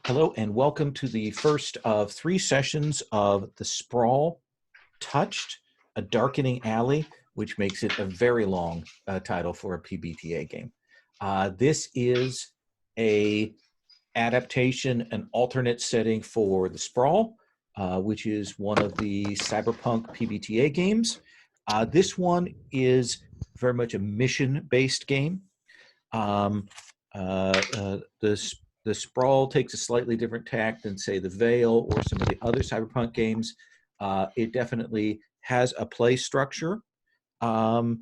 Hello and welcome to the first of 3 sessions of the Sprawl Touched, a Darkening Alley, which makes it a very long title for a PbtA game. This is a adaptation, an alternate setting for the Sprawl, which is one of the cyberpunk PbtA games. This one is very much a mission-based game. The Sprawl takes a slightly different tack than, say, the Veil or some of the other cyberpunk games. It definitely has a play structure, and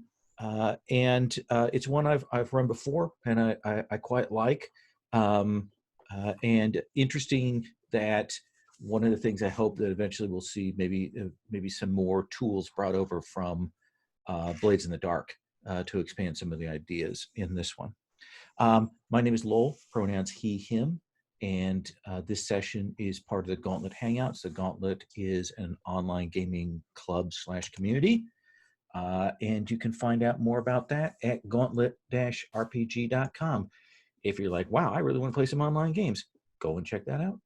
it's one I've run before, and I quite like. And interesting that one of the things I hope that eventually we'll see maybe some more tools brought over from Blades in the Dark to expand some of the ideas in this one. My name is Lowell, pronouns he, him, and this session is part of the Gauntlet Hangouts. The Gauntlet is an online gaming club / community, and you can find out more about that at gauntlet-rpg.com. If you're like, wow, I really want to play some online games, go and check that out.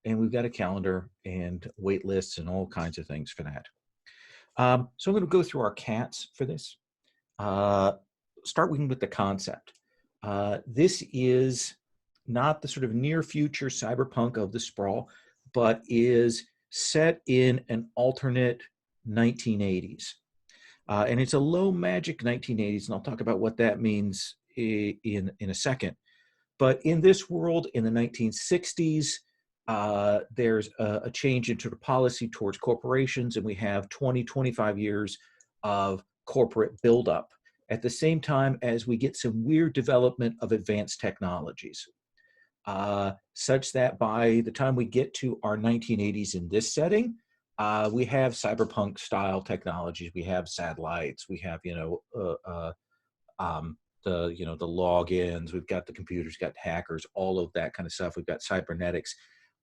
And we've got a calendar and wait lists and all kinds of things for that. So I'm going to go through our cats for this. Start with the concept. This is not the sort of near future cyberpunk of the Sprawl, but is set in an alternate 1980s. And it's a low magic 1980s, and I'll talk about what that means in a second. But in this world, in the 1960s, there's a change in sort of policy towards corporations, and we have 25 years of corporate buildup at the same time as we get some weird development of advanced technologies, such that by the time we get to our 1980s in this setting, we have cyberpunk style technologies. We have satellites. We have the logins. We've got the computers. Got hackers. All of that kind of stuff. We've got cybernetics.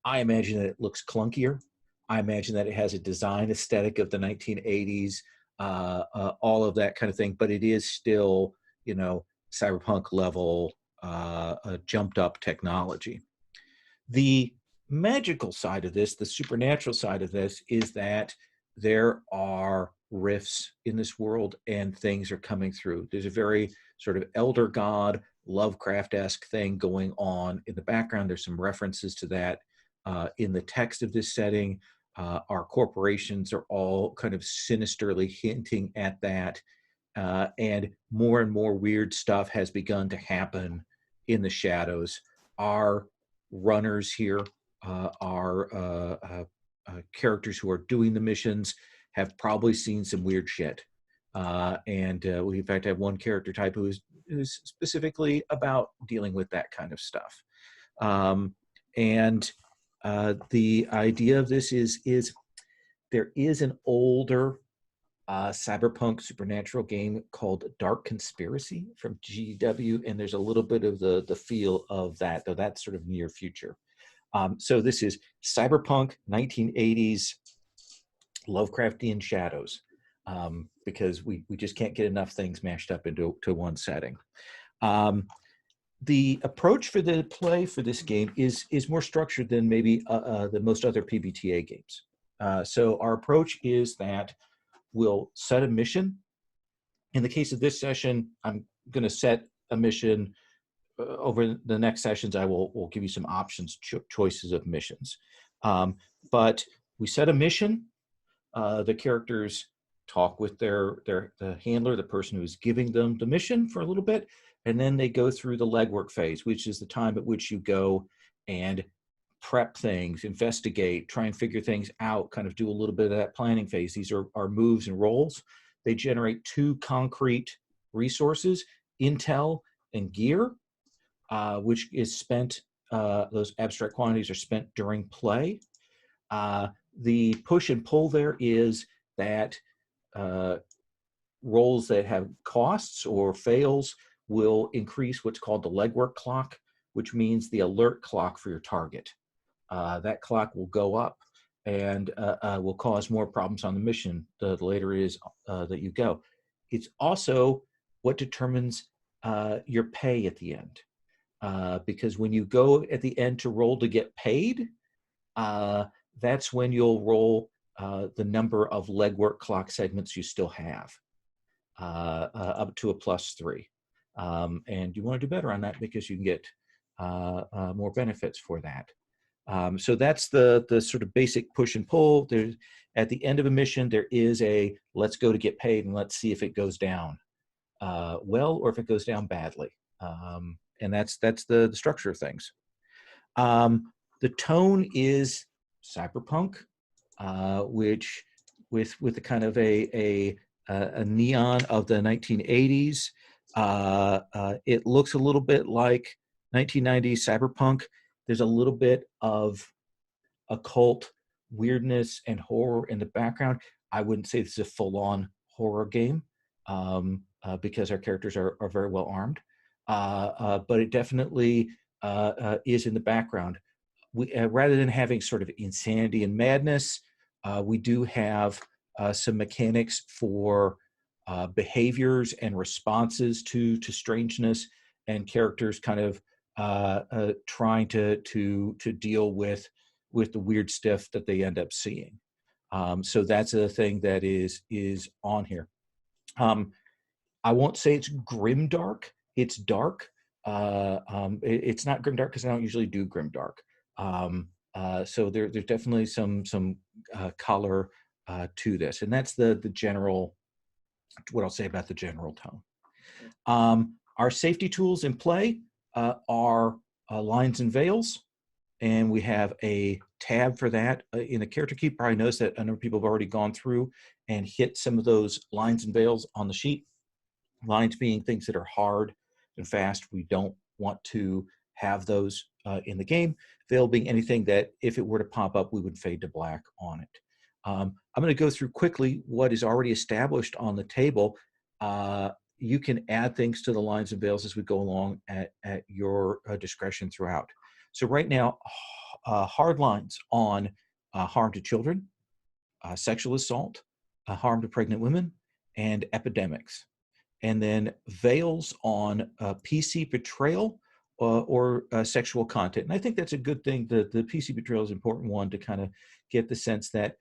I imagine that it looks clunkier. I imagine that it has a design aesthetic of the 1980s. All of that kind of thing, but it is still, cyberpunk level, jumped up technology. The magical side of this, the supernatural side of this, is that there are rifts in this world and things are coming through. There's a very sort of elder god, Lovecraft-esque thing going on in the background. There's some references to that in the text of this setting. Our corporations are all kind of sinisterly hinting at that. And more weird stuff has begun to happen in the shadows. Our runners here, our characters who are doing the missions, have probably seen some weird shit. And we, in fact, have one character type who is specifically about dealing with that kind of stuff. The idea of this is there is an older cyberpunk supernatural game called Dark Conspiracy from GW, and there's a little bit of the feel of that, though that's sort of near future. So this is cyberpunk 1980s Lovecraftian shadows, because we just can't get enough things mashed up into one setting. The approach for the play for this game is more structured than maybe the most other PbtA games. So our approach is that we'll set a mission. In the case of this session, I'm going to set a mission. Over the next sessions, I will give you some options, choices of missions. But we set a mission. The characters talk with the handler, the person who's giving them the mission, for a little bit. And then they go through the legwork phase, which is the time at which you go and prep things, investigate, try and figure things out, kind of do a little bit of that planning phase. These are moves and roles. They generate 2 concrete resources, intel and gear, which is spent, those abstract quantities are spent during play. The push and pull there is that roles that have costs or fails will increase what's called the legwork clock, which means the alert clock for your target. That clock will go up and will cause more problems on the mission the later it is that you go. It's also what determines your pay at the end. because when you go at the end to roll to get paid, that's when you'll roll the number of legwork clock segments you still have, up to a +3. And you want to do better on that because you can get more benefits for that. So that's the sort of basic push and pull. There's, at the end of a mission, there is a let's go to get paid and let's see if it goes down well or if it goes down badly. And that's the structure of things. The tone is cyberpunk, which with a kind of a neon of the 1980s. It looks a little bit like 1990s cyberpunk. There's a little bit of occult weirdness and horror in the background. I wouldn't say this is a full-on horror game because our characters are very well armed, but it definitely is in the background. We, rather than having sort of insanity and madness, we do have some mechanics for behaviors and responses to strangeness, and characters kind of trying to deal with the weird stuff that they end up seeing. So that's a thing that is on here. I won't say it's grimdark. It's dark. It's not grimdark because I don't usually do grimdark. So there's definitely some color to this, and that's the general, what I'll say about the general tone. Our safety tools in play are lines and veils, and we have a tab for that in the character key. Probably notice that a number of people have already gone through and hit some of those lines and veils on the sheet. Lines being things that are hard and fast. We don't want to have those in the game. Veil being anything that if it were to pop up, we would fade to black on it. I'm going to go through quickly what is already established on the table. You can add things to the lines and veils as we go along at your discretion throughout. So right now, hard lines on harm to children, sexual assault, harm to pregnant women, and epidemics. And then veils on PC betrayal or sexual content. And I think that's a good thing. The PC betrayal is an important one to kind of get the sense that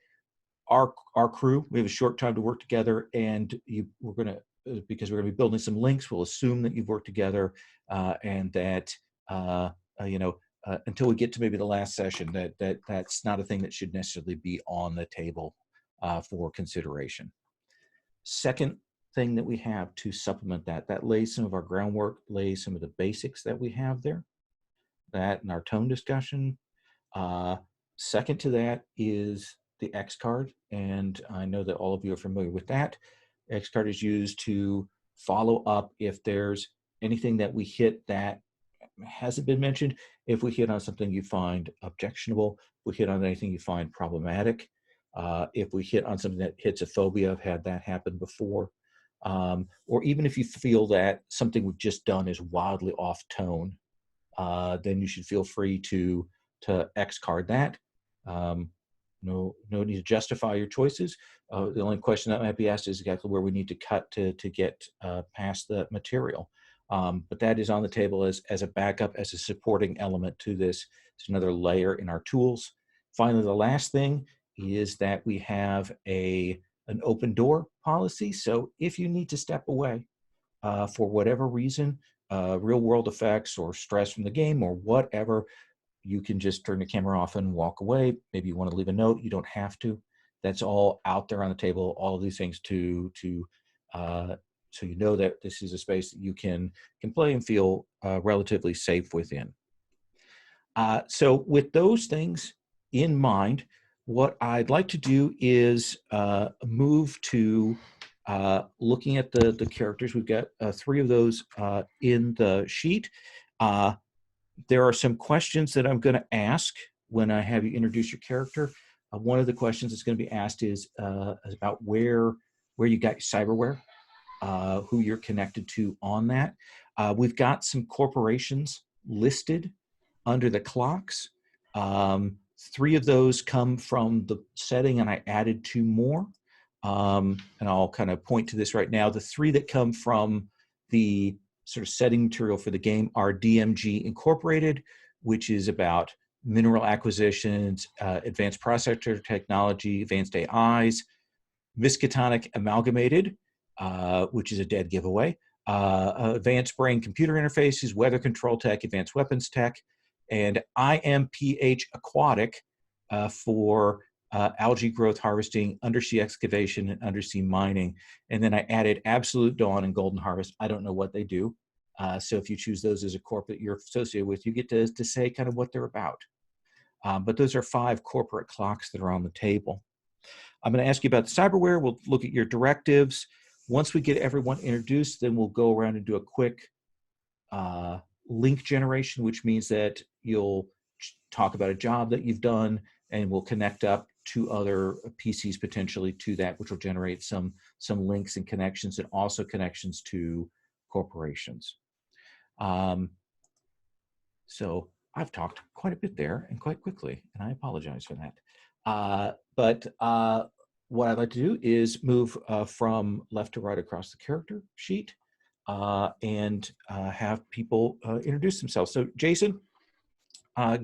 our crew, we have a short time to work together, and we're going to, because we're going to be building some links, we'll assume that you've worked together and that, until we get to maybe the last session, that's not a thing that should necessarily be on the table for consideration. Second thing that we have to supplement that lays some of our groundwork, lays some of the basics that we have there, that in our tone discussion. Second to that is the X card, and I know that all of you are familiar with that. X card is used to follow up if there's anything that we hit that hasn't been mentioned, if we hit on something you find objectionable, if we hit on anything you find problematic, if we hit on something that hits a phobia. I've had that happen before. Or even if you feel that something we've just done is wildly off tone, then you should feel free to X card that. No need to justify your choices. The only question that might be asked is exactly where we need to cut to get past the material. But that is on the table as a backup, as a supporting element to this. It's another layer in our tools. Finally, the last thing is that we have an open door policy. So if you need to step away for whatever reason, real world effects or stress from the game or whatever, you can just turn the camera off and walk away. Maybe you want to leave a note. You don't have to. That's all out there on the table. All of these things so you know that this is a space that you can play and feel relatively safe within. So with those things in mind, what I'd like to do is move to looking at the characters. We've got 3 of those in the sheet. There are some questions that I'm going to ask when I have you introduce your character. One of the questions that's going to be asked is about where you got your cyberware, who you're connected to on that. We've got some corporations listed under the clocks. 3 of those come from the setting, and I added 2 more. And I'll kind of point to this right now. The 3 that come from the sort of setting material for the game are DMG Incorporated, which is about mineral acquisitions, advanced processor technology, advanced AIs, Miskatonic Amalgamated, which is a dead giveaway, advanced brain computer interfaces, weather control tech, advanced weapons tech, and IMPH Aquatic for algae growth harvesting, undersea excavation, and undersea mining. And then I added Absolute Dawn and Golden Harvest. I don't know what they do. So if you choose those as a corp that you're associated with, you get to say kind of what they're about. But those are 5 corporate clocks that are on the table. I'm going to ask you about the cyberware. We'll look at your directives. Once we get everyone introduced, then we'll go around and do a quick link generation, which means that you'll talk about a job that you've done, and we'll connect up to other PCs potentially to that, which will generate some links and connections, and also connections to corporations. So I've talked quite a bit there and quite quickly, and I apologize for that. But what I'd like to do is move from left to right across the character sheet and have people introduce themselves. So Jason,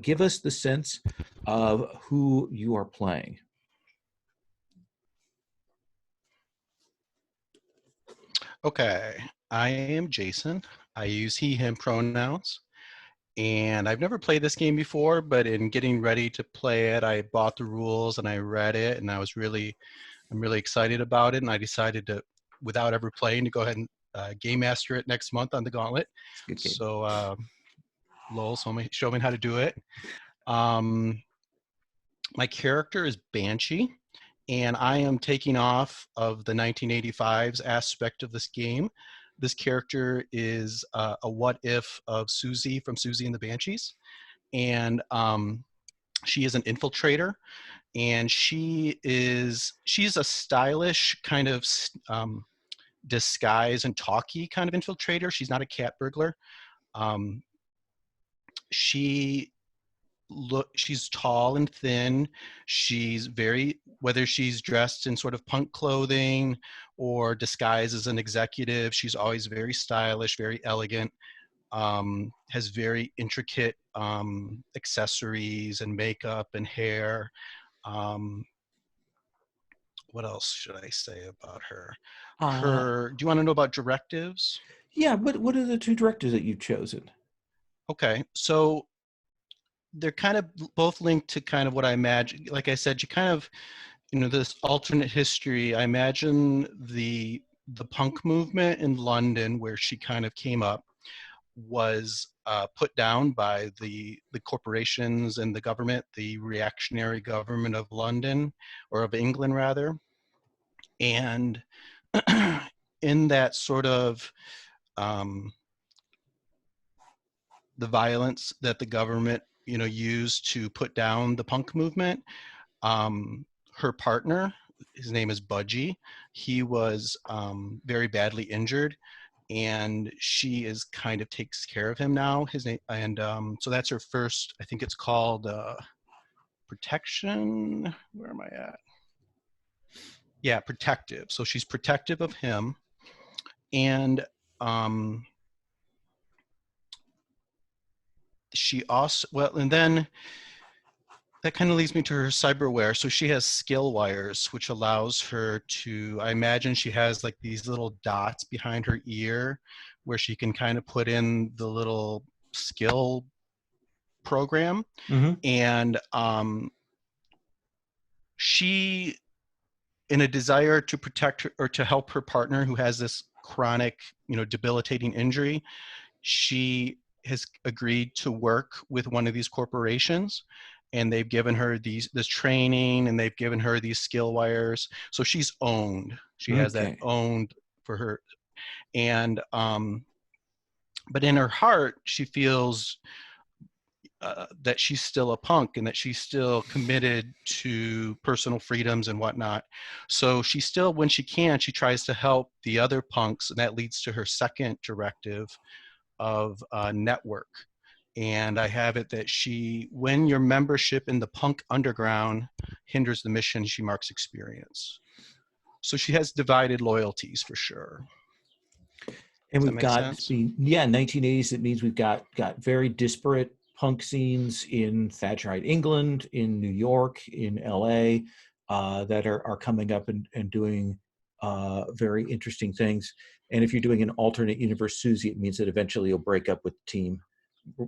give us the sense of who you are playing. Okay, I am Jason. I use he, him pronouns. And I've never played this game before, but in getting ready to play it, I bought the rules and I read it, and I'm really excited about it. And I decided to, without ever playing, to go ahead and game master it next month on the Gauntlet. Good game. So, Lowell, show me how to do it. My character is Banshee, and I am taking off of the 1985's aspect of this game. This character is a what if of Susie from Susie and the Banshees. And she is an infiltrator, and she's a stylish kind of disguise and talky kind of infiltrator. She's not a cat burglar. She's tall and thin. She's whether she's dressed in sort of punk clothing or disguised as an executive, she's always very stylish, very elegant, has very intricate accessories and makeup and hair. What else should I say about her? Do you want to know about directives? Yeah, but what are the 2 directives that you've chosen? Okay, so they're kind of both linked to kind of what I imagine. Like I said, you kind of, this alternate history. I imagine the punk movement in London, where she kind of came up, was put down by the corporations and the government, the reactionary government of London, or of England rather. And in that sort of the violence that the government used to put down the punk movement, her partner, his name is Budgie, he was very badly injured, and she is kind of takes care of him now. His name, and so that's her first, I think it's called protection. Where am I at? Yeah, protective. So she's protective of him, and she also, and then that kind of leads me to her cyberware. So she has skill wires, which allows her to, I imagine she has like these little dots behind her ear where she can kind of put in the little skill program. Mm-hmm. And she, in a desire to protect her or to help her partner who has this chronic, debilitating injury, she has agreed to work with one of these corporations, and they've given her this training, and they've given her these skill wires. So she's owned. She has that owned for her. And but in her heart, she feels that she's still a punk, and that she's still committed to personal freedoms and whatnot. So she still, when she can, she tries to help the other punks, and that leads to her second directive of network. And I have it that when your membership in the punk underground hinders the mission, she marks experience. So she has divided loyalties for sure. And Does that we've make got, sense? 1980s, it means we've got very disparate punk scenes in Thatcherite England, in New York, in LA, that are coming up and doing very interesting things. And if you're doing an alternate universe Susie, it means that eventually you'll break up with the team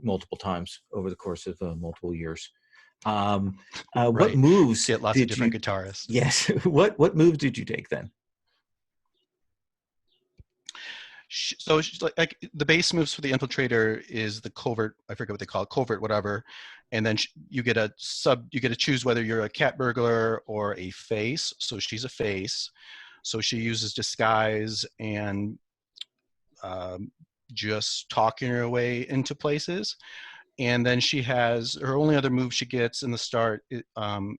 multiple times over the course of multiple years. What Right. moves Get lots of did different you, guitarists. yes, what moves did you take then? So like the base moves for the infiltrator is the covert, I forget what they call it, covert whatever, and then you get to choose whether you're a cat burglar or a face. So she's a face, so she uses disguise and just talking her way into places. And then she has her only other move she gets in the start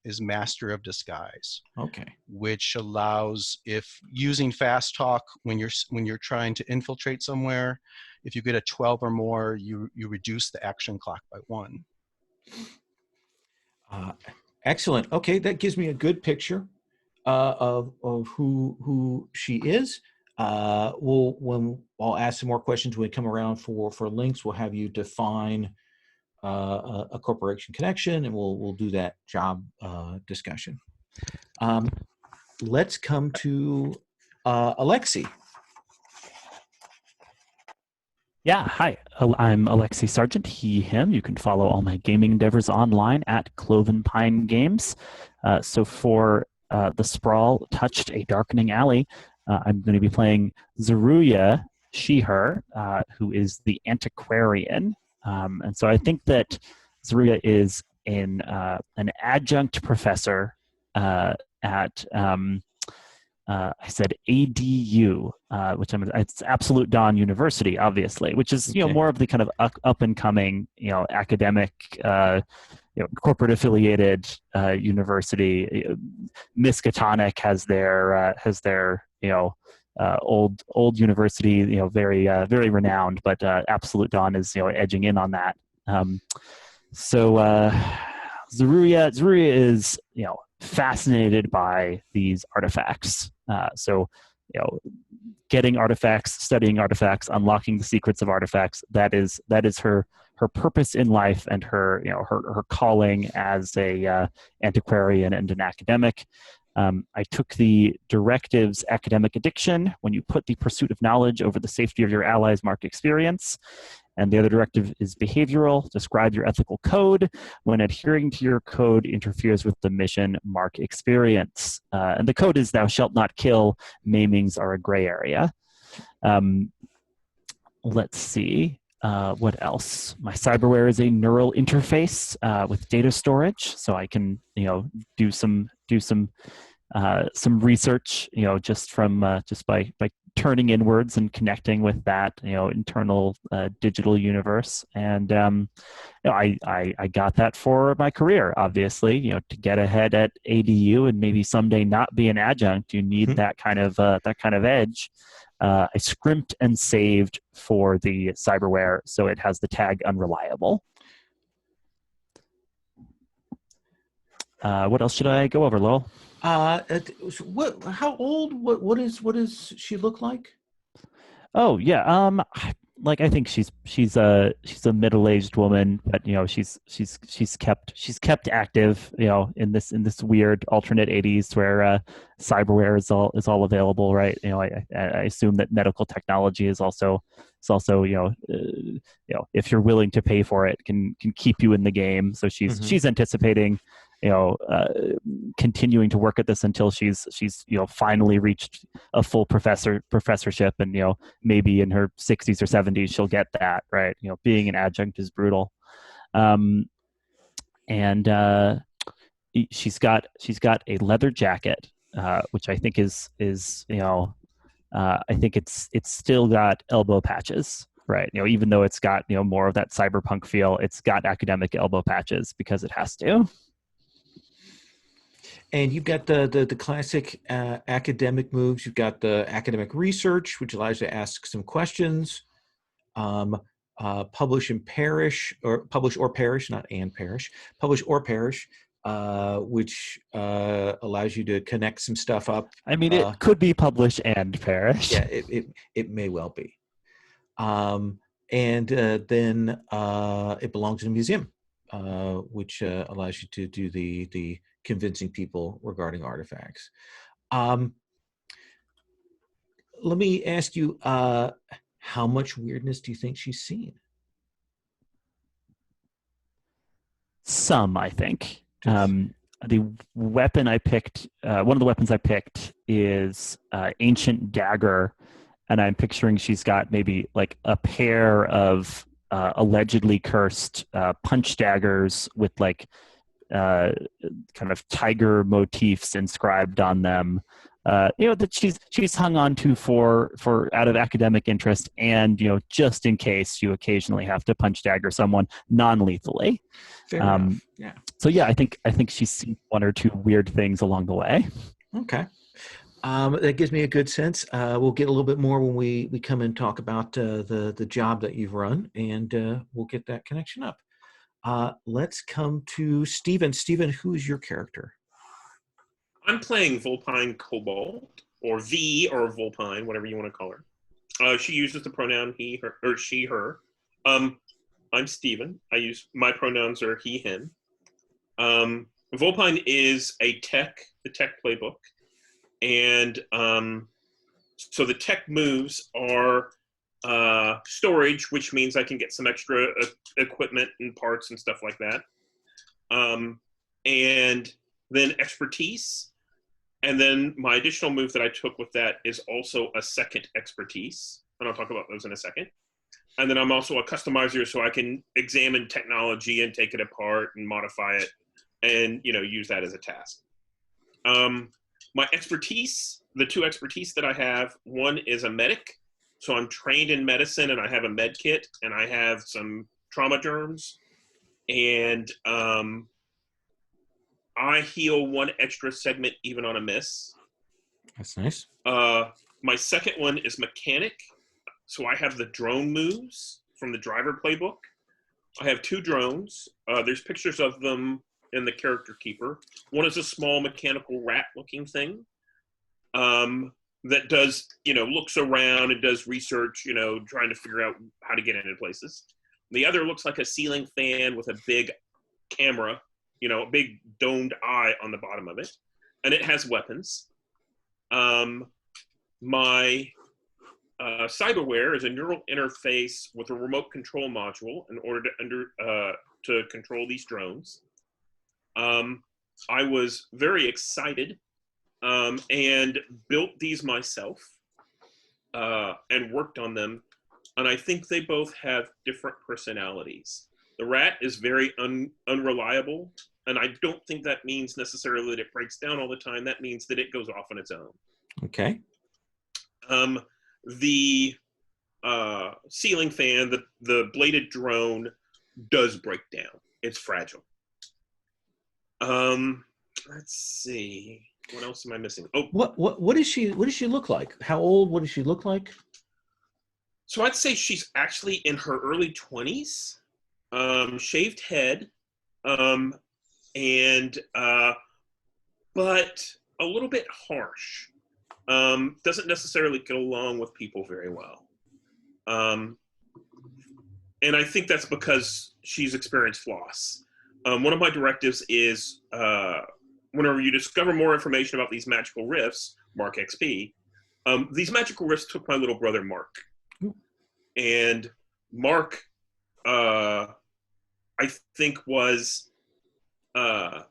is Master of Disguise, Okay. which allows, if using fast talk when you're trying to infiltrate somewhere, if you get a 12 or more, you reduce the action clock by 1. Excellent. Okay, that gives me a good picture of who she is. I'll ask some more questions when we come around for links. We'll have you define a corporation connection, and we'll do that job discussion. Let's come to Alexi. Yeah, hi. I'm Alexi Sargent, he, him. You can follow all my gaming endeavors online at Cloven Pine Games. So for the Sprawl Touched a Darkening Alley, I'm going to be playing Zeruya, she, her, who is the antiquarian. And so I think that Zeruya is an adjunct professor at I said ADU, which it's Absolute Dawn University, obviously, which is Okay. more of the kind of up and coming academic, corporate affiliated university. Miskatonic has their old university, very very renowned, but Absolute Dawn is edging in on that. So Zeruya is fascinated by these artifacts. So getting artifacts, studying artifacts, unlocking the secrets of artifacts, that is her purpose in life, and her her calling as a antiquarian and an academic. I took the directives academic addiction: when you put the pursuit of knowledge over the safety of your allies, mark experience. And the other directive is behavioral: describe your ethical code. When adhering to your code interferes with the mission, mark experience. And the code is thou shalt not kill. Maimings are a gray area. Let's see. What else? My cyberware is a neural interface with data storage, so I can do some research just by turning inwards and connecting with that internal digital universe. And I got that for my career, obviously. To get ahead at ADU and maybe someday not be an adjunct, you need that kind of edge. I scrimped and saved for the cyberware, so it has the tag unreliable. What else should I go over, Lowell? How old? What does she look like? Oh yeah, I think she's a middle-aged woman, but she's kept active, in this weird alternate 80s where cyberware is all available, right? I assume that medical technology is also if you're willing to pay for it, can keep you in the game. So she's anticipating continuing to work at this until she's finally reached a full professorship, and maybe in her 60s or 70s she'll get that, right? Being an adjunct is brutal. And she's got a leather jacket, which I think is I think it's still got elbow patches, right? Even though it's got more of that cyberpunk feel, it's got academic elbow patches because it has to. And you've got the classic academic moves. You've got the academic research, which allows you to ask some questions. Publish or perish, not and perish. Publish or perish, which allows you to connect some stuff up. I mean, it could be publish and perish. Yeah, it may well be. And then it belongs in a museum, which allows you to do the convincing people regarding artifacts. Let me ask you, how much weirdness do you think she's seen? Some, I think. The weapon I picked, one of the weapons I picked is ancient dagger, and I'm picturing she's got maybe like a pair of allegedly cursed punch daggers with like kind of tiger motifs inscribed on them. That she's hung on to for out of academic interest, and just in case you occasionally have to punch dagger someone non-lethally. Fair enough. Yeah. So yeah, I think she's seen one or two weird things along the way. Okay. That gives me a good sense. We'll get a little bit more when we come and talk about the job that you've run, and we'll get that connection up. Let's come to Stephen. Stephen, who's your character? I'm playing Vulpine Cobalt, or V, or Vulpine, whatever you want to call her. She uses the pronoun he, her, or she, her. I'm Stephen. My pronouns are he, him. Vulpine is the tech playbook. And so the tech moves are storage, which means I can get some extra equipment and parts and stuff like that. And then expertise. And then my additional move that I took with that is also a second expertise. And I'll talk about those in a second. And then I'm also a customizer, so I can examine technology and take it apart and modify it and, use that as a task. My expertise, the two expertise that I have, one is a medic. So I'm trained in medicine, and I have a med kit, and I have some trauma germs. And I heal one extra segment even on a miss. That's nice. My second one is mechanic. So I have the drone moves from the driver playbook. I have two drones. There's pictures of them in the character keeper. One is a small mechanical rat-looking thing that does, looks around and does research, trying to figure out how to get into places. The other looks like a ceiling fan with a big camera, a big domed eye on the bottom of it, and it has weapons. My cyberware is a neural interface with a remote control module in order to control these drones. I was very excited and built these myself and worked on them, and I think they both have different personalities. The rat is very unreliable, and I don't think that means necessarily that it breaks down all the time. That means that it goes off on its own. Okay. The ceiling fan, the bladed drone, does break down. It's fragile. Let's see. What else am I missing? Oh, what does she look like? How old? What does she look like? So I'd say she's actually in her early 20s. Shaved head, and but a little bit harsh. Doesn't necessarily get along with people very well. And I think that's because she's experienced loss. One of my directives is whenever you discover more information about these magical rifts, mark XP. These magical rifts took my little brother, Mark. And Mark, I think was, I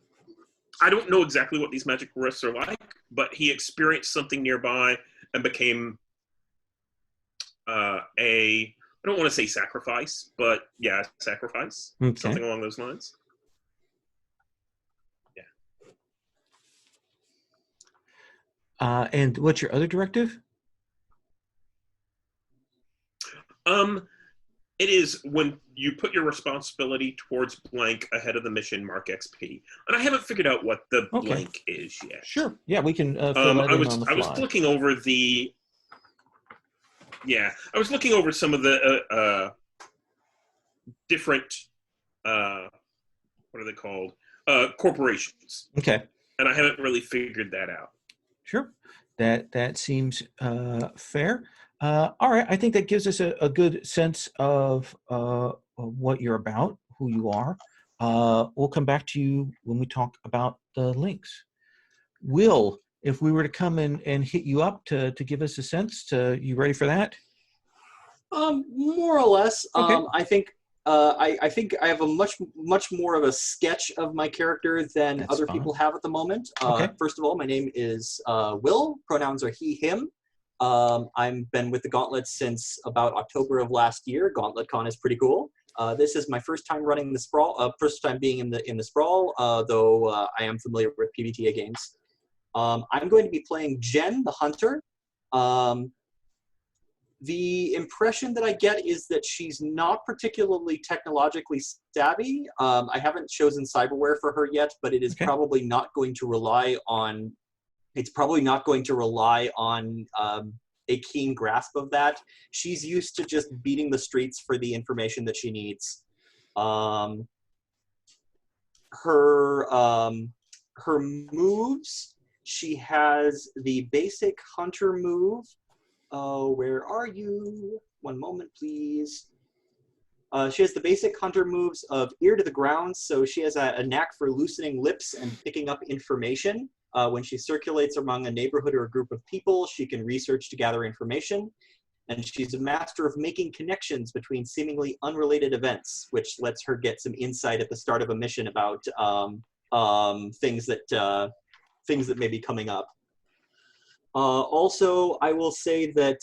don't know exactly what these magical rifts are like, but he experienced something nearby and became I don't want to say sacrifice, but yeah, sacrifice. Okay. Something along those lines. Yeah. And what's your other directive? It is when you put your responsibility towards blank ahead of the mission, mark XP. And I haven't figured out what the blank is yet. Sure. Yeah, we can fill that in on the fly. I was looking over I was looking over some of the different, what are they called? Corporations. Okay. And I haven't really figured that out. Sure. That seems fair. All right, I think that gives us a good sense of what you're about, who you are. We'll come back to you when we talk about the links. Will, if we were to come in and hit you up to give us a sense, you ready for that? More or less. Okay. I think I have a much more of a sketch of my character than That's other fine. people have at the moment. Okay. First of all, my name is Will. Pronouns are he, him. I've been with the Gauntlet since about October of last year. GauntletCon is pretty cool. This is my first time running the Sprawl. First time being in the Sprawl, though I am familiar with PbtA games. I'm going to be playing Jen, the hunter. The impression that I get is that she's not particularly technologically savvy. I haven't chosen cyberware for her yet, but it is probably not going to rely on. It's probably not going to rely on a keen grasp of that. She's used to just beating the streets for the information that she needs. Her moves. She has the basic hunter move. Oh, where are you? One moment, please. She has the basic hunter moves of ear to the ground, so she has a knack for loosening lips and picking up information. When she circulates among a neighborhood or a group of people, she can research to gather information. And she's a master of making connections between seemingly unrelated events, which lets her get some insight at the start of a mission about things that may be coming up. Also, I will say that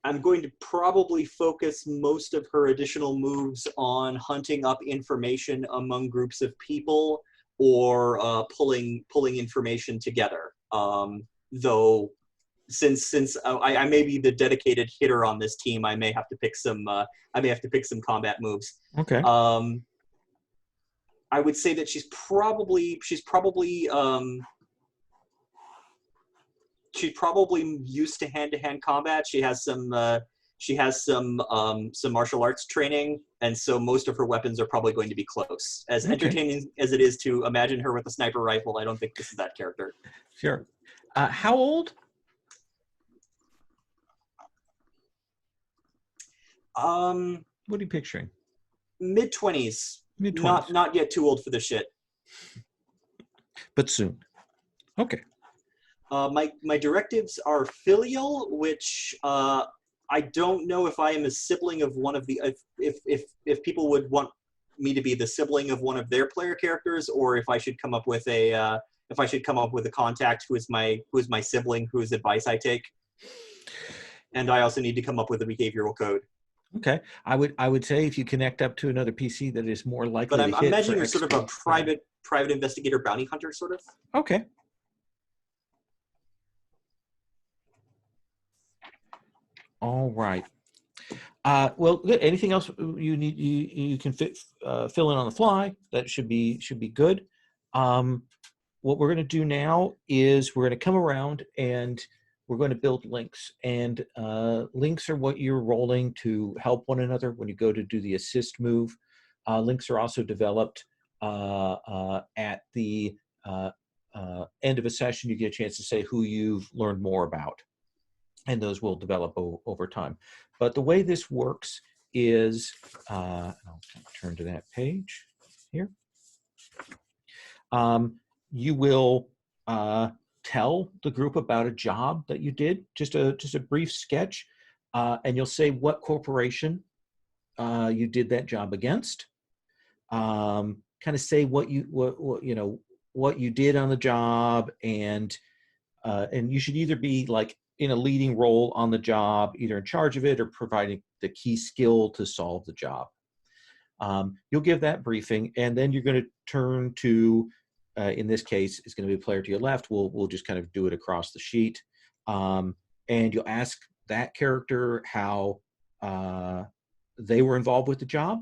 I'm going to probably focus most of her additional moves on hunting up information among groups of people or pulling information together. Though, since I may be the dedicated hitter on this team, I may have to pick some combat moves. Okay. I would say that she's probably used to hand-to-hand combat. She has some martial arts training, and so most of her weapons are probably going to be close. As entertaining as it is to imagine her with a sniper rifle, I don't think this is that character. Sure. How old? What are you picturing? Mid-20s. Mid-20s. Not yet too old for this shit. But soon. Okay. My directives are filial, which I don't know if I am a sibling of one of the if people would want me to be the sibling of one of their player characters, or if I should come up with a contact who is my sibling whose advice I take. And I also need to come up with a behavioral code. Okay, I would say if you connect up to another PC that is more likely. But I'm imagining you're sort of a private investigator bounty hunter sort of. Okay. All right. Well, good. Anything else you need? You can fill in on the fly. That should be good. What we're going to do now is we're going to come around and we're going to build links. And links are what you're rolling to help one another when you go to do the assist move. Links are also developed at the end of a session. You get a chance to say who you've learned more about. And those will develop over time. But the way this works is, I'll turn to that page here. You will tell the group about a job that you did, just a brief sketch, and you'll say what corporation you did that job against. Kind of say what you did on the job, and you should either be like in a leading role on the job, either in charge of it or providing the key skill to solve the job. You'll give that briefing, and then you're going to turn to, in this case, it's going to be a player to your left. We'll just kind of do it across the sheet. And you'll ask that character how they were involved with the job.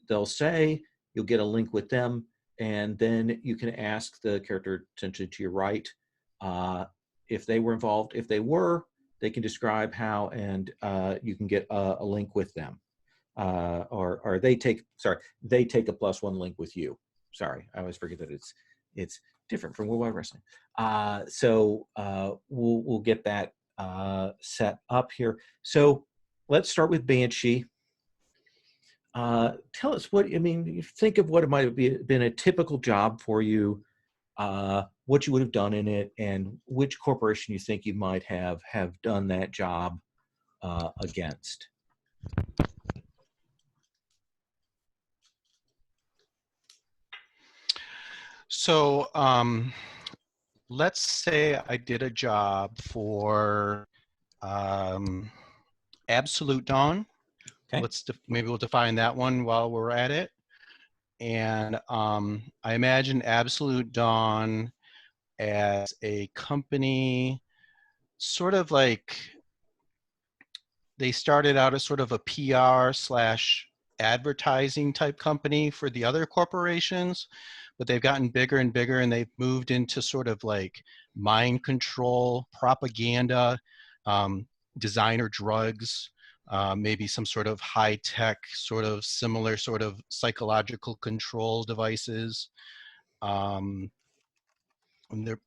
They'll say, you'll get a link with them, and then you can ask the character essentially to your right if they were involved. If they were, they can describe how, and you can get a link with them. Or they take a +1 link with you. Sorry, I always forget that it's different from Worldwide Wrestling. So we'll get that set up here. So let's start with Banshee. Tell us what, I mean, you think of what it might have been a typical job for you, what you would have done in it, and which corporation you think you might have done that job against. So let's say I did a job for Absolute Dawn. Okay. Maybe we'll define that one while we're at it. And I imagine Absolute Dawn as a company, sort of like they started out as sort of a PR/advertising type company for the other corporations, but they've gotten bigger and bigger, and they've moved into sort of like mind control, propaganda, designer drugs, maybe some sort of high tech, sort of similar sort of psychological control devices. And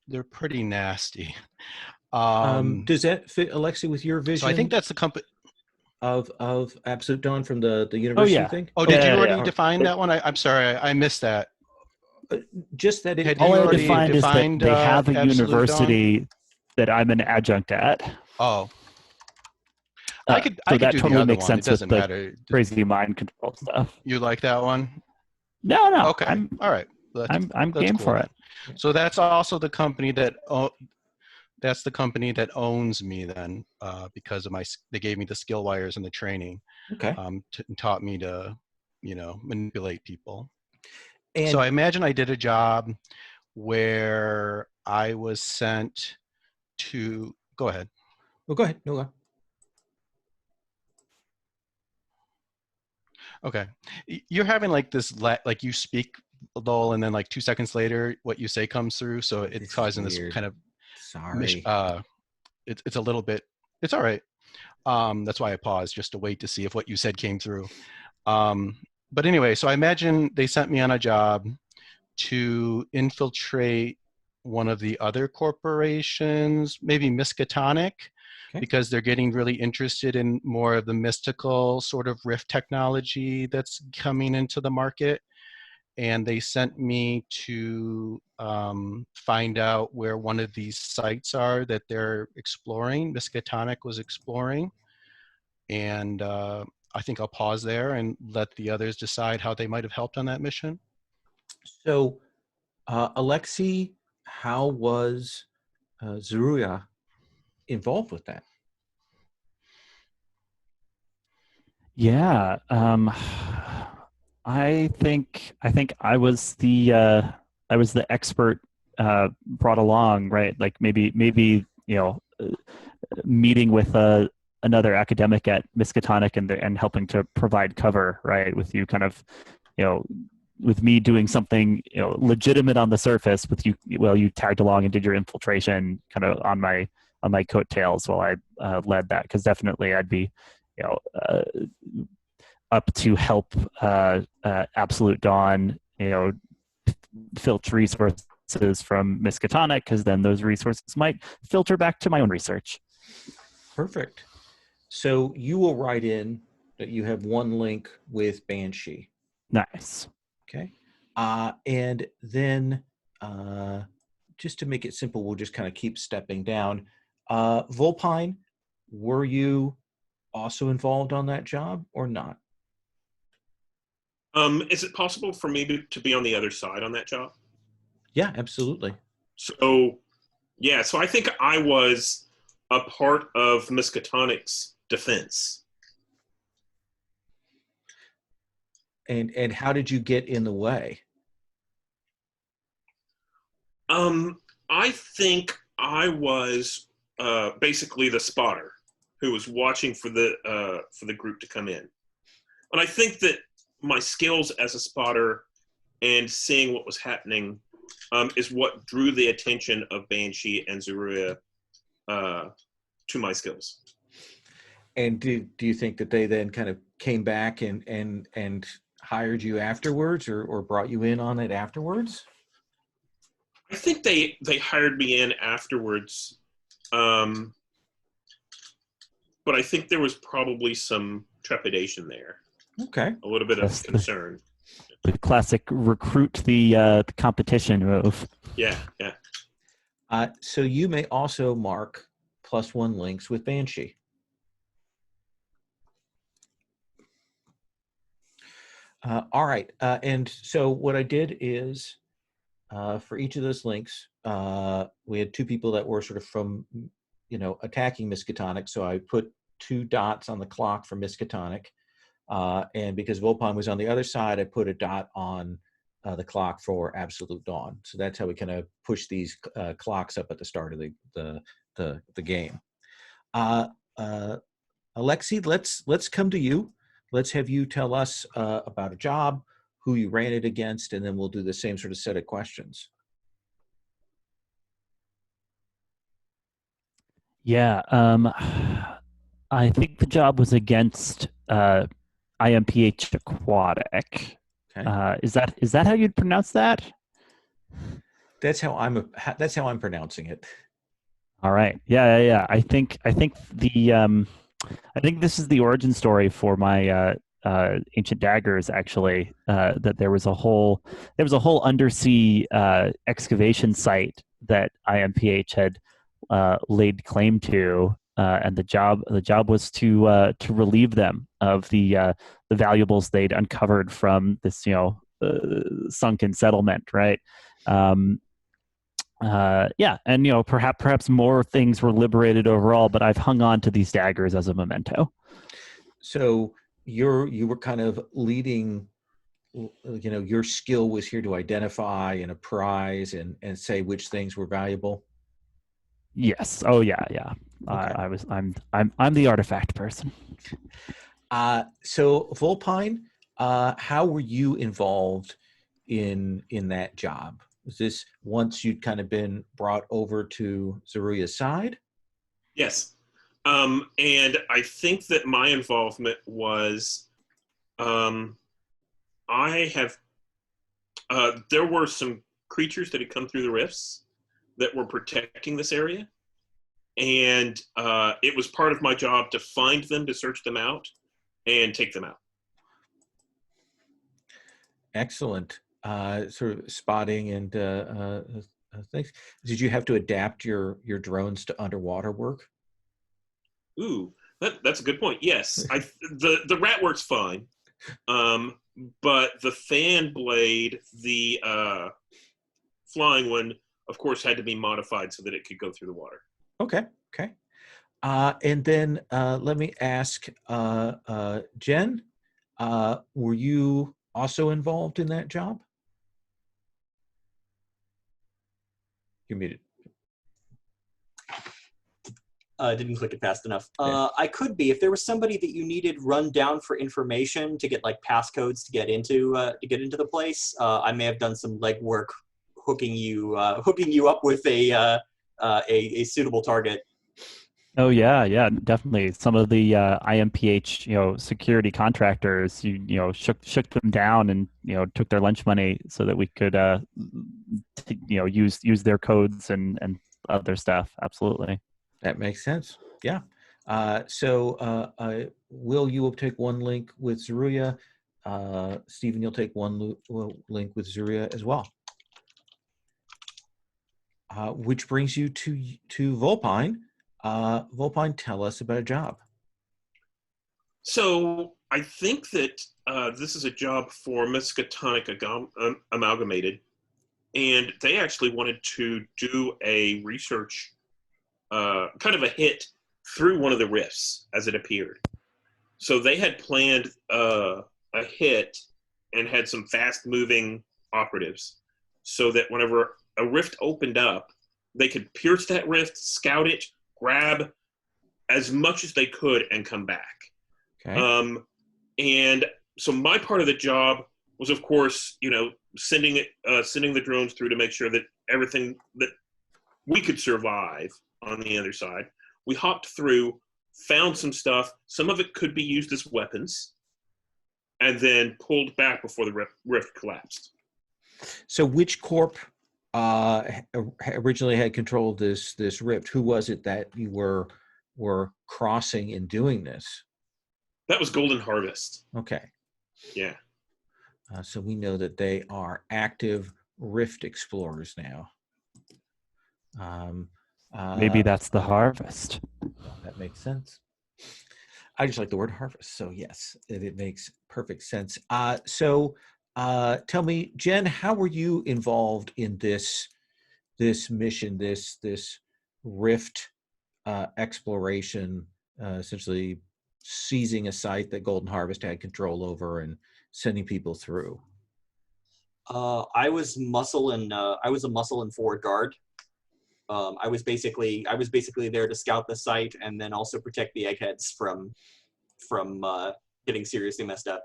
they're pretty nasty. Does that fit, Alexi, with your vision? So I think that's the company of Absolute Dawn from the university thing. Oh, did you already yeah. define that one? I'm sorry, I missed that. Just that it. All I already defined is that defined, they have a Absolute university that I'm an adjunct at. Oh, I could so do that the totally other makes one. sense It doesn't with the matter. crazy mind control stuff. You like that one? No. Okay. All right. I'm That's game cool for then. it. So that's also the company that that's the company that owns me then, because of they gave me the skill wires and the training. Okay. Taught me to, manipulate people. And so I imagine I did a job where I was sent to. Go ahead. well, go ahead. No, go. Okay. You're having like this, like you speak lull, and then like 2 seconds later, what you say comes through. So it's causing this kind of. Sorry. It's a little bit. It's all right. That's why I paused, just to wait to see if what you said came through. But anyway, so I imagine they sent me on a job to infiltrate one of the other corporations, maybe Miskatonic, because they're getting really interested in more of the mystical sort of rift technology that's coming into the market. And they sent me to find out where one of these sites are that they're exploring, Miskatonic was exploring. And I think I'll pause there and let the others decide how they might have helped on that mission. So, Alexi, how was Zeruiah involved with that? Yeah, I think I was the expert brought along, right? Like maybe meeting with another academic at Miskatonic and helping to provide cover, right? With you kind of, with me doing something legitimate on the surface, with you tagged along and did your infiltration kind of on my coattails while I led that, because definitely I'd be up to help Absolute Dawn filter resources from Miskatonic, because then those resources might filter back to my own research. Perfect. So you will write in that you have one link with Banshee. Nice. Okay. And then just to make it simple, we'll just kind of keep stepping down. Volpine, were you also involved on that job or not? Is it possible for me to be on the other side on that job? Yeah, absolutely. So, yeah, so I think I was a part of Miskatonic's defense. And how did you get in the way? I think I was basically the spotter who was watching for the group to come in. And I think that my skills as a spotter and seeing what was happening is what drew the attention of Banshee and Zeruiah to my skills. And do you think that they then kind of came back and hired you afterwards, or brought you in on it afterwards? I think they hired me in afterwards, but I think there was probably some trepidation there, Okay. a little bit of concern. The classic recruit the competition move. Yeah, yeah. So you may also mark +1 links with Banshee. All right. And so what I did is for each of those links, we had 2 people that were sort of from, attacking Miskatonic. So I put 2 dots on the clock for Miskatonic. And because Volpine was on the other side, I put a dot on the clock for Absolute Dawn. So that's how we kind of push these clocks up at the start of the game. Alexi, let's come to you. Let's have you tell us about a job, who you ran it against, and then we'll do the same sort of set of questions. Yeah, I think the job was against IMPH Aquatic. Okay. Is that how you'd pronounce that? That's how I'm pronouncing it. All right. Yeah. I think this is the origin story for my ancient daggers. Actually, that there was a whole undersea excavation site that IMPH had laid claim to, and the job was to relieve them of the valuables they'd uncovered from this sunken settlement, right? Yeah, and perhaps more things were liberated overall, but I've hung on to these daggers as a memento. So you were kind of leading, your skill was here to identify and apprise and say which things were valuable. Yes. Oh yeah. Okay. I'm the artifact person. So Volpine, how were you involved in that job? Was this once you'd kind of been brought over to Zeruia's side? Yes. And I think that my involvement was, there were some creatures that had come through the rifts that were protecting this area. And it was part of my job to find them, to search them out, and take them out. Excellent. Sort of spotting and things. Did you have to adapt your drones to underwater work? Ooh, that's a good point. Yes, the rat works fine, but the fan blade, the flying one, of course, had to be modified so that it could go through the water. Okay. And then let me ask, Jen, were you also involved in that job? You're muted. Didn't click it fast enough. I could be. If there was somebody that you needed run down for information to get like passcodes to get into the place, I may have done some legwork hooking you up with a suitable target. Oh yeah, definitely. Some of the IMPH security contractors, shook them down and took their lunch money so that we could use their codes and other stuff. Absolutely. That makes sense. Yeah. So Will, you will take 1 link with Zeruia. Stephen, you'll take 1 link with Zeruia as well. Which brings you to Volpine. Volpine, tell us about a job. So I think that this is a job for Miskatonic Amalgamated, and they actually wanted to do a research, kind of a hit through one of the rifts as it appeared. So they had planned a hit and had some fast-moving operatives so that whenever a rift opened up, they could pierce that rift, scout it, grab as much as they could, and come back. Okay. And so my part of the job was, of course, sending the drones through to make sure that everything that we could survive on the other side. We hopped through, found some stuff. Some of it could be used as weapons, and then pulled back before the rift collapsed. So which corp originally had control of this rift? Who was it that you were crossing in doing this? That was Golden Harvest. Okay. Yeah. So we know that they are active rift explorers now. Maybe that's the harvest. That makes sense. I just like the word harvest. So yes, it makes perfect sense. So tell me, Jen, how were you involved in this mission, this rift exploration, essentially seizing a site that Golden Harvest had control over and sending people through? I was a muscle and forward guard. I was basically there to scout the site and then also protect the eggheads from getting seriously messed up.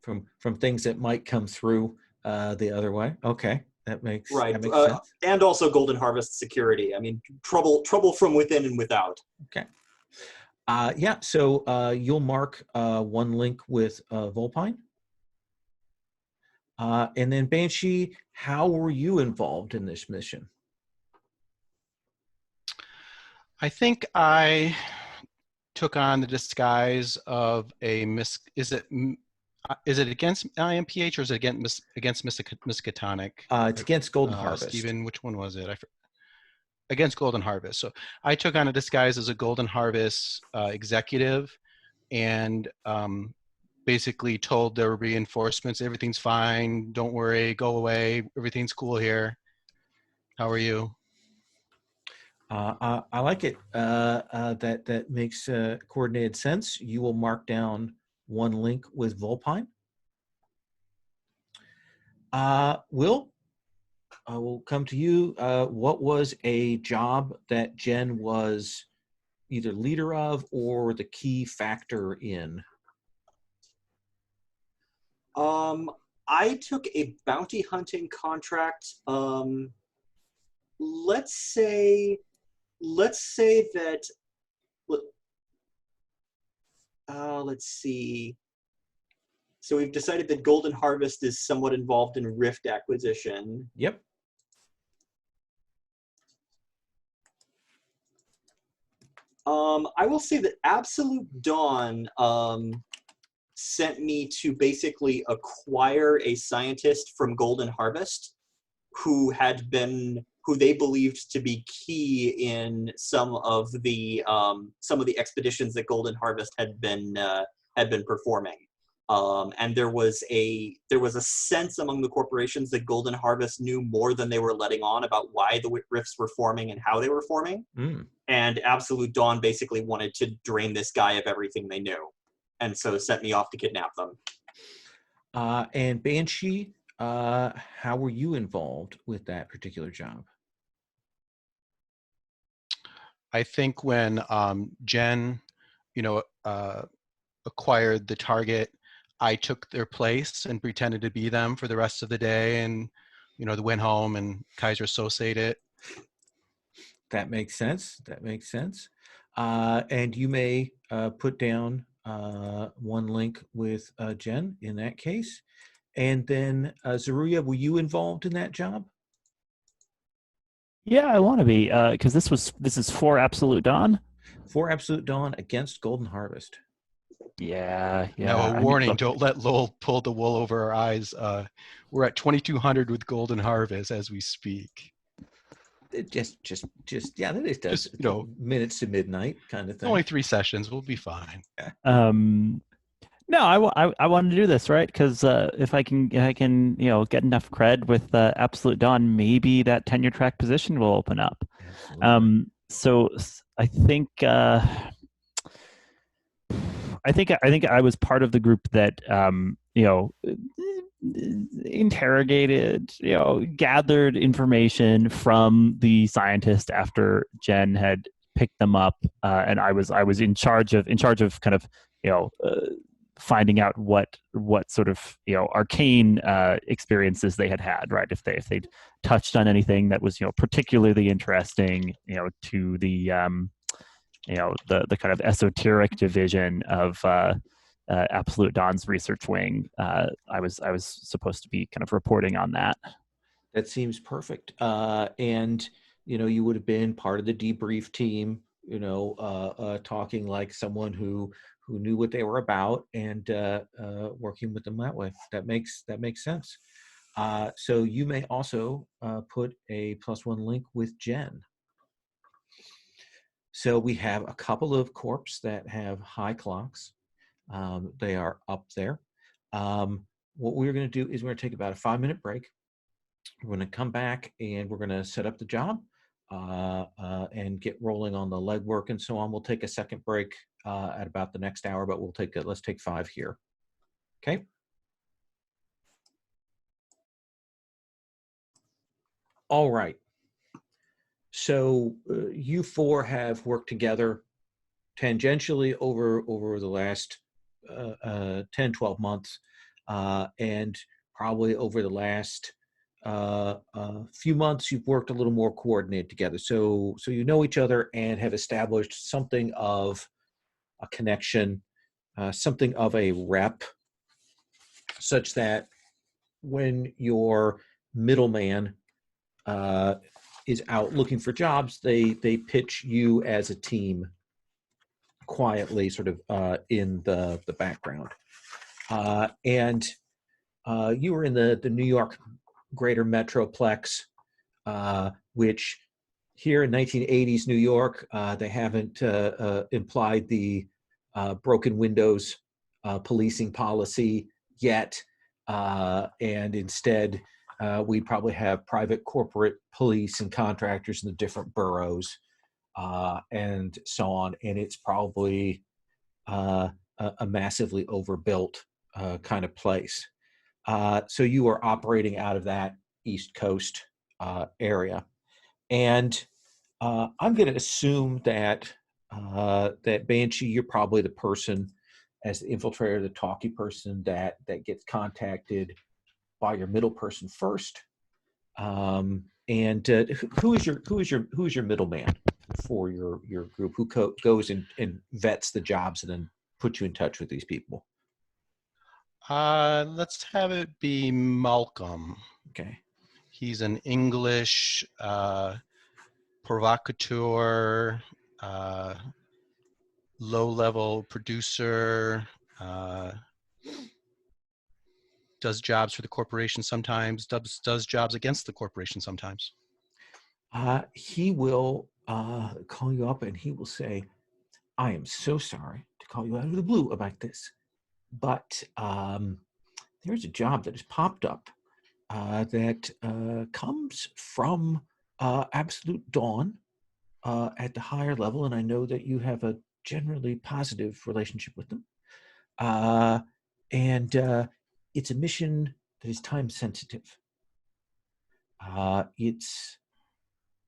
From things that might come through the other way. Okay, that makes right. Sense. And also Golden Harvest security. I mean, trouble from within and without. Okay. Yeah. So you'll mark one link with Volpine. And then Banshee, how were you involved in this mission? I think I took on the disguise of a is it against IMPH or is it against Miskatonic? It's against Golden Harvest. Stephen, which one was it? Against Golden Harvest. So I took on a disguise as a Golden Harvest executive, and basically told there were reinforcements. Everything's fine. Don't worry. Go away. Everything's cool here. How are you? I like it. That makes coordinated sense. You will mark down one link with Volpine. Will, I will come to you. What was a job that Jen was either leader of or the key factor in? I took a bounty hunting contract. Let's say that. Let's see. So we've decided that Golden Harvest is somewhat involved in Rift acquisition. Yep. I will say that Absolute Dawn sent me to basically acquire a scientist from Golden Harvest who they believed to be key in some of the expeditions that Golden Harvest had been performing. And there was a sense among the corporations that Golden Harvest knew more than they were letting on about why the rifts were forming and how they were forming. And Absolute Dawn basically wanted to drain this guy of everything they knew, and so sent me off to kidnap them. And Banshee, how were you involved with that particular job? I think when Jen, acquired the target, I took their place and pretended to be them for the rest of the day, and they went home and Kaiser Sosate it. That makes sense. And you may put down one link with Jen in that case. And then Zeruiah, were you involved in that job? Yeah, I want to be, because this is for Absolute Dawn. For Absolute Dawn against Golden Harvest. Yeah. Now a warning: don't let Lowell pull the wool over our eyes. We're at 2,200 with Golden Harvest as we speak. It just yeah, that it does. Just, minutes to midnight kind of thing. Only 3 sessions. We'll be fine. No, I want to do this, right? Because if I can get enough cred with Absolute Dawn, maybe that tenure track position will open up. So I think I was part of the group that interrogated, gathered information from the scientist after Jen had picked them up, and I was in charge of kind of finding out what sort of arcane experiences they had, right? If they'd touched on anything that was particularly interesting, to the the kind of esoteric division of Absolute Dawn's research wing. I was supposed to be kind of reporting on that. That seems perfect. And you would have been part of the debrief team. Talking like someone who knew what they were about, and working with them that way. That makes sense. So you may also put a +1 link with Jen. So we have a couple of corps that have high clocks. They are up there. What we're going to do is we're going to take about a 5-minute break. We're going to come back and we're going to set up the job and get rolling on the legwork and so on. We'll take a second break at about the next hour, but let's take 5 here. Okay. All right. So you 4 have worked together tangentially over the last 10, 12 months, and probably over the last few months, you've worked a little more coordinated together. So you know each other and have established something of a connection, something of a rep, such that when your middleman is out looking for jobs, they pitch you as a team quietly, sort of in the background. And you were in the New York Greater Metroplex, which here in 1980s New York, they haven't implied the broken windows policing policy yet. And instead, we probably have private corporate police and contractors in the different boroughs and so on. And it's probably a massively overbuilt kind of place. So you are operating out of that East Coast area. And I'm going to assume that that Banshee, you're probably the person as the infiltrator, the talkie person that gets contacted by your middle person first. And who is your middleman for your group? Who goes and vets the jobs and then puts you in touch with these people? Let's have it be Malcolm. Okay. He's an English provocateur, low-level producer, does jobs for the corporation sometimes, does jobs against the corporation sometimes. He will call you up and he will say, "I am so sorry to call you out of the blue about this, but there's a job that has popped up that comes from Absolute Dawn at the higher level, and I know that you have a generally positive relationship with them. And it's a mission that is time sensitive. It's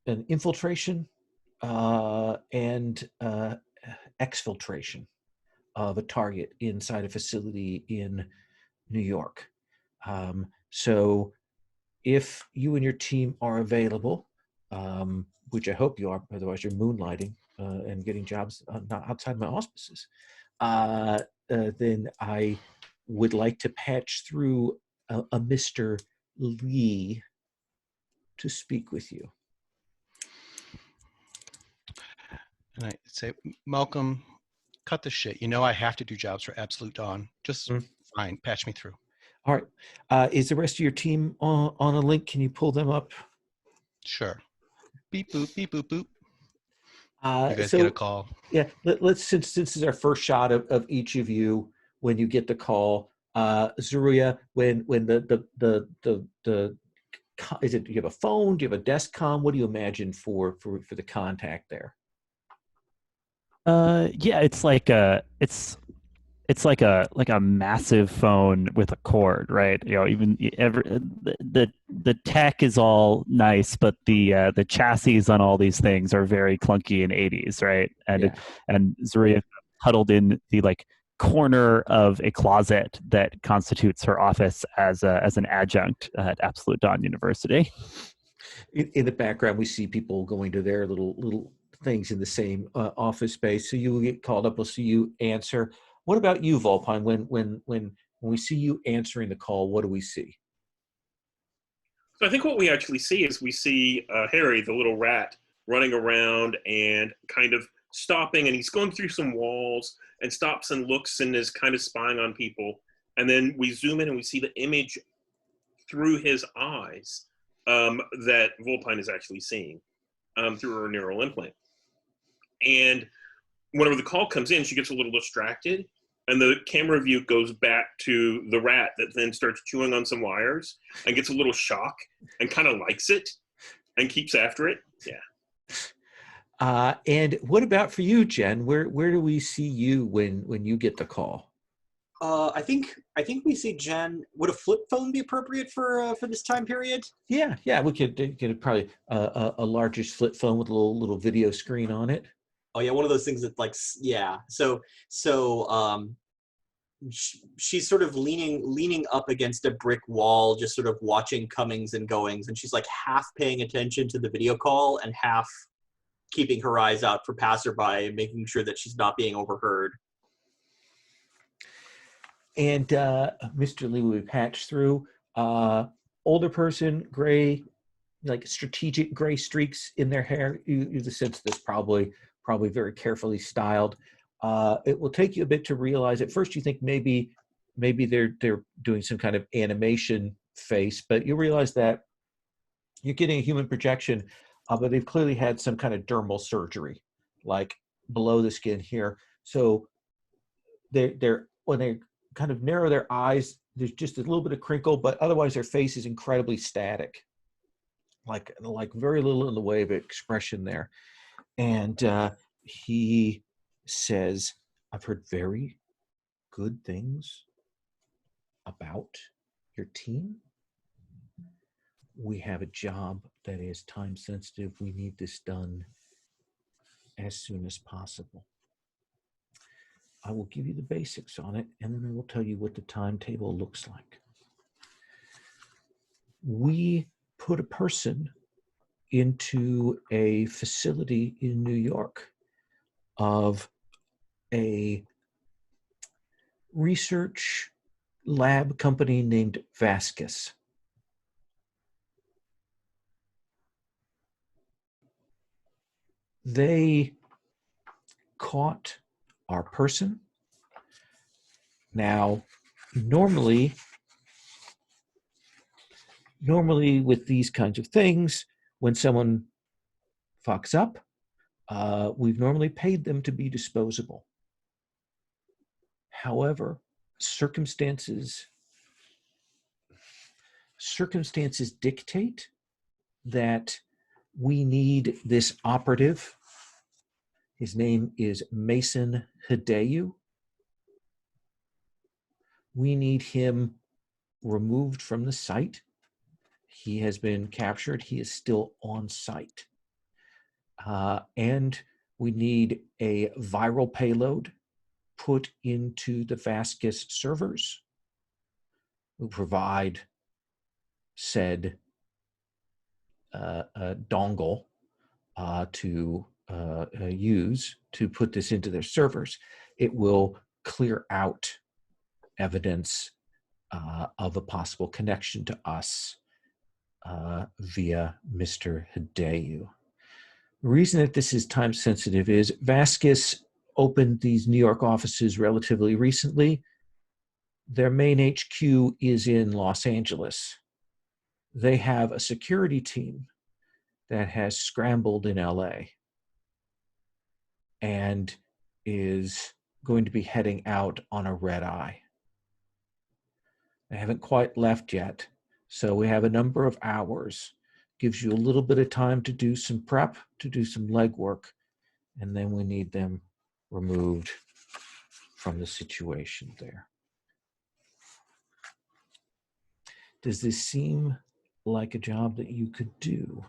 an infiltration and exfiltration of a target inside a facility in New York. So if you and your team are available, which I hope you are, otherwise you're moonlighting and getting jobs not outside my auspices, then I would like to patch through a Mr. Lee to speak with you. And I say, Malcolm, cut the shit. You know I have to do jobs for Absolute Dawn. Just fine, patch me through. All right. Is the rest of your team on a link? Can you pull them up? Sure. Beep, boop, beep, boop, boop. You guys So, get a call. Yeah, let's since this is our first shot of each of you when you get the call, Zeruiah, when the is it, do you have a phone? Do you have a desk comm? What do you imagine for the contact there? Yeah, it's like a massive phone with a cord, right? You know, even the tech is all nice, but the chassis on all these things are very clunky in 80s, right? And and Zeruiah huddled in the corner of a closet that constitutes her office as an adjunct at Absolute Dawn University. In the background, we see people going to their little things in the same office space. So you will get called up. We'll see you answer. What about you, Volpine? When we see you answering the call, what do we see? So I think what we actually see is we see Harry, the little rat, running around and kind of stopping, and he's going through some walls and stops and looks and is kind of spying on people. And then we zoom in and we see the image through his eyes that Volpine is actually seeing through her neural implant. And whenever the call comes in, she gets a little distracted, and the camera view goes back to the rat that then starts chewing on some wires and gets a little shock and kind of likes it and keeps after it. Yeah. And what about for you, Jen? Where do we see you when you get the call? I think we see Jen. Would a flip phone be appropriate for this time period? Yeah, we could get probably a largish flip phone with a little video screen on it. Oh yeah, one of those things that like, yeah. So she's sort of leaning up against a brick wall, just sort of watching comings and goings, and she's like half paying attention to the video call and half keeping her eyes out for passerby and making sure that she's not being overheard. And Mr. Lee, we patched through older person, gray, like strategic gray streaks in their hair. You the sense that's probably very carefully styled. It will take you a bit to realize. At first, you think maybe they're doing some kind of animation face, but you realize that you're getting a human projection, but they've clearly had some kind of dermal surgery, like below the skin here. So they're when they kind of narrow their eyes, there's just a little bit of crinkle, but otherwise their face is incredibly static, like very little in the way of expression there. And he says, "I've heard very good things about your team. We have a job that is time sensitive. We need this done as soon as possible. I will give you the basics on it, and then I will tell you what the timetable looks like. We put a person into a facility in New York of a research lab company named Vasquez. They caught our person. Now, normally with these kinds of things, when someone fucks up, we've normally paid them to be disposable. However, circumstances dictate that we need this operative. His name is Mason Hideyu. We need him removed from the site. He has been captured. He is still on site. And we need a viral payload put into the Vasquez servers who provide said dongle to use to put this into their servers. It will clear out evidence of a possible connection to us via Mr. Hideyu. The reason that this is time sensitive is Vasquez opened these New York offices relatively recently. Their main HQ is in Los Angeles. They have a security team that has scrambled in LA and is going to be heading out on a red eye. They haven't quite left yet, so we have a number of hours. Gives you a little bit of time to do some prep, to do some legwork, and then we need them removed from the situation there. Does this seem like a job that you could do?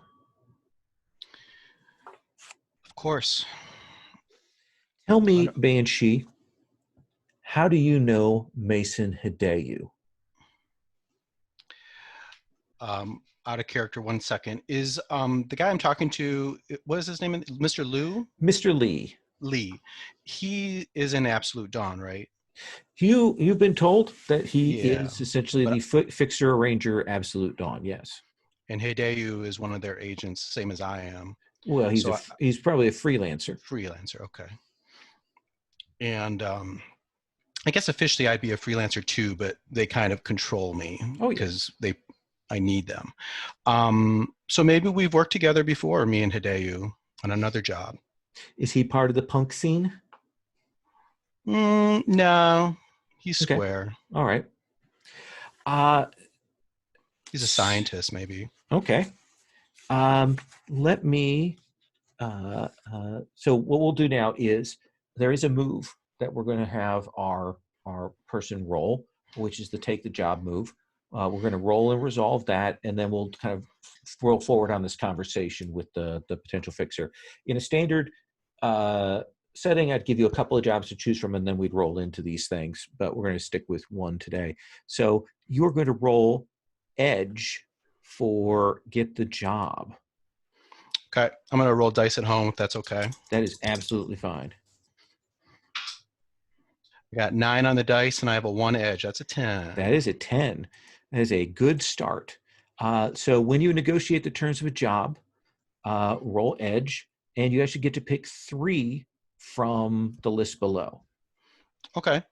Of course. Tell me, Banshee, how do you know Mason Hideyu? Out of character, 1 second. Is the guy I'm talking to, what is his name? Mr. Liu? Mr. Lee. Lee. He is an absolute Dawn, right? You've been told that he is essentially the fixer arranger absolute Dawn, yes. And Hideo is one of their agents, same as I am. Well, he's So he's probably a freelancer. Freelancer, okay. And I guess officially I'd be a freelancer too, but they kind of control me because I need them. So maybe we've worked together before, me and Hideo, on another job. Is he part of the punk scene? No, he's Okay. square. All right. He's a scientist, maybe. Okay. Let me. So what we'll do now is there is a move that we're going to have our person roll, which is the take the job move. We're going to roll and resolve that, and then we'll kind of roll forward on this conversation with the potential fixer. In a standard setting, I'd give you a couple of jobs to choose from, and then we'd roll into these things. But we're going to stick with one today. So you're going to roll edge for get the job. Okay, I'm going to roll dice at home if that's okay. That is absolutely fine. I got 9 on the dice, and I have a 1 edge. That's a 10. That is a 10. That is a good start. So when you negotiate the terms of a job, roll edge, and you actually get to pick 3 from the list below. Okay.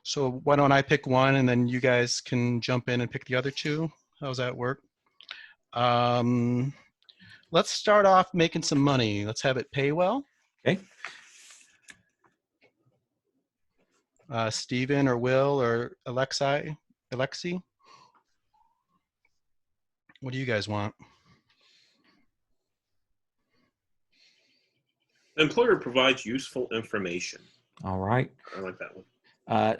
So why don't I pick 1, and then you guys can jump in and pick the other 2? How does that work? Let's start off making some money. Let's have it pay well. Okay. Steven or Will or Alexi? What do you guys want? Employer provides useful information. All right. I like that one.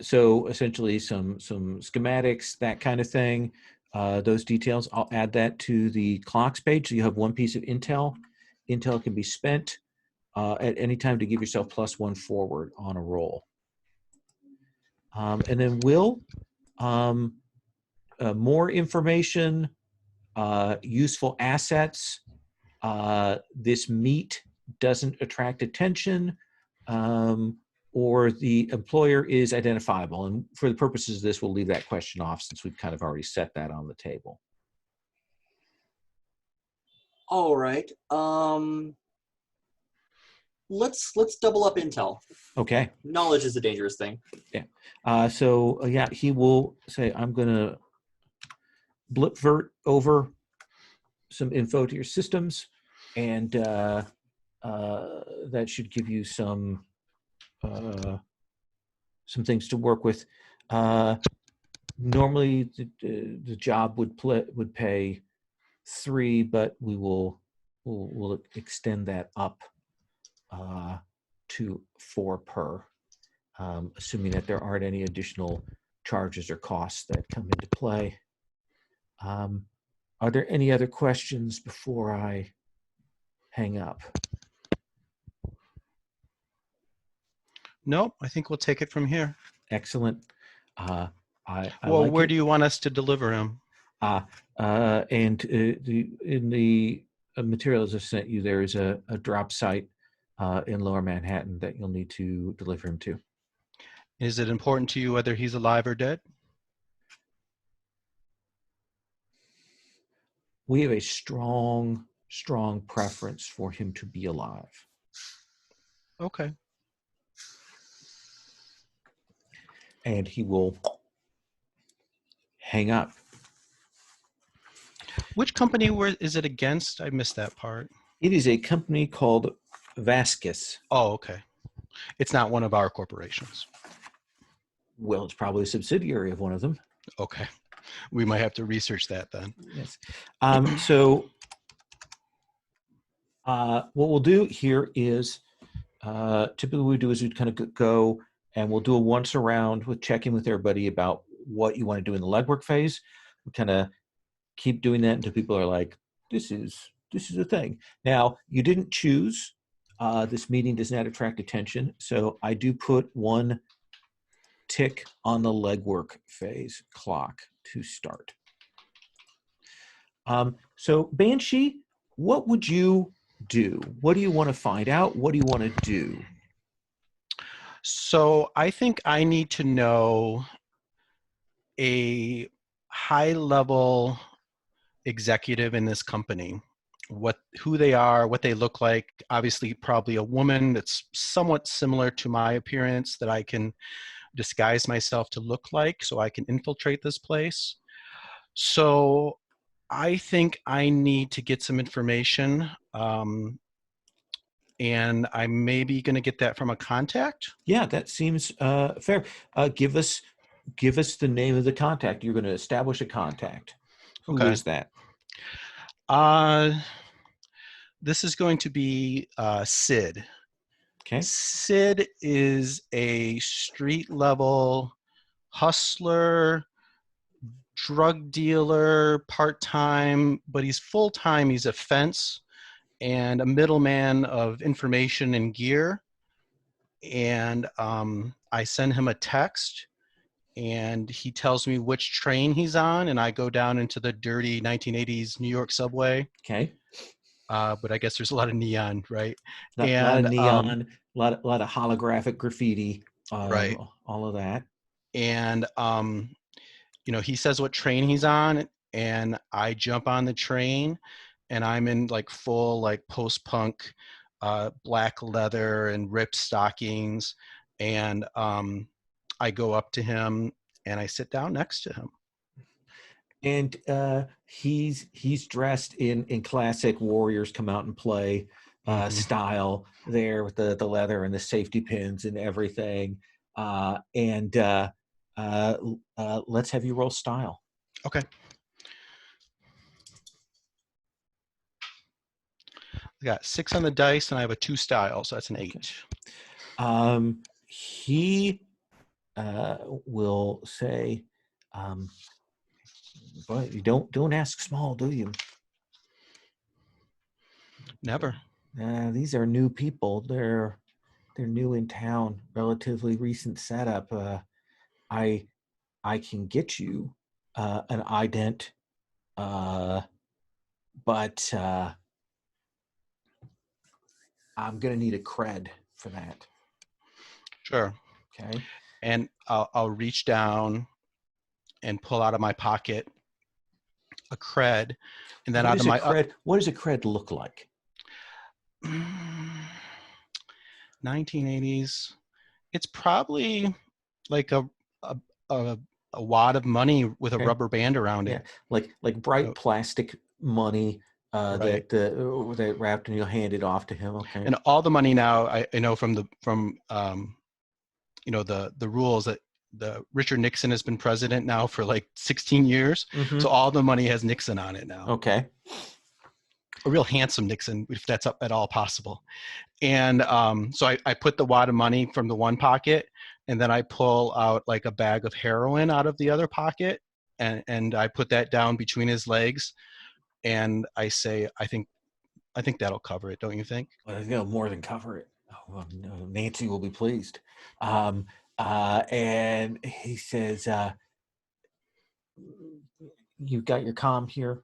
So essentially some schematics, that kind of thing. Those details, I'll add that to the clocks page. So you have one piece of intel. Intel can be spent at any time to give yourself +1 forward on a roll. And then Will, more information, useful assets. This meet doesn't attract attention, or the employer is identifiable. And for the purposes of this, we'll leave that question off since we've kind of already set that on the table. All right. Let's double up intel. Okay. Knowledge is a dangerous thing. Yeah. Yeah, he will say, I'm going to blipvert over some info to your systems, and that should give you some things to work with. Normally, the job would pay 3, but we'll extend that up to 4 per, assuming that there aren't any additional charges or costs that come into play. Are there any other questions before I hang up? Nope, I think we'll take it from here. Excellent. Well, like where do you want us to deliver him? In the materials I've sent you, there is a drop site in Lower Manhattan that you'll need to deliver him to. Is it important to you whether he's alive or dead? We have a strong preference for him to be alive. Okay. And he will hang up. Which company is it against? I missed that part. It is a company called Vasquez. Oh, okay. It's not one of our corporations. Well, it's probably a subsidiary of one of them. Okay. We might have to research that then. Yes. What we'll do here is, typically what we do is we kind of go and we'll do a once around with checking with everybody about what you want to do in the legwork phase. We kind of keep doing that until people are like, this is a thing. Now, you didn't choose. This meeting does not attract attention. So I do put 1 tick on the legwork phase clock to start. So Banshee, what would you do? What do you want to find out? What do you want to do? So I think I need to know a high level executive in this company, who they are, what they look like. Obviously, probably a woman that's somewhat similar to my appearance that I can disguise myself to look like so I can infiltrate this place. So I think I need to get some information, and I'm maybe going to get that from a contact. Yeah, that seems fair. Give us the name of the contact. You're going to establish a contact. Who Okay. is that? This is going to be Sid. Okay. Sid is a street level hustler, drug dealer, part-time, but he's full-time. He's a fence and a middleman of information and gear. And I send him a text, and he tells me which train he's on, and I go down into the dirty 1980s New York subway. Okay. But I guess there's a lot of neon, right? A lot of neon, a lot of holographic graffiti, right. all of that. And he says what train he's on, and I jump on the train, and I'm in like full like post-punk black leather and ripped stockings, and I go up to him and I sit down next to him. And he's dressed in classic Warriors Come Out and Play style there with the leather and the safety pins and everything. Let's have you roll style. Okay. I got 6 on the dice, and I have a 2 style, so that's an 8. Okay. He will say, but you don't ask small, do you? Never. These are new people. They're new in town, relatively recent setup. I can get you an ident, but I'm gonna need a cred for that. Sure. Okay. And I'll reach down and pull out of my pocket a cred, and then out of my cred. What does a cred look like? 1980s. It's probably like a wad of money with a rubber band around it. Like bright plastic money right. that wrapped, and you'll hand it off to him. Okay. And all the money now, I know from the rules that the Richard Nixon has been president now for like 16 years. Mm-hmm. So all the money has Nixon on it now. Okay. A real handsome Nixon, if that's at all possible. And so I put the wad of money from the one pocket, and then I pull out like a bag of heroin out of the other pocket, and I put that down between his legs, and I say, I think that'll cover it, don't you think? Well, it'll more than cover it. Oh, well, no, Nancy will be pleased. And he says, "You've got your comm here,"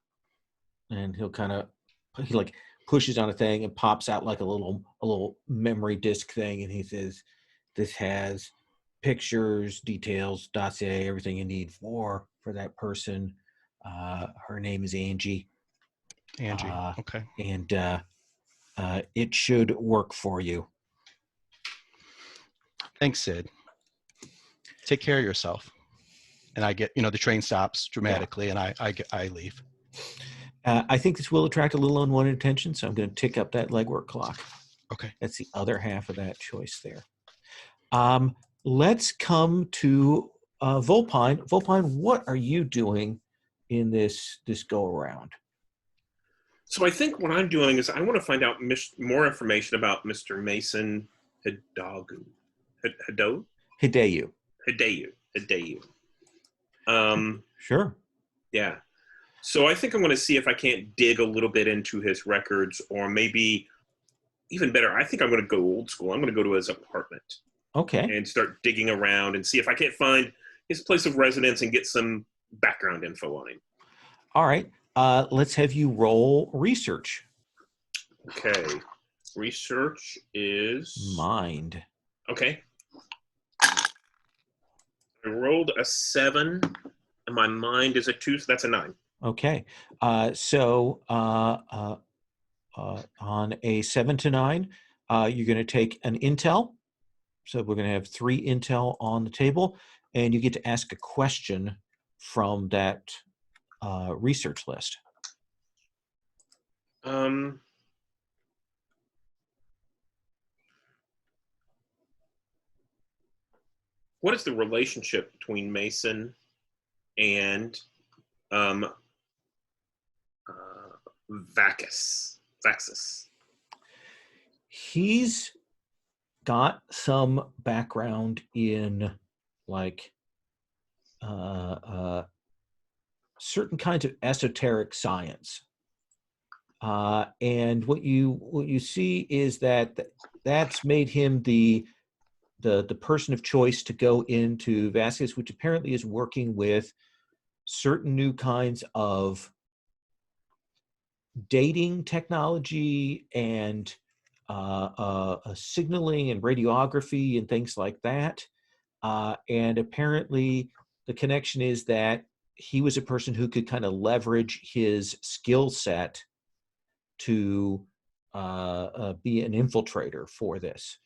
and he like pushes on a thing and pops out like a little memory disk thing, and he says, "This has pictures, details, dossier, everything you need for that person. Her name is Angie. Okay. And it should work for you." Thanks, Sid. Take care of yourself. And I get, the train stops dramatically, and I leave. I think this will attract a little unwanted attention, so I'm going to tick up that legwork clock. Okay. That's the other half of that choice there. Let's come to Volpine. Volpine, what are you doing in this go-around? So I think what I'm doing is I want to find out more information about Mr. Mason Hideyu. Sure. Yeah. So I think I'm going to see if I can't dig a little bit into his records, or maybe even better, I think I'm going to go old school. I'm going to go to his apartment. Okay. And start digging around and see if I can't find his place of residence and get some background info on him. All right. Let's have you roll research. Okay. Research is... Mind. Okay. I rolled a 7, and my mind is a 2, so that's a 9. Okay. On a 7 to 9, you're going to take an intel. So we're going to have 3 intel on the table, and you get to ask a question from that research list. What is the relationship between Mason and Vaxus? He's got some background in like certain kinds of esoteric science, and what you see is that's made him the person of choice to go into Vasquez, which apparently is working with certain new kinds of dating technology and signaling and radiography and things like that. And apparently the connection is that he was a person who could kind of leverage his skill set to be an infiltrator for this.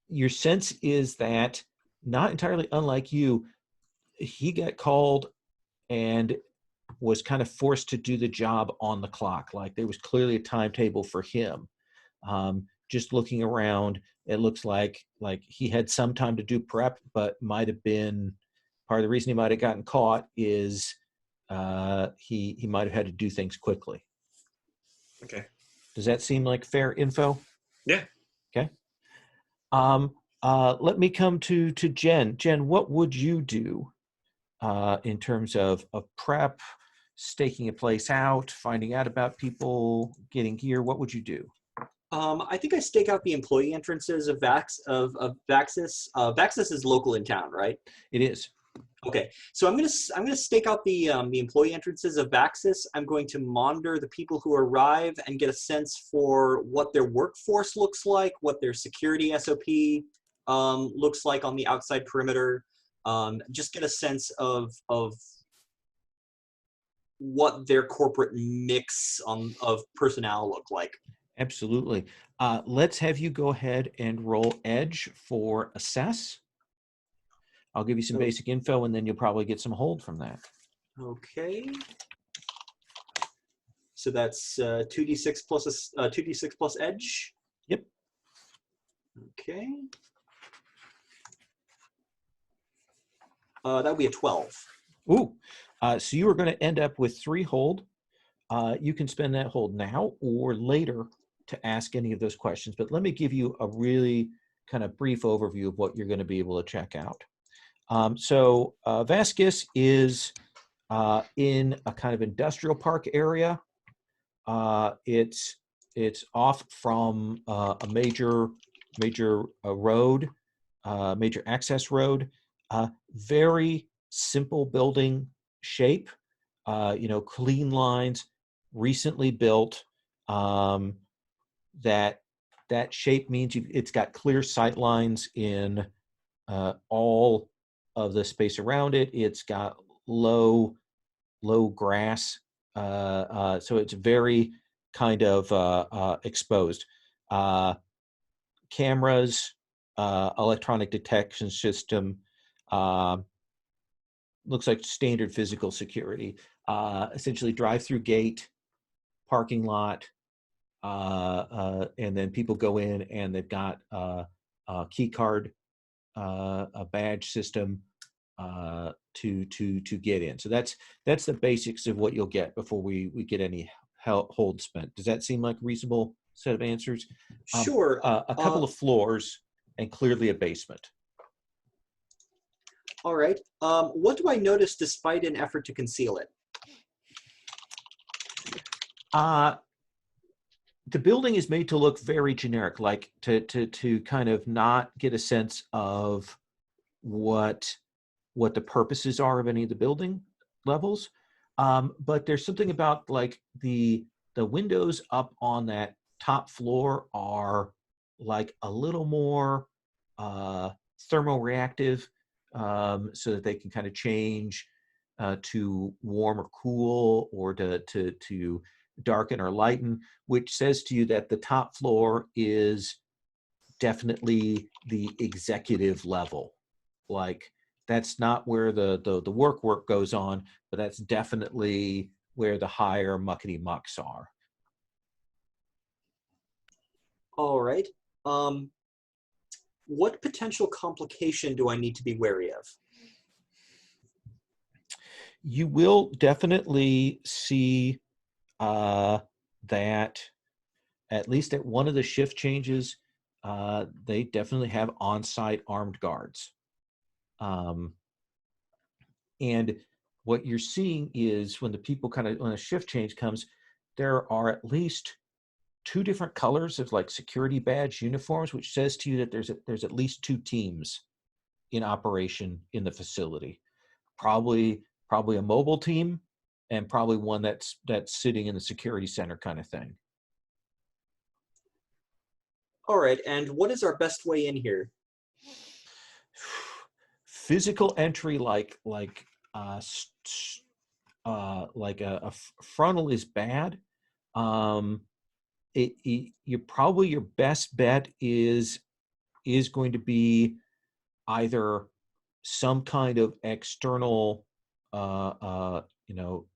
Your sense is that, not entirely unlike you, he got called and was kind of forced to do the job on the clock. Like there was clearly a timetable for him. Just looking around, it looks like he had some time to do prep, but might have been part of the reason he might have gotten caught is he might have had to do things quickly. Okay. Does that seem like fair info? Yeah. Okay. Let me come to Jen. Jen, what would you do in terms of prep, staking a place out, finding out about people, getting gear? What would you do? I think I stake out the employee entrances of Vaxus. Vaxus is local in town, right? It is. Okay, so I'm gonna stake out the employee entrances of Vaxus. I'm going to monitor the people who arrive and get a sense for what their workforce looks like, what their security SOP looks like on the outside perimeter. Just get a sense of what their corporate mix of personnel look like. Absolutely. Let's have you go ahead and roll Edge for assess. I'll give you some basic info, and then you'll probably get some hold from that. Okay. So that's 2d6 plus 2d6 plus Edge. Yep. Okay. That would be a 12. Ooh. So you are going to end up with 3 hold. You can spend that hold now or later to ask any of those questions. But let me give you a really kind of brief overview of what you're going to be able to check out. Vasquez is in a kind of industrial park area. It's off from a major road, major access road. Very simple building shape. Clean lines, recently built. That shape means it's got clear sight lines in all of the space around it. It's got low grass, so it's very kind of exposed. Cameras, electronic detection system, looks like standard physical security. Essentially drive-through gate, parking lot, and then people go in and they've got a key card, a badge system to get in. So that's the basics of what you'll get before we get any hold spent. Does that seem like a reasonable set of answers? Sure. A couple of floors and clearly a basement. All right. What do I notice despite an effort to conceal it? The building is made to look very generic, like to kind of not get a sense of what the purposes are of any of the building levels. But there's something about like the windows up on that top floor are like a little more thermoreactive, so that they can kind of change to warm or cool, or to darken or lighten, which says to you that the top floor is definitely the executive level. Like, that's not where the work goes on, but that's definitely where the higher muckety mucks are. All right. What potential complication do I need to be wary of? You will definitely see that at least at one of the shift changes, they definitely have on-site armed guards. And what you're seeing is when a shift change comes, there are at least 2 different colors of like security badge uniforms, which says to you that there's at least 2 teams in operation in the facility. Probably a mobile team, and probably one that's sitting in the security center kind of thing. All right, and what is our best way in here? Physical entry, like a frontal is bad. Your best bet is going to be either some kind of external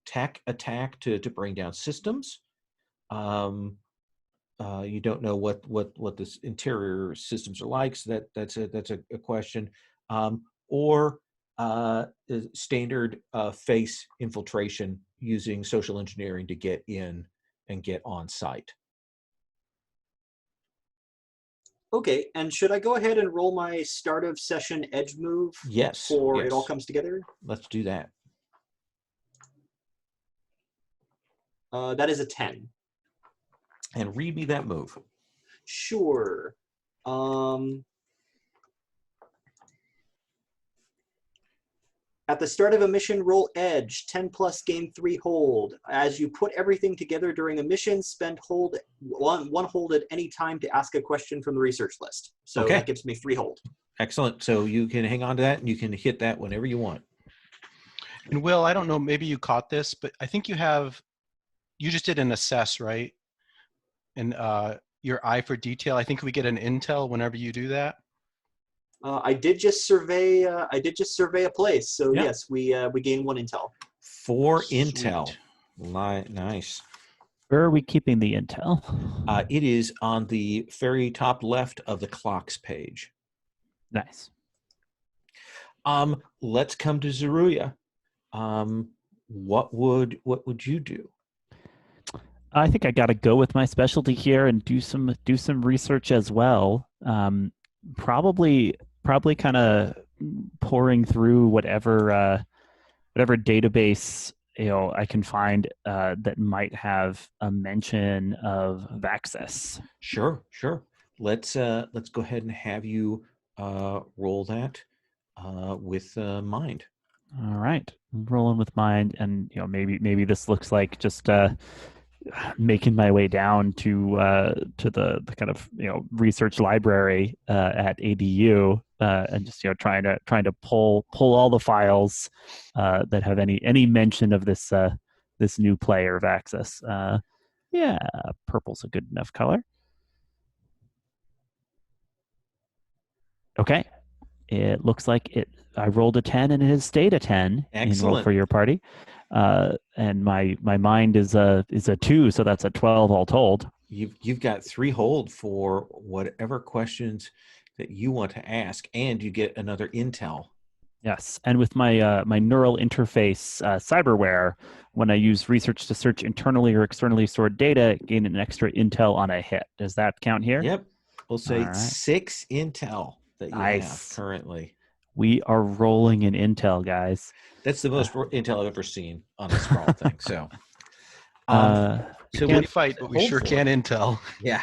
tech attack to bring down systems. You don't know what the interior systems are like, so that's a question. Or standard face infiltration using social engineering to get in and get on site. Okay, and should I go ahead and roll my start of session edge move? Yes. Before it all comes together? Let's do that. That is a 10. And read me that move. Sure. At the start of a mission, roll edge, 10 plus, gain 3 hold. As you put everything together during a mission, spend one hold at any time to ask a question from the research list. So okay. That gives me 3 hold. Excellent. So you can hang on to that, and you can hit that whenever you want. And Will, I don't know, maybe you caught this, but I think you just did an assess, right? And your eye for detail, I think we get an intel whenever you do that. I did just survey a place, so yeah. Yes, we gain 1 intel. 4 Sweet. intel. Nice. Where are we keeping the intel? It is on the very top left of the clocks page. Nice. Let's come to Zeruiah. What would you do? I think I got to go with my specialty here and do some research as well. Probably kind of pouring through whatever database I can find that might have a mention of Vaxis. Sure. Let's go ahead and have you roll that with mind. All right, I'm rolling with mind, and maybe this looks like just making my way down to the kind of research library at ADU and just trying to pull all the files that have any mention of this new player Vaxis. Yeah, purple's a good enough color. Okay, it looks like I rolled a 10 and it has stayed a 10. Excellent. In Roll for Your Party. And my mind is a 2, so that's a 12 all told. You've got 3 hold for whatever questions that you want to ask, and you get another intel. Yes, and with my my neural interface cyberware, when I use research to search internally or externally stored data, gain an extra intel on a hit. Does that count here? Yep. We'll say right. 6 intel that you have currently. We are rolling in intel, guys. That's the most intel I've ever seen on a Sprawl thing. So, we can't fight, but we sure can intel. Yeah.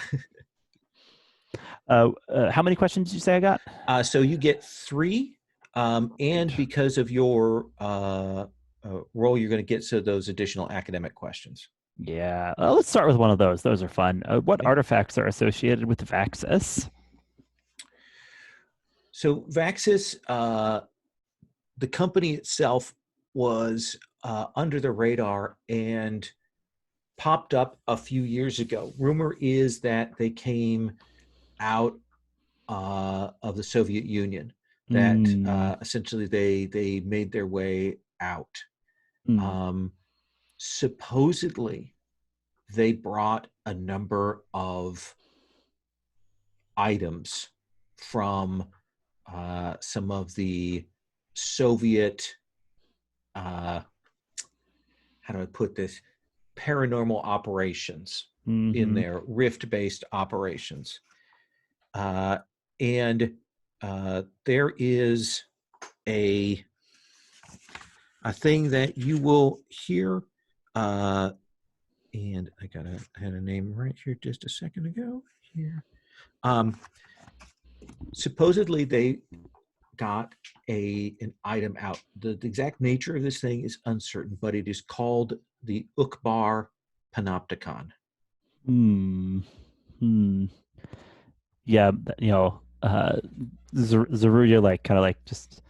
How many questions did you say I got? So you get 3, and because of your role, you're going to get those additional academic questions. Yeah. Let's start with one of those. Those are fun. What artifacts are associated with Vaxis? So Vaxis, the company itself was under the radar and popped up a few years ago. Rumor is that they came out of the Soviet Union, that essentially they made their way out. Supposedly, they brought a number of items from some of the Soviet, how do I put this, paranormal operations in there, rift-based operations. And there is a thing that you will hear, and I had a name right here just a second ago here. Supposedly they got an item out. The exact nature of this thing is uncertain, but it is called the Ukbar Panopticon. Yeah, Zeruya just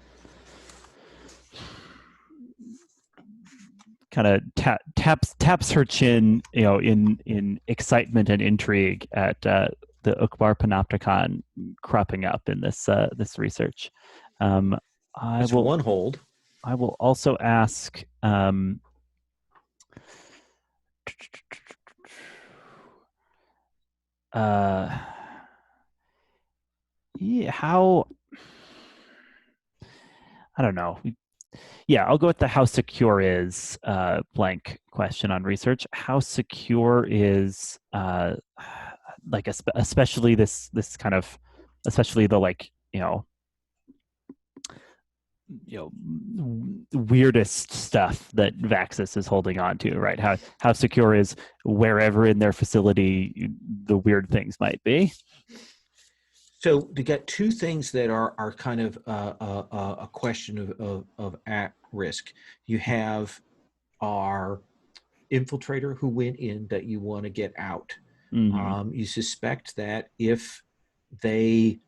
taps her chin, in excitement and intrigue at the Ukbar Panopticon cropping up in this research. It's one hold. I will also ask. How? I don't know. Yeah, I'll go with the how secure is blank question on research. How secure is especially this kind of, especially the weirdest stuff that Vaxxus is holding on to, right? How secure is wherever in their facility the weird things might be? So you got two things that are kind of a question of at risk. You have our infiltrator who went in that you want to get out. You suspect that if they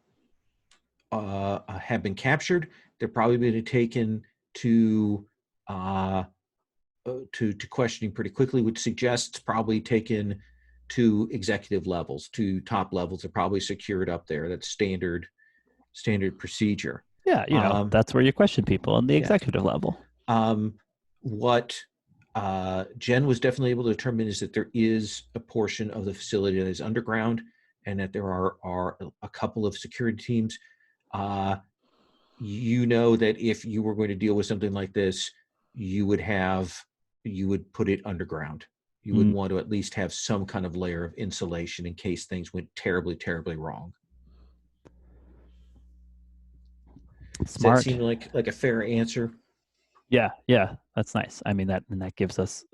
have been captured, they're probably been taken to questioning pretty quickly, which suggests probably taken to executive levels, to top levels. Are probably secured up there. That's standard procedure. Yeah, that's where you question people on the executive level. What Jen was definitely able to determine is that there is a portion of the facility that is underground, and that there are a couple of security teams. That if you were going to deal with something like this, you would put it underground. You would want to at least have some kind of layer of insulation in case things went terribly, terribly wrong. Smart. Does that seem like a fair answer? Yeah, that's nice. I mean, that gives us,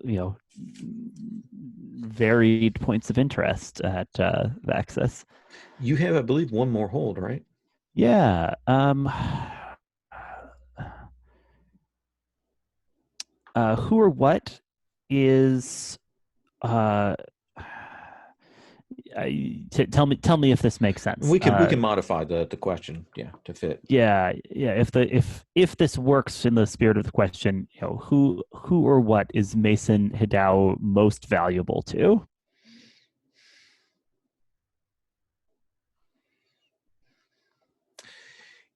varied points of interest at Vaxxus. You have, I believe, one more hold, right? Yeah. Who or what is tell me if this makes sense. We can modify the question, to fit. Yeah. If this works in the spirit of the question, who or what is Mason Hidao most valuable to?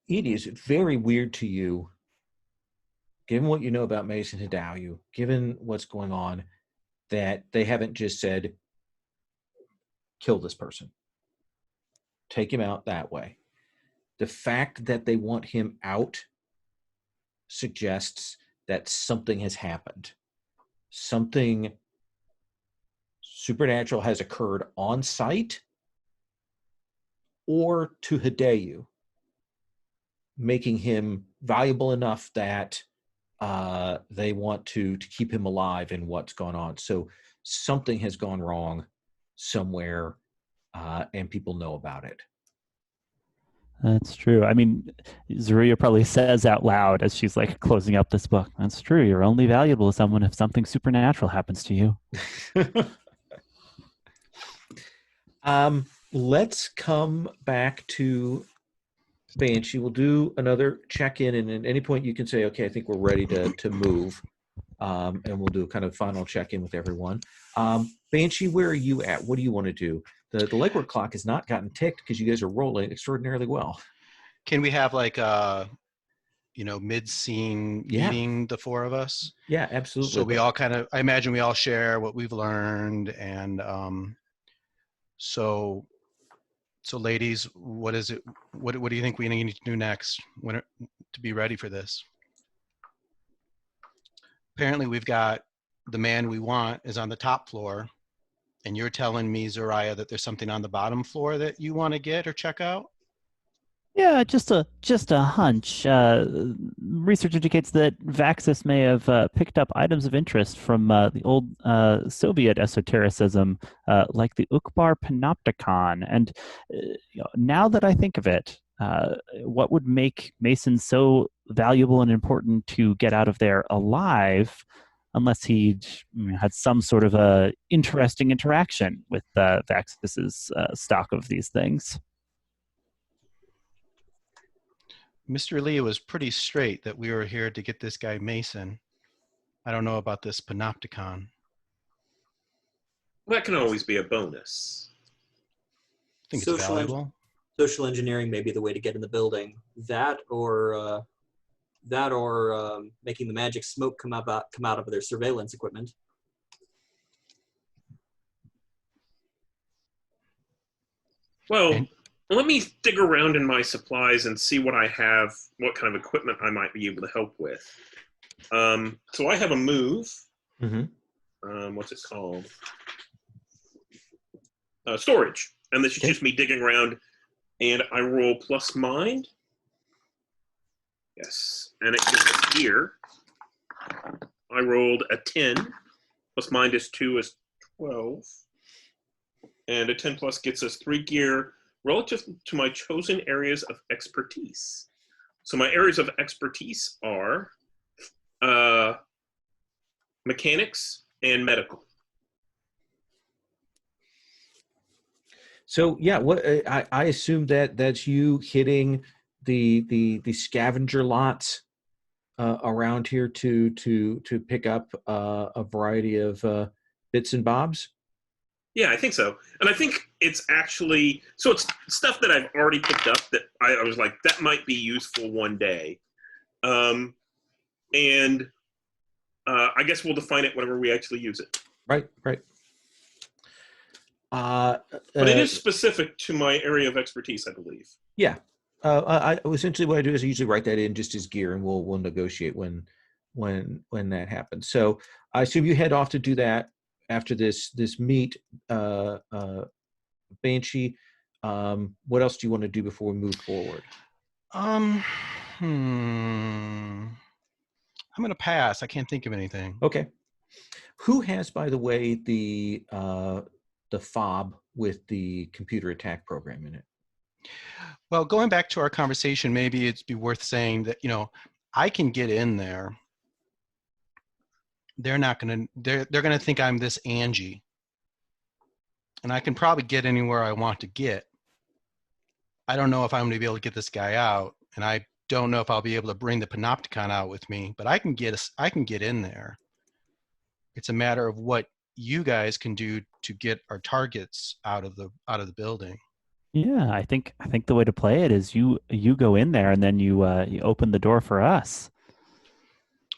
It is very weird to you, given what you know about Mason Hidao, given what's going on, that they haven't just said, kill this person, take him out that way. The fact that they want him out suggests that something has happened. Something supernatural has occurred on site or to Hideo, making him valuable enough that they want to keep him alive in what's gone on. So something has gone wrong somewhere, and people know about it. That's true. I mean, Zeruya probably says out loud as she's closing up this book, that's true. You're only valuable to someone if something supernatural happens to you. Let's come back to Banshee will do another check-in, and at any point you can say, okay, I think we're ready to move. And we'll do a kind of final check-in with everyone. Banshee, where are you at? What do you want to do? The legwork clock has not gotten ticked because you guys are rolling extraordinarily well. Can we have like a, mid-scene meeting, the four of us? Yeah, absolutely. So we all I imagine we all share what we've learned. And so ladies, what is it? What do you think we need to do next to be ready for this? Apparently we've got the man we want is on the top floor, and you're telling me, Zariah, that there's something on the bottom floor that you want to get or check out? Yeah, just a hunch. Research indicates that Vaxis may have picked up items of interest from the old Soviet esotericism, like the Ukbar Panopticon. And now that I think of it, what would make Mason so valuable and important to get out of there alive, unless he had some sort of a interesting interaction with Vaxis's stock of these things? Mr. Lee was pretty straight that we were here to get this guy Mason. I don't know about this Panopticon. That can always be a bonus. I think it's valuable. Social engineering may be the way to get in the building. That or making the magic smoke come out of their surveillance equipment. Well, let me dig around in my supplies and see what I have, what kind of equipment I might be able to help with. So I have a move. Mm-hmm. What's it called? Storage. And this is just me digging around. And I roll plus mind. Yes. And it gives us gear. I rolled a 10. Plus mind is 2 is 12. And a 10 plus gets us 3 gear relative to my chosen areas of expertise. So my areas of expertise are mechanics and medical. So yeah, what I assume that's you hitting the scavenger lots around here to pick up a variety of bits and bobs. Yeah, I think so. And I think it's actually, so it's stuff that I've already picked up that I was like, that might be useful one day. I guess we'll define it whenever we actually use it. Right. But it is specific to my area of expertise, I believe. Yeah. I essentially what I do is I usually write that in just as gear, and we'll negotiate when that happens. So I assume you head off to do that after this meet. Banshee, what else do you want to do before we move forward? I'm gonna pass. I can't think of anything. Okay. Who has, by the way, the fob with the computer attack program in it? Well, going back to our conversation, maybe it'd be worth saying that, I can get in there. They're gonna think I'm this Angie. And I can probably get anywhere I want to get. I don't know if I'm gonna be able to get this guy out, and I don't know if I'll be able to bring the Panopticon out with me, but I can get in there. It's a matter of what you guys can do to get our targets out of the building. Yeah, I think the way to play it is you go in there and then you open the door for us.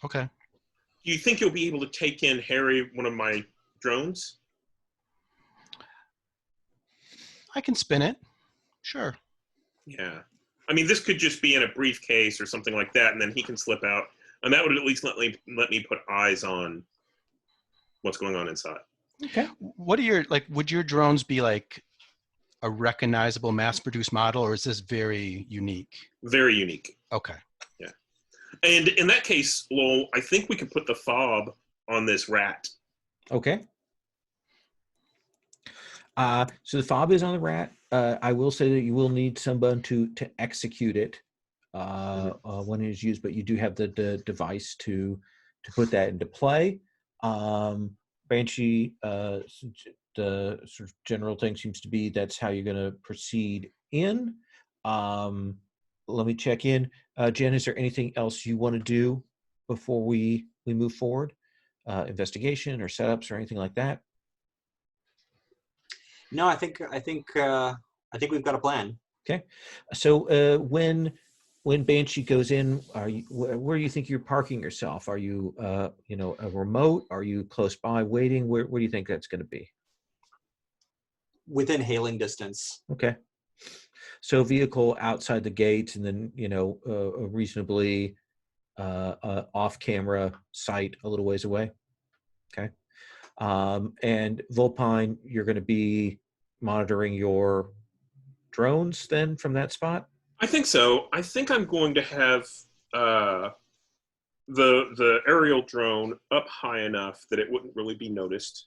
Okay. Do you think you'll be able to take in Harry, one of my drones? I can spin it. Sure. Yeah. I mean, this could just be in a briefcase or something like that, and then he can slip out, and that would at least let me put eyes on what's going on inside. Okay. What are would your drones be like a recognizable mass-produced model, or is this very unique? Very unique. Okay. Yeah. And in that case, Lowell, I think we could put the fob on this rat. Okay. So the fob is on the rat. I will say that you will need someone to execute it when it is used, but you do have the device to put that into play. Banshee, the sort of general thing seems to be that's how you're going to proceed in. let me check in. Jen, is there anything else you want to do before we move forward? Investigation or setups or anything like that? No, I think we've got a plan. Okay. So when Banshee goes in, are you where do you think you're parking yourself? Are you a remote? Are you close by waiting? Where do you think that's going to be? Within hailing distance. Okay. So vehicle outside the gates, and then a reasonably off-camera site a little ways away. Okay. And Volpine, you're going to be monitoring your drones then from that spot? I think so. I think I'm going to have the aerial drone up high enough that it wouldn't really be noticed,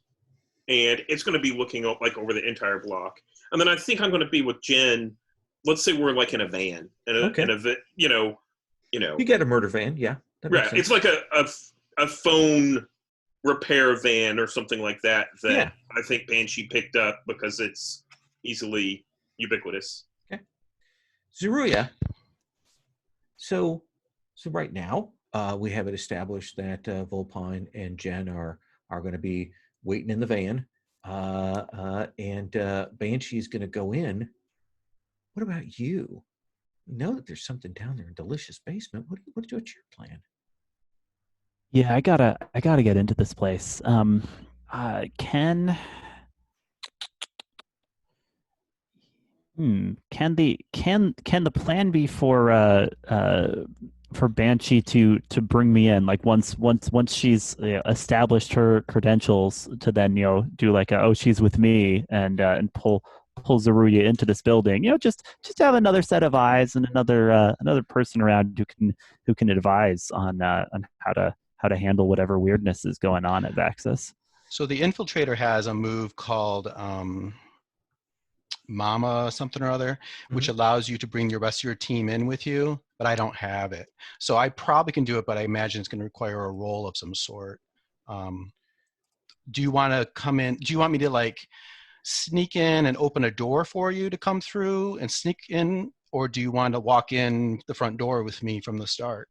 and it's going to be looking like over the entire block. And then I think I'm going to be with Jen. Let's say we're like in a van, You get a murder van, yeah. Right. It's like a phone repair van or something like that. Yeah. I think Banshee picked up because it's easily ubiquitous. Okay. Zeruiah. So right now, we have it established that Volpine and Jen are going to be waiting in the van, and Banshee is going to go in. What about you? You know that there's something down there in Delicious Basement. What's your plan? Yeah, I gotta get into this place. Can the plan be for Banshee to bring me in, like once she's established her credentials, to then do like she's with me and pull Zeruiah into this building, just to have another set of eyes and another person around who can advise on how to handle whatever weirdness is going on at Vaxis. So the infiltrator has a move called Mama something or other, which allows you to bring the rest of your team in with you, but I don't have it. So I probably can do it, but I imagine it's going to require a roll of some sort. Do you want to come in? Do you want me to like sneak in and open a door for you to come through and sneak in? Or do you want to walk in the front door with me from the start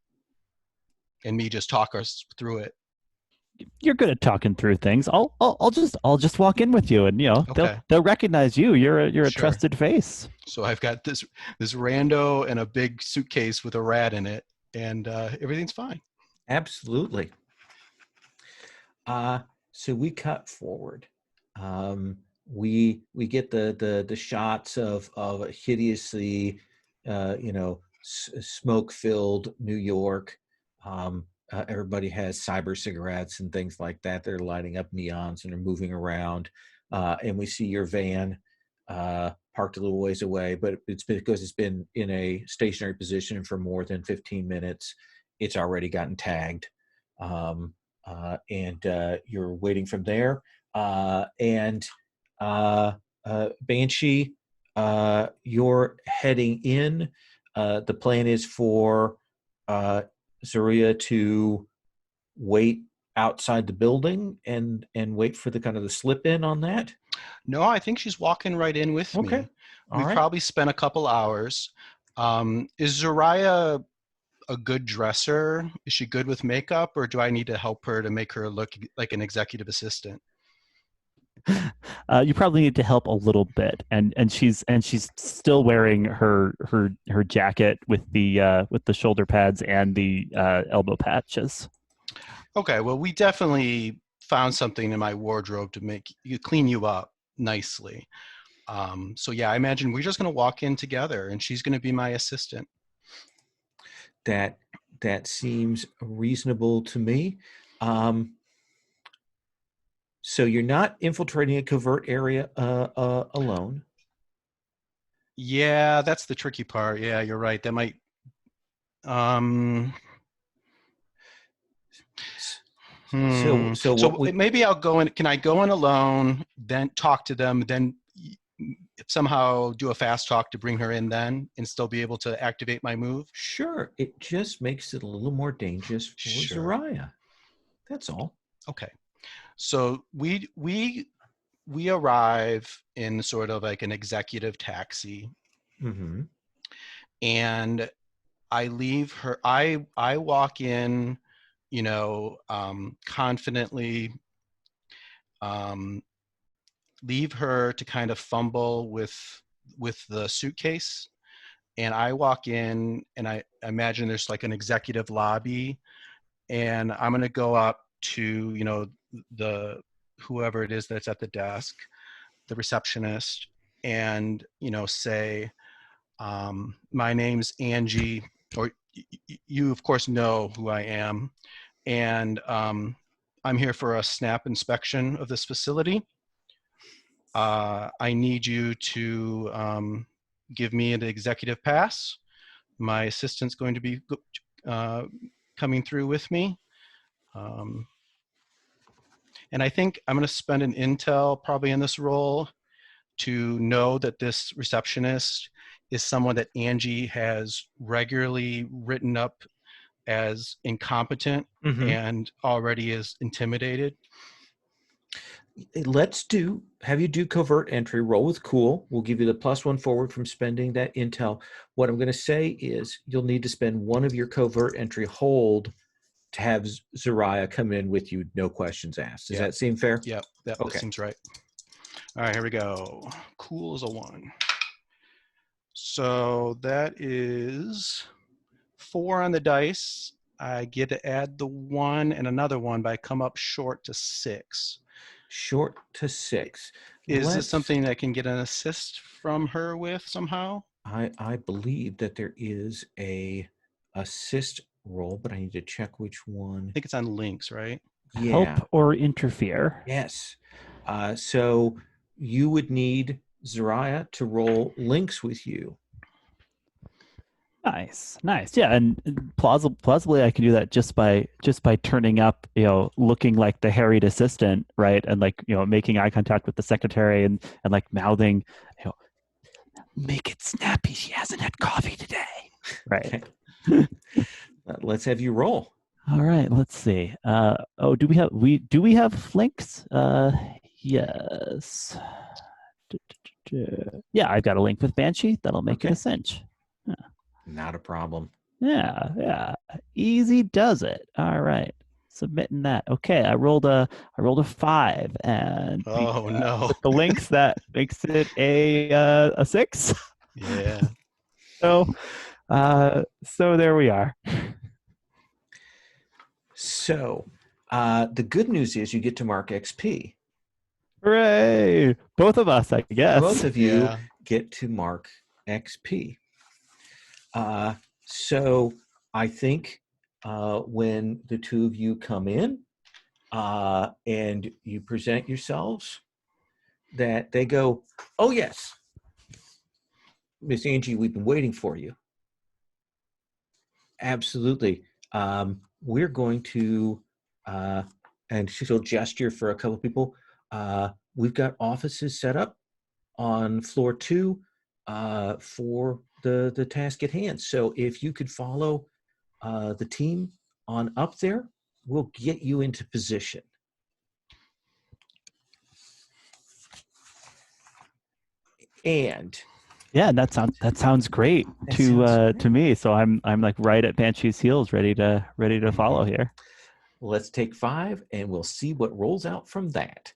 and me just talk us through it? You're good at talking through things. I'll just walk in with you, and Okay. they'll recognize you. You're a Sure. trusted face. So I've got this rando and a big suitcase with a rat in it, and everything's fine. Absolutely. So we cut forward. We get the shots of a hideously smoke-filled New York. Everybody has cyber cigarettes and things like that. They're lighting up neons and are moving around. And we see your van parked a little ways away, but it's because it's been in a stationary position for more than 15 minutes. It's already gotten tagged. And you're waiting from there. Banshee, you're heading in. The plan is for Zeruiah to wait outside the building and wait for the kind of the slip in on that? No, I think she's walking right in with me. Okay. We've probably spent a couple hours. Is Zeruiah a good dresser? Is she good with makeup, or do I need to help her to make her look like an executive assistant? You probably need to help a little bit, and she's still wearing her jacket with the shoulder pads and the elbow patches. Okay, well, we definitely found something in my wardrobe to make you clean you up nicely. So yeah, I imagine we're just going to walk in together, and she's going to be my assistant. That seems reasonable to me. So you're not infiltrating a covert area alone. Yeah, that's the tricky part. Yeah, you're right. That might. So maybe I'll go in. Can I go in alone, then talk to them, then somehow do a fast talk to bring her in, then, and still be able to activate my move? Sure. It just makes it a little more dangerous for Zeruiah. That's all. Okay. So we arrive in sort of like an executive taxi, and I leave her. I walk in, confidently. Leave her to kind of fumble with the suitcase, and I walk in, and I imagine there's like an executive lobby, and I'm gonna go up to the whoever it is that's at the desk, the receptionist, and say, my name's Angie, or you of course know who I am, and I'm here for a snap inspection of this facility. I need you to give me an executive pass. My assistant's going to be coming through with me. And I think I'm going to spend an intel probably in this role to know that this receptionist is someone that Angie has regularly written up as incompetent and already is intimidated. Have you do covert entry, roll with cool. We'll give you the +1 forward from spending that intel. What I'm going to say is you'll need to spend one of your covert entry hold to have Zariah come in with you, no questions asked. Does that seem fair? Yep, that seems right. All right, here we go. Cool is a 1. So that is 4 on the dice. I get to add the 1 and another 1, but I come up short to 6. Short to 6. Is this something I can get an assist from her with somehow? I believe that there is a assist roll, but I need to check which one. I think it's on links, right? Yeah. Help or interfere. Yes. So you would need Zariah to roll links with you. Nice. Yeah, and plausibly, I can do that just by turning up, looking like the harried assistant, right, and like making eye contact with the secretary and like mouthing, make it snappy. She hasn't had coffee today, right? Okay. Let's have you roll. All right. Let's see. Do we have links? Yes. Yeah, I've got a link with Banshee. That'll make it a cinch. Yeah. Not a problem. Yeah. Easy does it. All right. Submitting that. Okay, I rolled a 5, and no, with the links that makes it a 6. Yeah. So there we are. So the good news is you get to mark XP. Hooray! Both of us, I guess. Both of you get to mark XP. So I think when the two of you come in and you present yourselves, that they go, "Oh yes, Miss Angie, we've been waiting for you." Absolutely. We're going to, and she'll gesture for a couple of people. We've got offices set up on floor 2 for the task at hand. So if you could follow the team on up there, we'll get you into position. And yeah, that sounds great to me. So I'm like right at Banshee's heels, ready to follow here. Let's take 5, and we'll see what rolls out from that.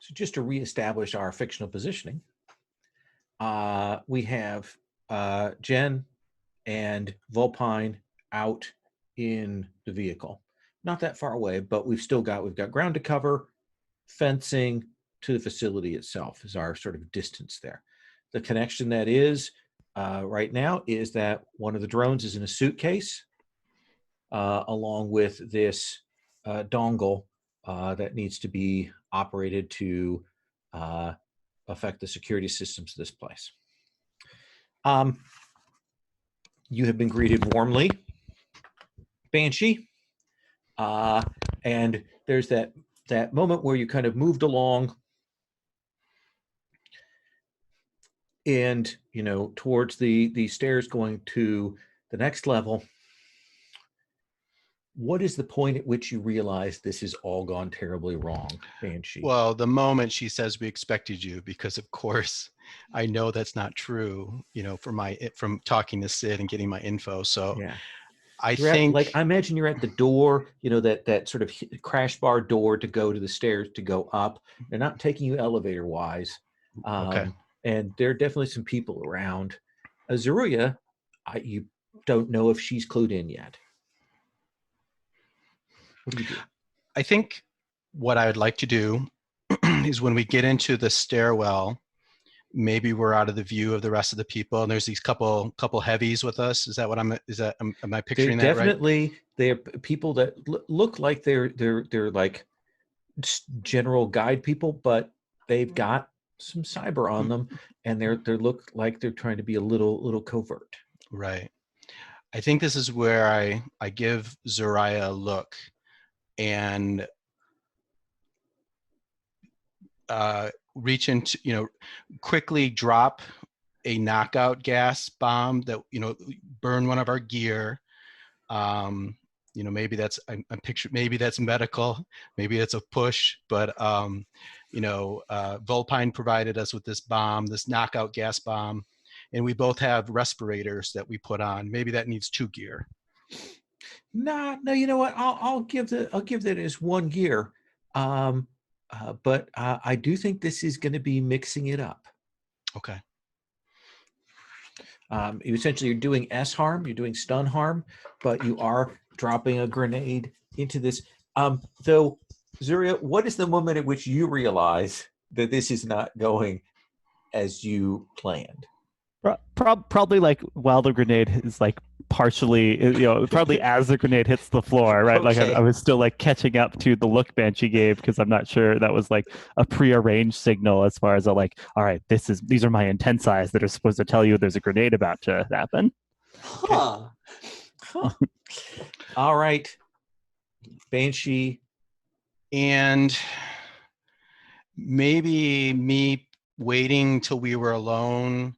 So just to reestablish our fictional positioning, we have Jen and Vulpine out in the vehicle. Not that far away, but we've got ground to cover, fencing to the facility itself is our sort of distance there. The connection that is right now is that one of the drones is in a suitcase along with this dongle that needs to be operated to affect the security systems of this place. You have been greeted warmly, Banshee, and there's that moment where you kind of moved along and, you know, towards the stairs going to the next level. What is the point at which you realize this has all gone terribly wrong, Banshee? Well, the moment she says we expected you, because of course I know that's not true, you know, from talking to Sid and getting my info. So yeah. I think, I imagine you're at the door, you know, that sort of crash bar door to go to the stairs to go up. They're not taking you elevator wise. okay. And there are definitely some people around. Zeruiah, you don't know if she's clued in yet. What do you do? I think what I would like to do is when we get into the stairwell, maybe we're out of the view of the rest of the people, and there's these couple heavies with us. Is that what am I picturing that right? Definitely, they're people that look like they're like general guide people, but they've got some cyber on them, and they look like they're trying to be a little covert. Right. I think this is where I give Zeruiah a look and reach into, you know, quickly drop a knockout gas bomb that, you know, burn one of our gear. You know, maybe that's I'm picture, maybe that's medical, maybe it's a push, but you know, Vulpine provided us with this bomb, this knockout gas bomb, and we both have respirators that we put on. Maybe that needs 2 gear. No, you know what? I'll give that as 1 gear. But I do think this is going to be mixing it up. Okay. Essentially, you're doing S harm, you're doing stun harm, but you are dropping a grenade into this. Though, Zeruiah, what is the moment at which you realize that this is not going as you planned? Probably like while the grenade is like partially, you know, probably as the grenade hits the floor, right? Okay. Like I was still like catching up to the look Banshee gave, because I'm not sure that was like a prearranged signal as far as all right, these are my intensities that are supposed to tell you there's a grenade about to happen. Huh. All right, Banshee. And maybe me waiting till we were alone,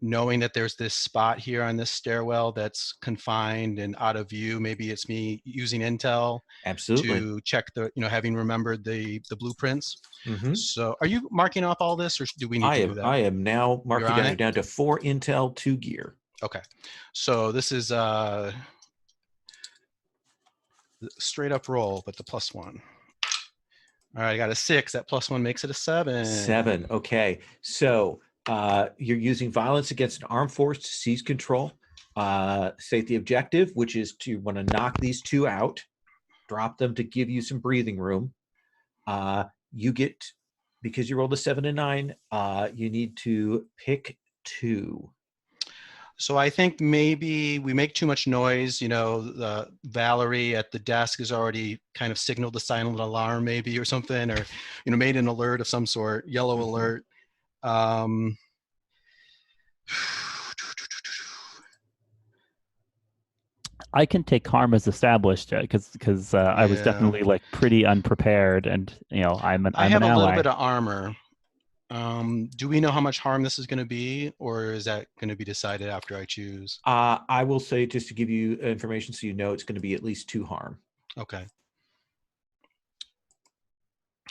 knowing that there's this spot here on this stairwell that's confined and out of view. Maybe it's me using intel Absolutely. to check the, you know, having remembered the blueprints. Mm-hmm. So are you marking off all this, or do we need to do that? I am now marking down. You're down to 4 intel, 2 gear. Okay. So this is straight up roll, but the +1. All right, I got a 6. That +1 makes it a 7. 7. Okay. So you're using violence against an armed force to seize control. State the objective, which is to want to knock these 2 out, drop them to give you some breathing room. You get, because you rolled a 7 and 9, you need to pick 2. So I think maybe we make too much noise. You know, Valerie at the desk has already kind of signaled the silent alarm, maybe, or something, or, you know, made an alert of some sort, yellow alert. I can take harm as established, because I was definitely like pretty unprepared, and you know, I'm an I have an a ally. little bit of armor. Do we know how much harm this is going to be, or is that going to be decided after I choose? I will say, just to give you information so you know, it's going to be at least 2 harm. Okay.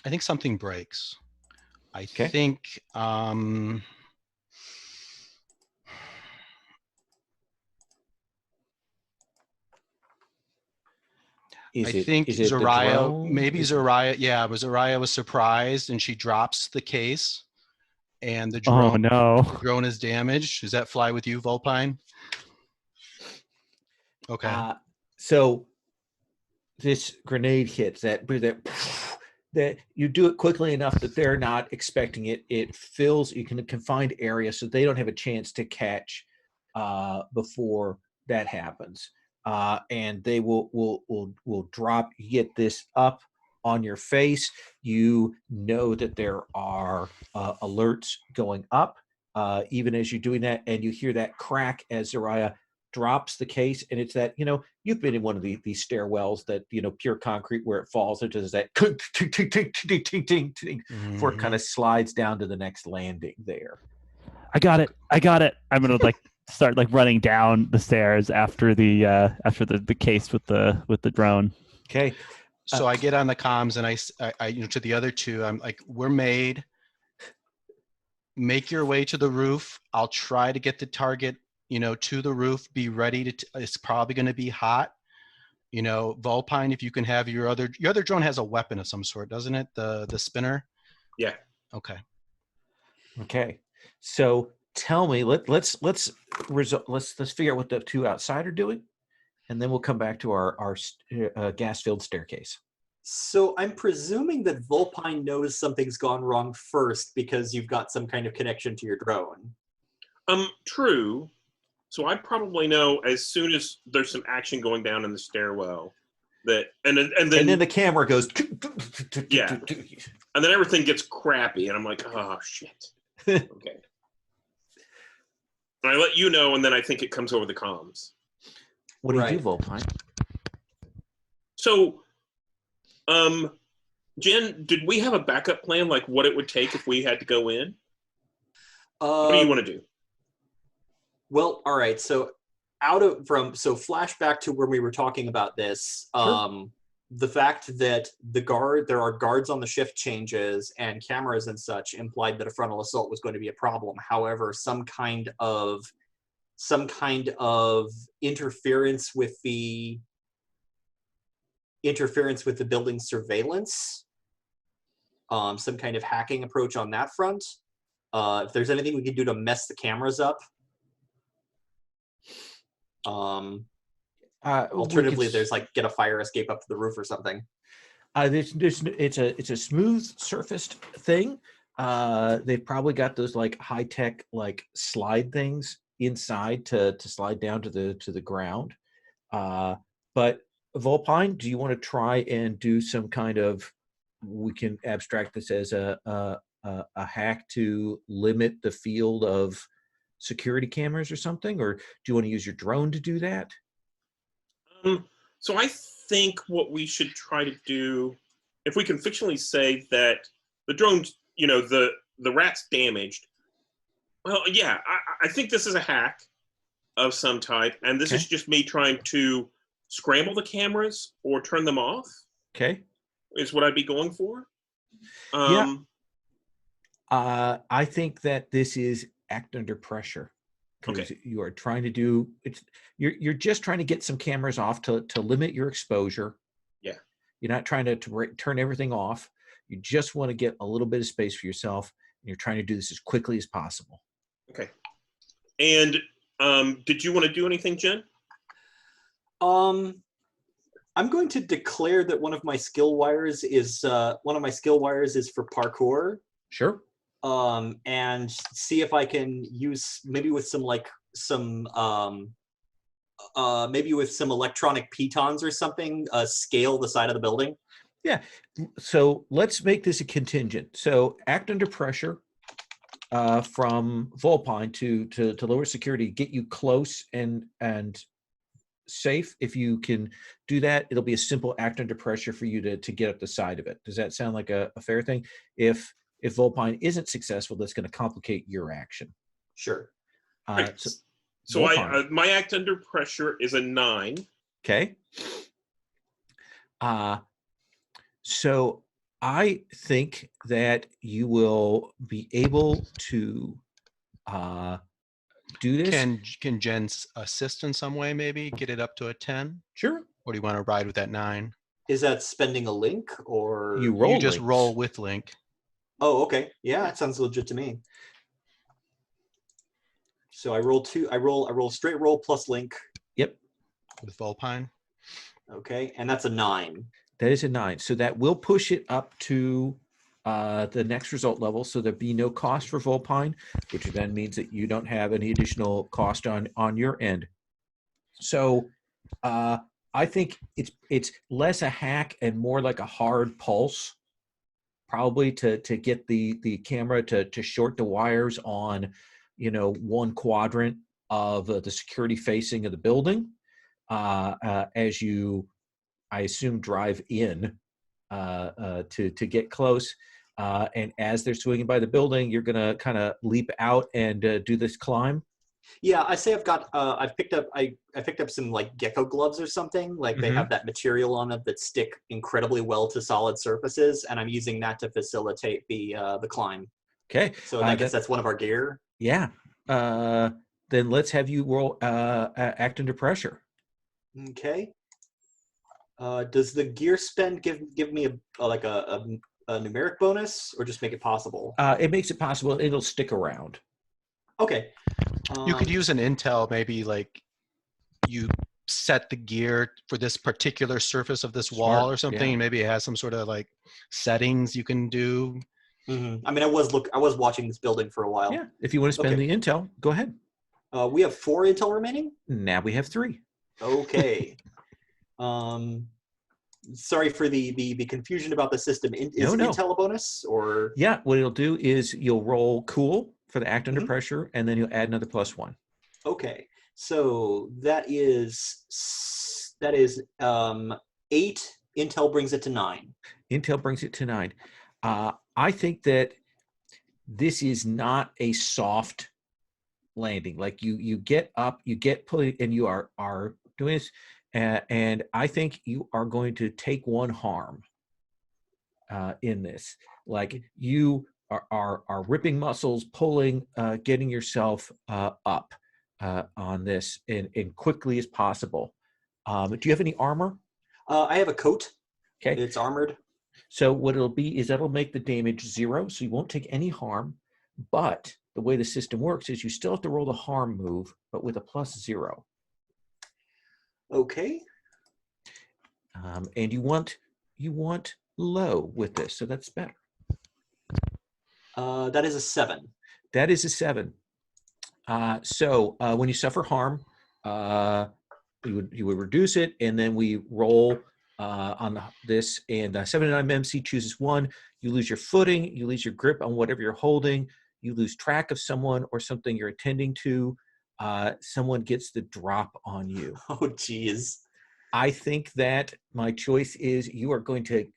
I think something breaks. I think I think is it the Zariah, drone? maybe Zariah, yeah, but Zariah was surprised and she drops the case and the Oh drone, no. the drone is damaged. Does that fly with you, Volpine? Okay. So this grenade hits that you do it quickly enough that they're not expecting it. It fills you can confined area so they don't have a chance to catch before that happens. And they will drop. You get this up on your face. You know that there are alerts going up even as you're doing that, and you hear that crack as Zariah drops the case. And it's that, you've been in one of these stairwells that, pure concrete where it falls. It does that before it kind of slides down to the next landing there. I got it. I'm gonna start running down the stairs after the case with the drone. Okay. So I get on the comms and I to the other two, I'm like, we're made. Make your way to the roof. I'll try to get the target, to the roof. Be ready it's probably going to be hot. Volpine, if you can have your other drone has a weapon of some sort, doesn't it? The spinner. Yeah. Okay. So tell me, let's figure out what the two outside are doing, and then we'll come back to our gas-filled staircase. So I'm presuming that Volpine knows something's gone wrong first because you've got some kind of connection to your drone. True. So I probably know as soon as there's some action going down in the stairwell that, and then the camera goes. Yeah. And then everything gets crappy, and I'm like, oh shit. Okay. And I let you know, and then I think it comes over the comms. What do you do, Volpine? So, Jen, did we have a backup plan, like what it would take if we had to go in? What do you want to do? Well, all right. So flashback to where we were talking about this. Sure. The fact that there are guards on the shift changes and cameras and such implied that a frontal assault was going to be a problem. However, some kind of interference with the building surveillance, some kind of hacking approach on that front. If there's anything we can do to mess the cameras up. Alternatively, there's get a fire escape up to the roof or something. It's a smooth surfaced thing. They've probably got those high tech slide things inside to slide down to the ground. But Volpine, do you want to try and do some kind of? We can abstract this as a hack to limit the field of security cameras or something, or do you want to use your drone to do that? So I think what we should try to do, if we can fictionally say that the drone's, the rat's damaged. Well, yeah, I think this is a hack of some type, and this is just me trying to scramble the cameras or turn them off. Okay. Is what I'd be going for. Yeah. I think that this is act under pressure. Because you are trying to do you're just trying to get some cameras off to limit your exposure. Yeah. You're not trying to turn everything off. You just want to get a little bit of space for yourself, and you're trying to do this as quickly as possible. Okay. And did you want to do anything, Jen? I'm going to declare that one of my skill wires is for parkour. Sure. And see if I can use maybe with some electronic pitons or something, scale the side of the building. Yeah. So let's make this a contingent. So act under pressure from Volpine to lower security, get you close and safe. If you can do that, it'll be a simple act under pressure for you to get up the side of it. Does that sound like a fair thing? If Volpine isn't successful, that's going to complicate your action. Sure. Right. So my act under pressure is a 9. Okay. So I think that you will be able to do this. Can Jen assist in some way? Maybe get it up to a 10. Sure. Or do you want to ride with that 9? Is that spending a link or You roll. You just links. roll with link. Oh, okay. Yeah, that sounds legit to me. So I roll I roll straight roll plus link. Yep. With Volpine. Okay, and that's a 9. That is a 9. So that will push it up to the next result level. So there'd be no cost for Volpine, which then means that you don't have any additional cost on your end. So I think it's less a hack and more like a hard pulse, probably to get the camera to short the wires on, one quadrant of the security facing of the building as you, I assume, drive in to get close. And as they're swinging by the building, you're gonna kind of leap out and do this climb. Yeah, I say I've picked up I picked up some like gecko gloves or something. Like they have that material on it that stick incredibly well to solid surfaces, and I'm using that to facilitate the climb. Okay. So I guess that's one of our gear. Yeah. Then let's have you roll act under pressure. Okay. Does the gear spend give me a numeric bonus, or just make it possible? It makes it possible. It'll stick around. Okay. You could use an intel, maybe like you set the gear for this particular surface of this wall or something. Yeah. Maybe it has some sort of like settings you can do. Mm-hmm. I mean, I was watching this building for a while. Yeah. If you want to spend the intel, go ahead. We have 4 intel remaining. Now we have 3. Okay. Sorry for the confusion about the system. Is intel a bonus or? Yeah. What it'll do is you'll roll cool for the act under pressure, and then you'll add another +1. Okay. So that is 8. Intel brings it to 9. Intel brings it to 9. I think that this is not a soft landing. Like you get up, you get pulling, and you are doing this, and I think you are going to take one harm in this. Like you are ripping muscles, pulling, getting yourself up on this and quickly as possible. Do you have any armor? I have a coat. Okay. It's armored. So what it'll be is that'll make the damage 0, so you won't take any harm. But the way the system works is you still have to roll the harm move, but with a +0. Okay. And you want low with this, so that's better. That is a 7. That is a 7. So when you suffer harm, you would reduce it, and then we roll on this, and 79 MC chooses 1. You lose your footing, you lose your grip on whatever you're holding, you lose track of someone or something you're attending to. Someone gets the drop on you. Oh, geez. I think that my choice is you are going to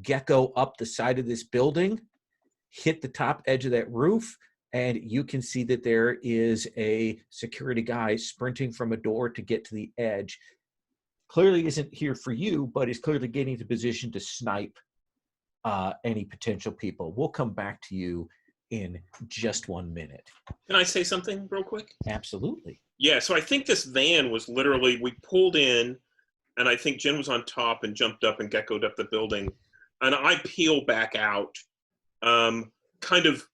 gecko up the side of this building, hit the top edge of that roof, and you can see that there is a security guy sprinting from a door to get to the edge. Clearly isn't here for you, but is clearly getting into position to snipe any potential people. We'll come back to you in just 1 minute. Can I say something real quick? Absolutely. Yeah, so I think this van was literally, we pulled in, and I think Jen was on top and jumped up and geckoed up the building. And I peel back out, kind of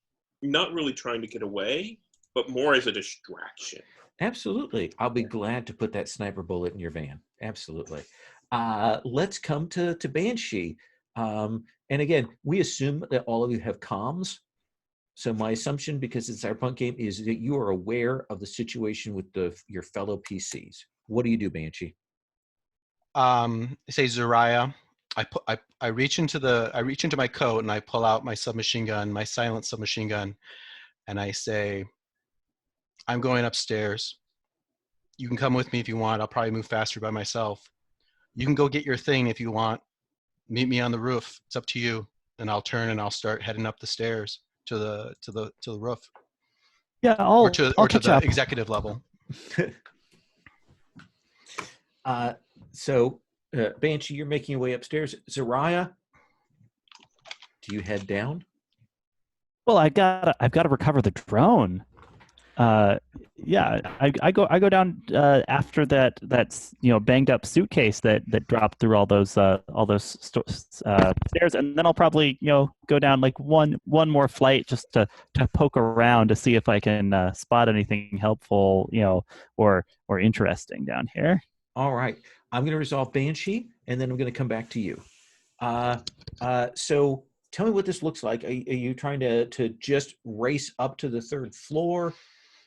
not really trying to get away, but more as a distraction. Absolutely. I'll be glad to put that sniper bullet in your van. Absolutely. Let's come to Banshee. And again, we assume that all of you have comms. So my assumption, because it's our cyberpunk game, is that you are aware of the situation with your fellow PCs. What do you do, Banshee? Say Zariah. I reach into my coat and I pull out my submachine gun, my silent submachine gun, and I say, I'm going upstairs. You can come with me if you want. I'll probably move faster by myself. You can go get your thing if you want. Meet me on the roof. It's up to you. And I'll turn and I'll start heading up the stairs to the roof. Yeah, I'll to catch the up. executive level. So Banshee, you're making your way upstairs. Zariah, do you head down? Well, I've got to recover the drone. Yeah, I go down after that's banged up suitcase that dropped through all those stairs, and then I'll probably go down like one more flight just to poke around to see if I can spot anything helpful or interesting down here. All right. I'm going to resolve Banshee, and then I'm going to come back to you. So tell me what this looks like. Are you trying to just race up to the third floor?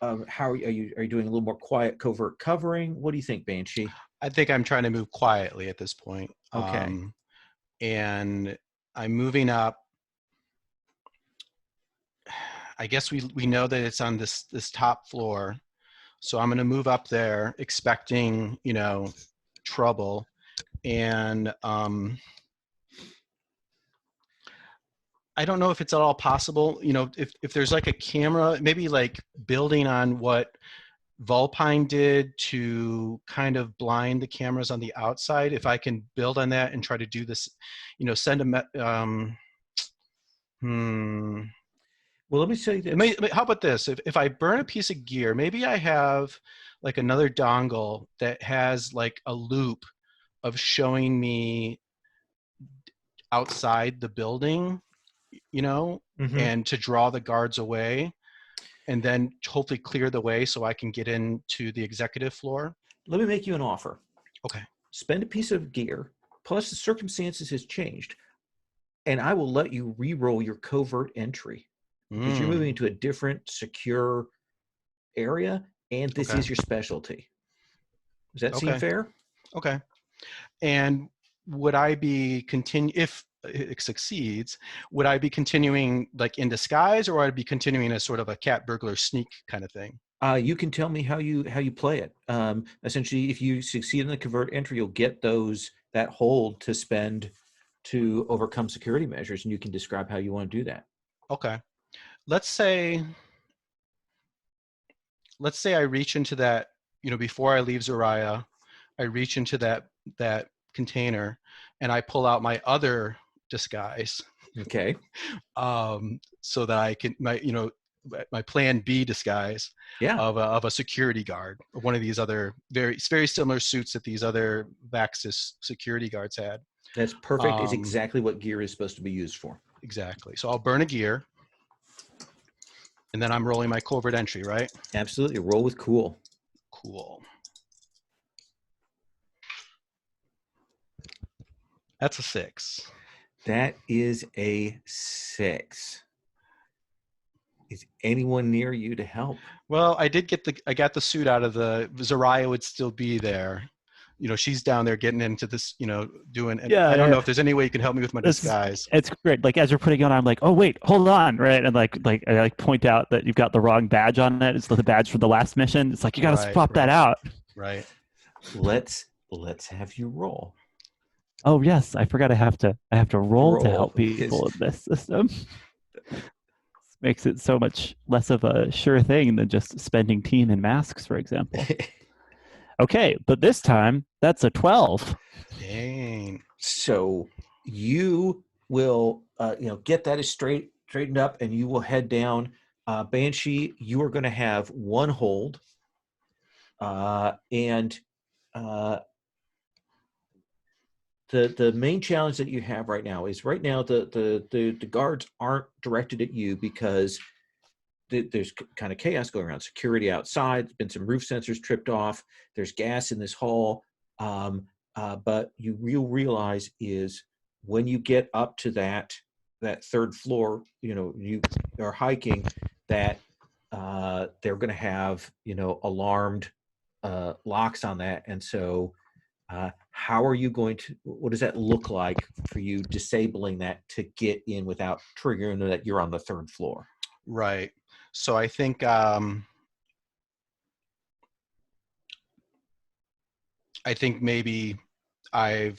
How are you doing a little more quiet, covert covering? What do you think, Banshee? I think I'm trying to move quietly at this point. Okay. And I'm moving up. I guess we know that it's on this top floor. So I'm going to move up there expecting, trouble. And I don't know if it's at all possible, if there's like a camera, maybe like building on what Vulpine did to kind of blind the cameras on the outside, if I can build on that and try to do this, send Well, let me say this. How about this? If I burn a piece of gear, maybe I have like another dongle that has like a loop of showing me outside the building, and to draw the guards away and then hopefully clear the way so I can get into the executive floor. Let me make you an offer. Okay. Spend a piece of gear, plus the circumstances has changed, and I will let you re-roll your covert entry. Because you're moving into a different secure area, and this is your specialty. Does that seem fair? Okay. And would I be if it succeeds, would I be continuing like in disguise, or would I be continuing as sort of a cat burglar sneak kind of thing? You can tell me how you play it. Essentially, if you succeed in the covert entry, you'll get that hold to spend to overcome security measures, and you can describe how you want to do that. Okay. Let's say I reach into that, before I leave Zariah, I reach into that container and I pull out my other disguise. Okay. So that I can, my plan B disguise of a security guard, or one of these other very, very similar suits that these other Vaxis security guards had. That's perfect. It's exactly what gear is supposed to be used for. Exactly. So I'll burn a gear. And then I'm rolling my covert entry, right? Absolutely. Roll with cool. Cool. That's a 6. That is a 6. Is anyone near you to help? Well, I got the suit out of Zariah would still be there. She's down there getting into this, doing, I don't know if there's any way you can help me with my disguise. It's great. Like as you're putting it on, I'm like, oh wait, hold on, right? And like I point out that you've got the wrong badge on it. It's the badge from the last mission. It's like, you got to swap that out. Right. Let's have you roll. Oh yes, I forgot I have to roll to help people in this system. This makes it so much less of a sure thing than just spending team in masks, for example. Okay, but this time that's a 12. Dang. So you will, get that straightened up, and you will head down. Banshee, you are going to have one hold, and the main challenge that you have right now is the guards aren't directed at you because there's kind of chaos going around. Security outside, there's been some roof sensors tripped off, there's gas in this hall, but you realize is when you get up to that third floor, you are hiking, that they're going to have alarmed locks on that. And so how are you going to, what does that look like for you disabling that to get in without triggering that you're on the third floor? Right. So I think maybe I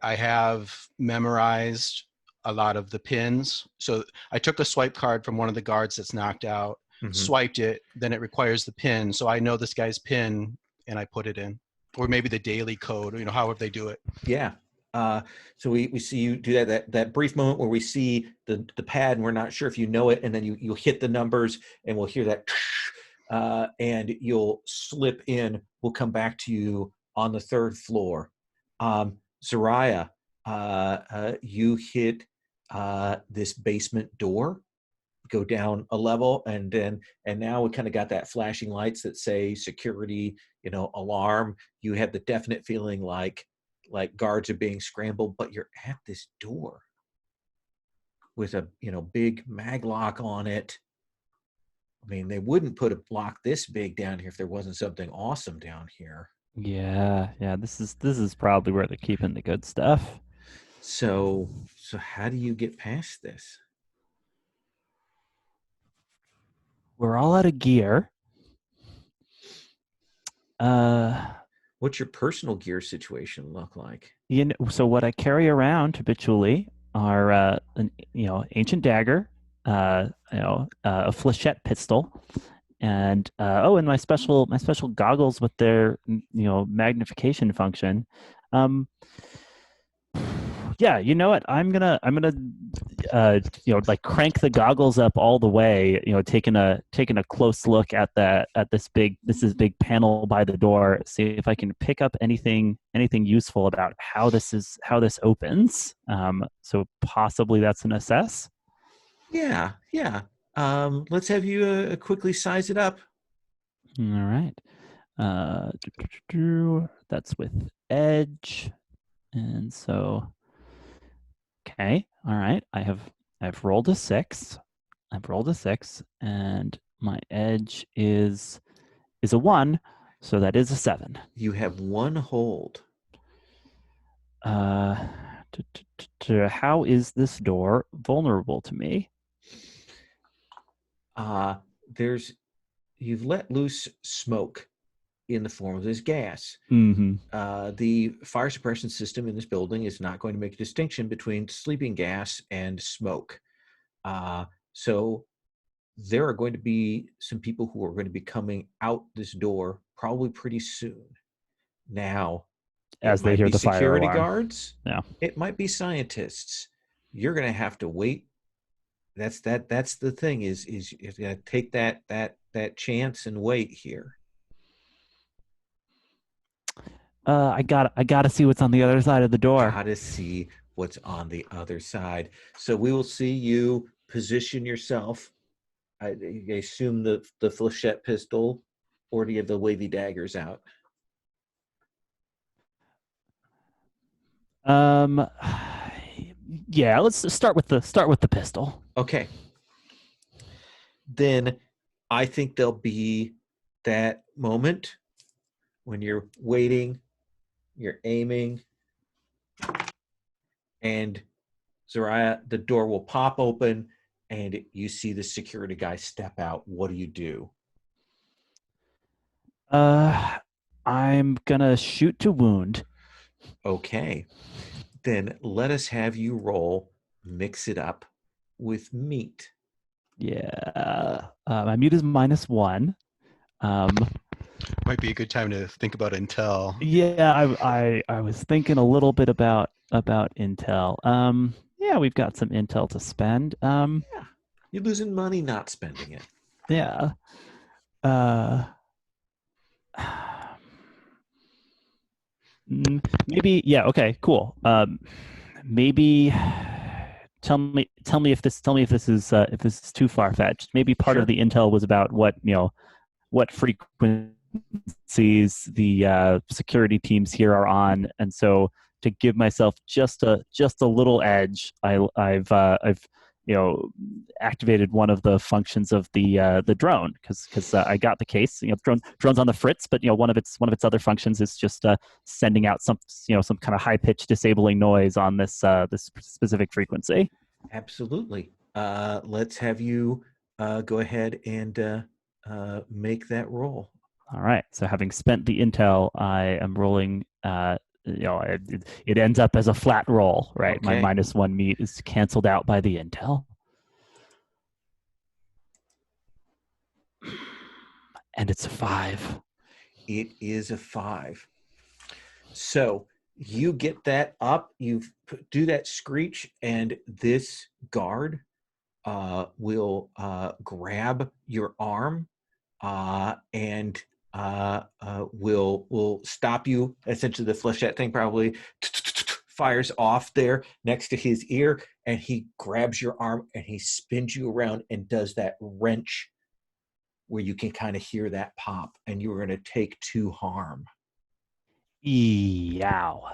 have memorized a lot of the pins. So I took a swipe card from one of the guards that's knocked out, swiped it, then it requires the pin. So I know this guy's pin and I put it in, or maybe the daily code, however they do it. Yeah. So we see you do that brief moment where we see the pad and we're not sure if you know it, and then you'll hit the numbers and we'll hear that, and you'll slip in. We'll come back to you on the 3rd floor. Zariah, you hit this basement door, go down a level, and now we kind of got that flashing lights that say security, alarm. You have the definite feeling like guards are being scrambled, but you're at this door with a big mag lock on it. I mean, they wouldn't put a block this big down here if there wasn't something awesome down here. Yeah. This is probably where they're keeping the good stuff. So how do you get past this? We're all out of gear. What's your personal gear situation look like? So what I carry around habitually are an ancient dagger, a flechette pistol, and and my special goggles with their magnification function. Yeah, you know what? I'm gonna crank the goggles up all the way. Taking a close look at this big panel by the door. See if I can pick up anything useful about how this opens. So possibly that's an assess. Yeah. Let's have you quickly size it up. All right. That's with edge, and so. Okay. All right. I've rolled a 6. And my edge is a 1, so that is a 7. You have 1 hold. How is this door vulnerable to me? You've let loose smoke in the form of this gas. Mm-hmm. The fire suppression system in this building is not going to make a distinction between sleeping gas and smoke. So there are going to be some people who are going to be coming out this door probably pretty soon. Now, as they hear the security fire alarm. guards, it might be scientists. You're going to have to wait. That's the thing is you're going to take that chance and wait here. I gotta see what's on the other side of the door. Gotta see what's on the other side. So we will see you position yourself. I assume the flechette pistol, or do you have the wavy daggers out? Yeah, let's start with the pistol. Okay. Then I think there'll be that moment when you're waiting, you're aiming, and Zariah, the door will pop open and you see the security guy step out. What do you do? I'm gonna shoot to wound. Okay. Then let us have you roll mix it up with meat. Yeah. My meat is -1. Might be a good time to think about intel. Yeah, I was thinking a little bit about intel. Yeah, we've got some intel to spend. Yeah. You're losing money not spending it. Yeah. Maybe. Yeah. Okay. Cool. Maybe. Tell me if this is too far fetched. Maybe part of the intel was about what frequencies the security teams here are on, and so to give myself just a little edge, I've activated one of the functions of the drone because I got the case. Drone's on the fritz, but one of its other functions is just sending out some kind of high pitched disabling noise on this specific frequency. Absolutely. Let's have you go ahead and make that roll. All right. So having spent the intel, I am rolling. It ends up as a flat roll, right? Okay. My -1 meat is canceled out by the intel. And it's a 5. It is a 5. So You get that up, do that screech, and this guard will grab your arm and will stop you. Essentially, the flechette thing probably fires off there next to his ear, and he grabs your arm and he spins you around and does that wrench where you can kind of hear that pop, and you're going to take 2 harm. Yow.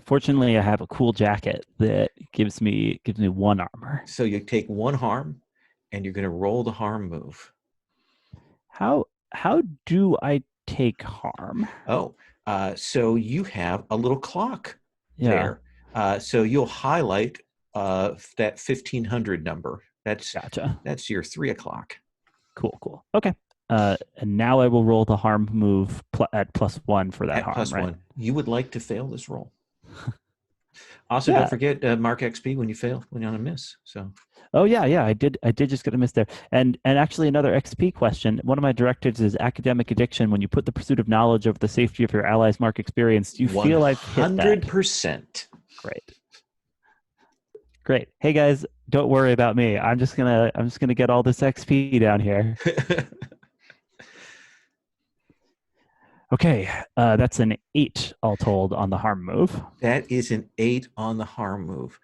Fortunately, I have a cool jacket that gives me 1 armor. So you take 1 harm, and you're going to roll the harm move. How do I take harm? So you have a little clock there. So you'll highlight that 1500 number. Gotcha. That's your 3 o'clock. Cool. Okay. And now I will roll the harm move at +1 for that At harm, +1. right? You would like to fail this roll. Also, don't forget mark XP when you're on a miss. So. Oh yeah. I did just get a miss there. And actually another XP question. One of my directives is academic addiction. When you put the pursuit of knowledge over the safety of your allies' mark experience, do you feel I've hit that? 100%. Great. Hey guys, don't worry about me. I'm just gonna get all this XP down here. Okay, that's an 8 all told on the harm move. That is an 8 on the harm move.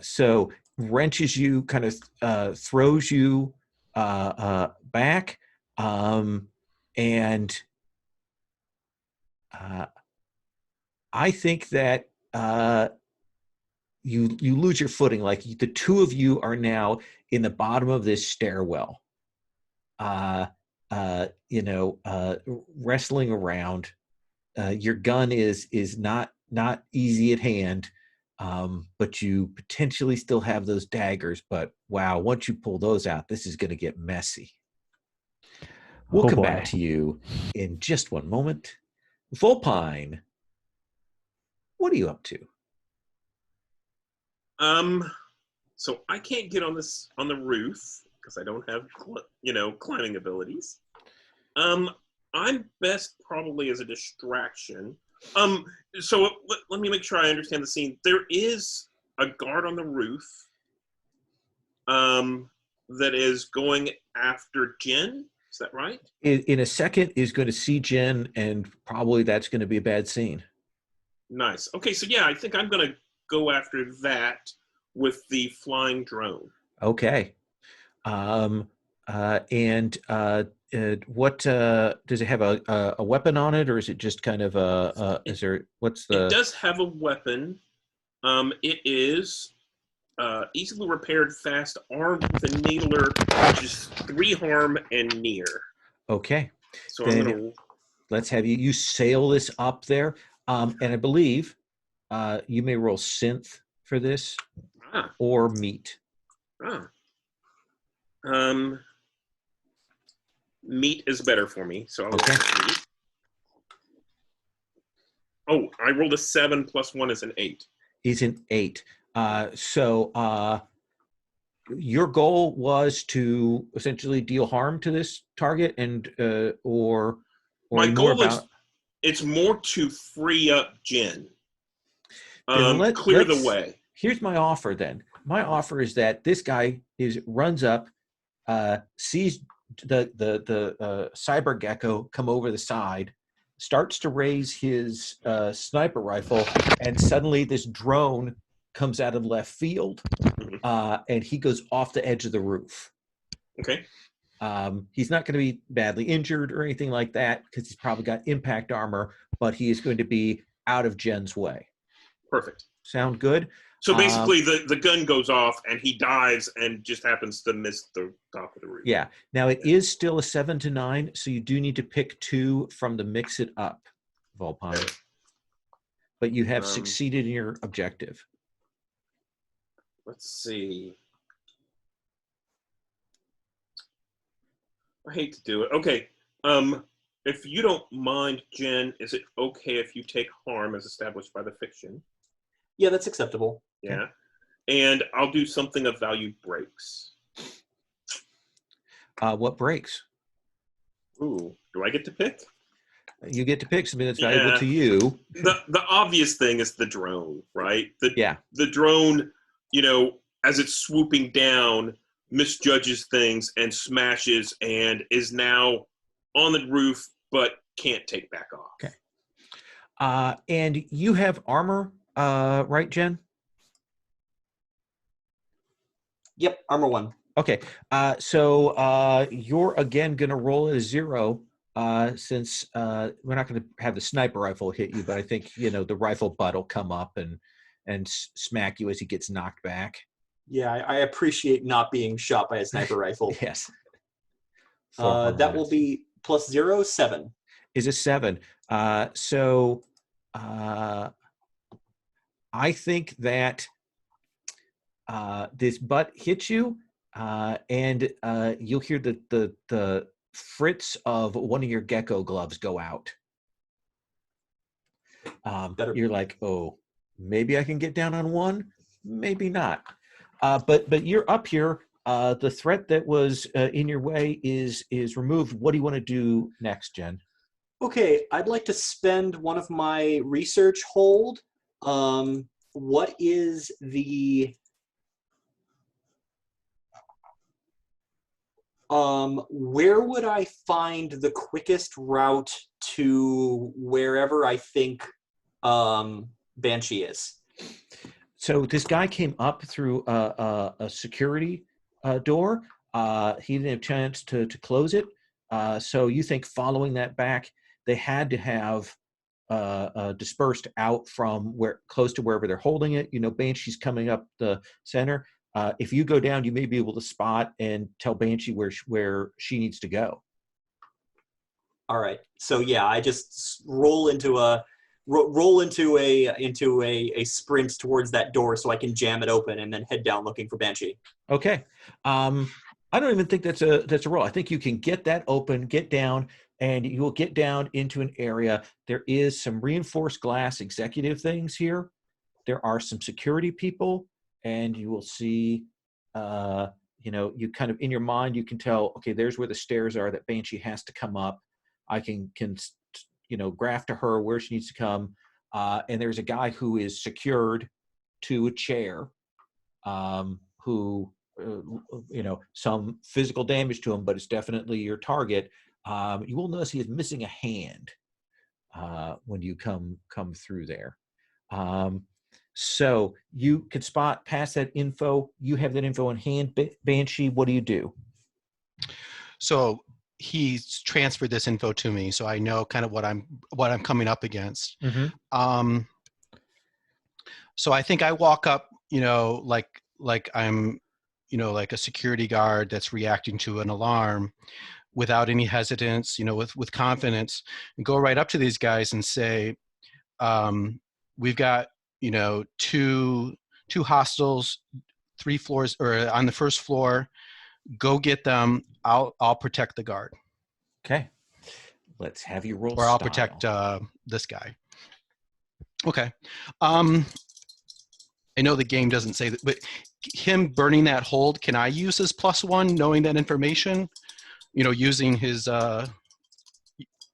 So wrenches you, kind of throws you back, and I think that you lose your footing. Like the 2 of you are now in the bottom of this stairwell. Wrestling around. Your gun is not easy at hand, but you potentially still have those daggers. But wow, once you pull those out, this is going to get messy. We'll come back to you in just one moment. Volpine, what are you up to? So I can't get on the roof because I don't have climbing abilities. I'm best probably as a distraction. So let me make sure I understand the scene. There is a guard on the roof that is going after Jen. Is that right? In a second is going to see Jen, and probably that's going to be a bad scene. Nice. Okay, so yeah, I think I'm going to go after that with the flying drone. Okay. What does it have a weapon on it, or is it just kind of It does have a weapon. It is easily repaired, fast, armed with a needler, which is 3 harm and near. Okay. So then let's have you sail this up there, and I believe you may roll synth for this or meat. Meat is better for me, so I'll roll meat. Oh, I rolled a 7 + 1 is an 8. Is an 8. So your goal was to essentially deal harm to this target, and or my goal is it's more to free up Jen. Clear the way. Here's my offer then. My offer is that this guy runs up, sees the cyber gecko come over the side, starts to raise his sniper rifle, and suddenly this drone comes out of left field, and he goes off the edge of the roof. Okay. He's not going to be badly injured or anything like that because he's probably got impact armor, but he is going to be out of Jen's way. Perfect. Sound good? So basically the gun goes off and he dives and just happens to miss the top of the roof. Yeah. Now it is still a 7 to 9, so you do need to pick 2 from the mix it up, Volpine. But you have succeeded in your objective. Let's see. I hate to do it. Okay. If you don't mind, Jen, is it okay if you take harm as established by the fiction? Yeah, that's acceptable. Yeah. And I'll do something of value breaks. What breaks? Ooh, do I get to pick? You get to pick something that's valuable to you. The obvious thing is the drone, right? The drone, as it's swooping down, misjudges things and smashes and is now on the roof but can't take back off. Okay. And you have armor, right, Jen? Yep, armor 1. Okay. So you're again going to roll at a 0 since we're not going to have the sniper rifle hit you, but I think, the rifle butt will come up and smack you as he gets knocked back. Yeah, I appreciate not being shot by a sniper rifle. Yes. That will be +0, 7. Is a 7. So I think that this butt hits you, and you'll hear the fritz of one of your gecko gloves go out. You're like, oh, maybe I can get down on one, maybe not. But you're up here. The threat that was in your way is removed. What do you want to do next, Jen? Okay, I'd like to spend one of my research hold. What is the where would I find the quickest route to wherever I think Banshee is? So this guy came up through a security door. He didn't have a chance to close it. So you think following that back, they had to have dispersed out from close to wherever they're holding it. Banshee's coming up the center. If you go down, you may be able to spot and tell Banshee where she needs to go. All right. So yeah, I just roll into a sprint towards that door so I can jam it open and then head down looking for Banshee. Okay. I don't even think that's a roll. I think you can get that open, get down, and you will get down into an area. There is some reinforced glass executive things here. There are some security people, and you will see, you kind of in your mind, you can tell, okay, there's where the stairs are that Banshee has to come up. I can graph to her where she needs to come. And there's a guy who is secured to a chair, who, some physical damage to him, but it's definitely your target. You will notice he is missing a hand when you come through there. So you can spot past that info. You have that info in hand. Banshee, what do you do? So he's transferred this info to me, so I know kind of what I'm coming up against. Mm-hmm. So I think I walk up, like I'm, like a security guard that's reacting to an alarm without any hesitance, with confidence, and go right up to these guys and say, we've got, two hostiles, 3 floors, or on the first floor. Go get them. I'll protect the guard. Okay. Let's have you roll. Or I'll protect this guy. Okay. I know the game doesn't say that, but him burning that hold, can I use his +1 knowing that information? Using his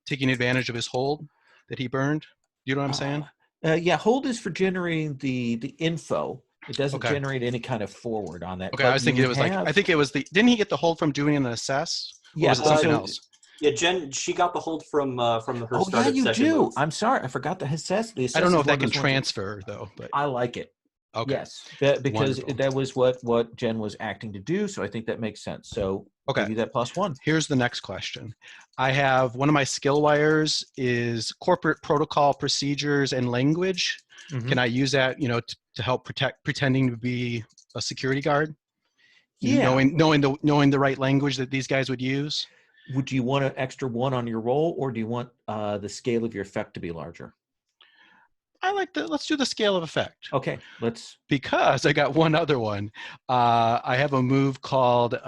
taking advantage of his hold that he burned. You know what I'm saying? Yeah, hold is for generating the info. It doesn't Okay. generate any kind of forward on that. Okay, I was thinking it was I think it was didn't he get the hold from doing an assess? Yeah, or was it something else? Yeah, Jen, she got the hold from her Oh, yeah, started you session do. move. I'm sorry. I forgot the assess. I don't know if that can transfer, though. But I like it. okay. Yes, because Wonderful. that was what Jen was acting to do, so I think that makes sense. So Okay. give you that +1. Here's the next question. I have one of my skill wires is corporate protocol, procedures, and language. Mhm. Can I use that, to help pretending to be a security guard? Yeah. Knowing the right language that these guys would use. Would you want an extra 1 on your roll, or do you want the scale of your effect to be larger? I like let's do the scale of effect. Okay, Because I got one other one. I have a move called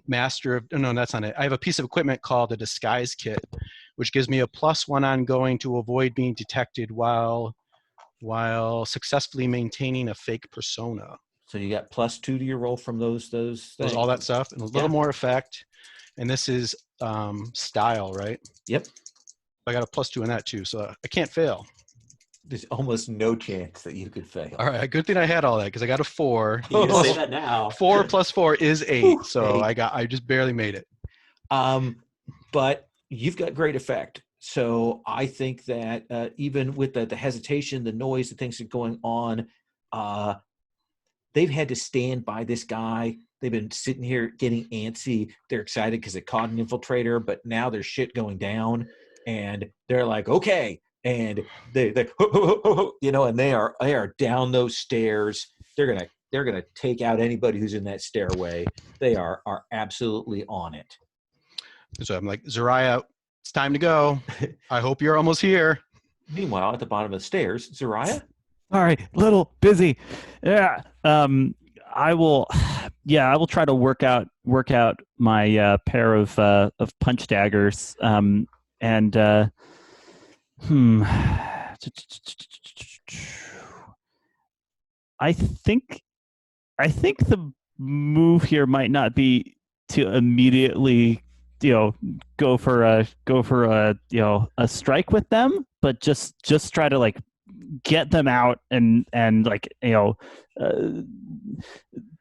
Master of, no, that's not it. I have a piece of equipment called a Disguise Kit, which gives me a +1 ongoing to avoid being detected while successfully maintaining a fake persona. So you got +2 to your roll from those things. All that stuff, and a little more effect. And this is style, right? Yep. I got a +2 in that too, so I can't fail. There's almost no chance that you could fail. All right, good thing I had all that because I got a 4. You can say that now. 4 plus 4 is 8, Whew, so 8. I just barely made it. But you've got great effect. So I think that even with the hesitation, the noise, the things that are going on, they've had to stand by this guy. They've been sitting here getting antsy. They're excited because they caught an infiltrator, but now there's shit going down, and they're like, okay. And they you know, and they are down those stairs. They're gonna take out anybody who's in that stairway. They are absolutely on it. So I'm like, Zariah, it's time to go. I hope you're almost here. Meanwhile, at the bottom of the stairs, Zariah. Sorry, little busy. Yeah. I will try to work out my pair of punch daggers. I think the move here might not be to immediately, go for a strike with them, but just try to like get them out and like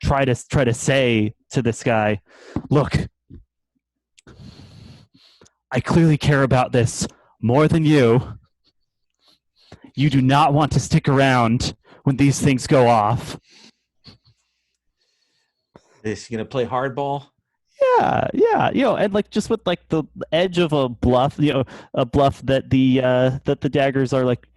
try to say to this guy, look, I clearly care about this more than you. You do not want to stick around when these things go off. Is he gonna play hardball? Yeah, and like just with like the edge of a bluff, a bluff that the daggers are like,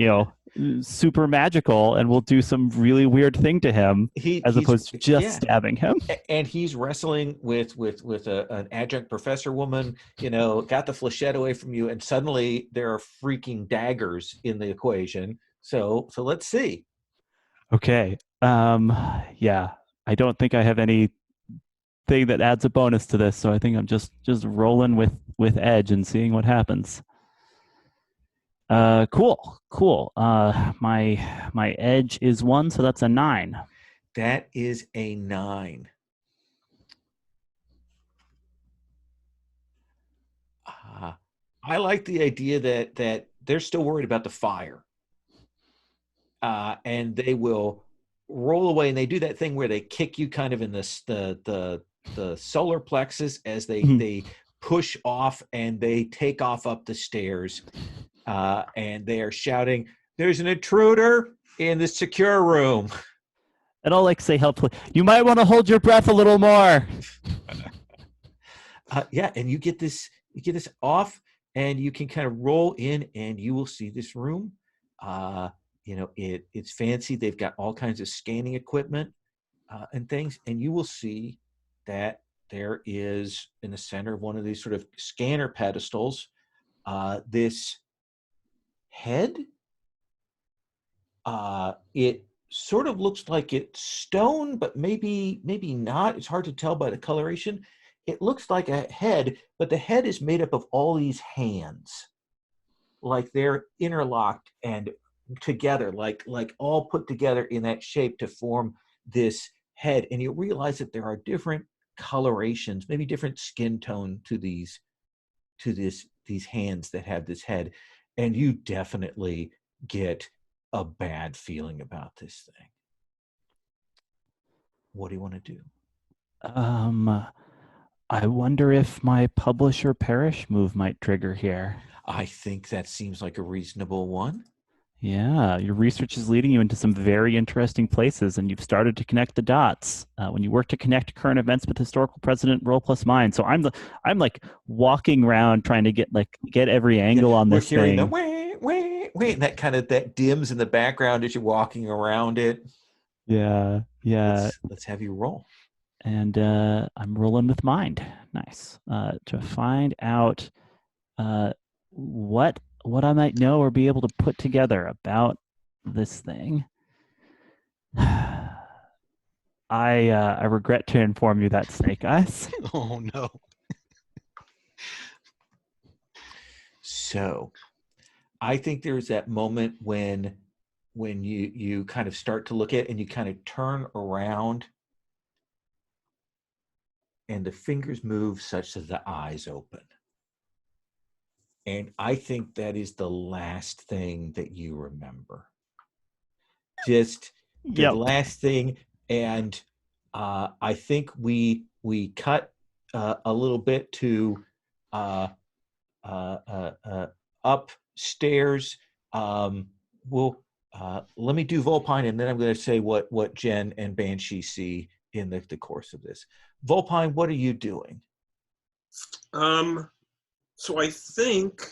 super magical and will do some really weird thing to him as opposed to just stabbing him. And he's wrestling with an adjunct professor woman, got the flechette away from you, and suddenly there are freaking daggers in the equation. So let's see. Okay. Yeah, I don't think I have any thing that adds a bonus to this, so I think I'm just rolling with edge and seeing what happens. Cool. My edge is 1, so that's a 9. That is a 9. I like the idea that they're still worried about the fire, and they will roll away, and they do that thing where they kick you kind of in the solar plexus as they push off, and they take off up the stairs, and they are shouting, "There's an intruder in the secure room." And I'll like say helpfully, you might want to hold your breath a little more. Yeah, and you get this off, and you can kind of roll in, and you will see this room. It's fancy. They've got all kinds of scanning equipment and things, and you will see that there is in the center of one of these sort of scanner pedestals, this head. It sort of looks like it's stone, but maybe not. It's hard to tell by the coloration. It looks like a head, but the head is made up of all these hands, like they're interlocked and together, like all put together in that shape to form this head. And you realize that there are different colorations, maybe different skin tone to these hands that have this head, and you definitely get a bad feeling about this thing. What do you want to do? I wonder if my publisher perish move might trigger here. I think that seems like a reasonable one. Yeah, your research is leading you into some very interesting places, and you've started to connect the dots. When you work to connect current events with historical precedent, roll plus mine. So I'm like walking around trying to get every angle on this we're hearing thing. The wait, and that dims in the background as you're walking around it. Yeah. Let's have you roll. And I'm rolling with mind. Nice. To find out what I might know or be able to put together about this thing. I regret to inform you that Snake Eyes. Oh no. So I think there's that moment when you kind of start to look at it and you kind of turn around and the fingers move such that the eyes open. And I think that is the last thing that you remember. Just the Yep. last thing. And I think we cut a little bit to upstairs. We'll let me do Volpine, and then I'm going to say what Jen and Banshee see in the course of this. Volpine, what are you doing? So I think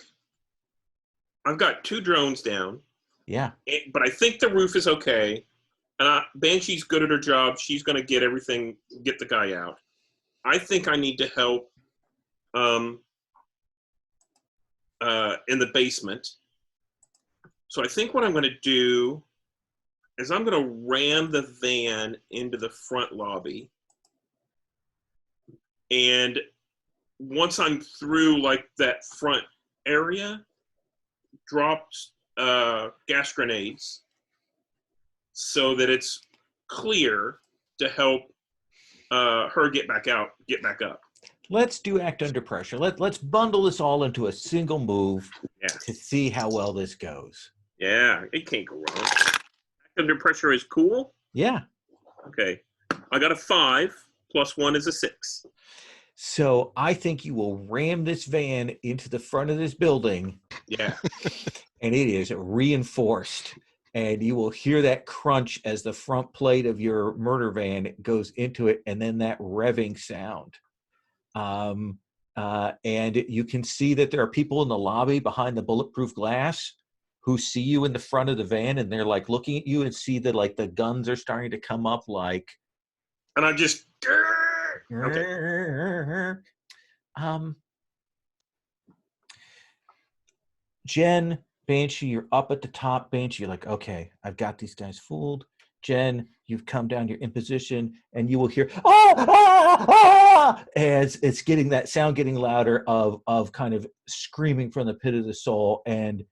I've got 2 drones down. Yeah. But I think the roof is okay. Banshee's good at her job. She's going to get the guy out. I think I need to help in the basement. So I think what I'm going to do is I'm going to ram the van into the front lobby. And once I'm through like that front area, drop gas grenades so that it's clear to help her get back up. Let's do act under pressure. Let's bundle this all into a single move to see how well this goes. Yeah, it can't go wrong. Act under pressure is cool. Yeah. Okay. I got a 5 plus 1 is a 6. So I think you will ram this van into the front of this building. Yeah. And it is reinforced. And you will hear that crunch as the front plate of your murder van goes into it, and then that revving sound. And you can see that there are people in the lobby behind the bulletproof glass who see you in the front of the van, and they're like looking at you and see that like the guns are starting to come up like. And I just. Okay. Jen, Banshee, you're up at the top. Banshee, you're like, okay, I've got these guys fooled. Jen, you've come down, you're in position, and you will hear as it's getting that sound getting louder of kind of screaming from the pit of the soul, and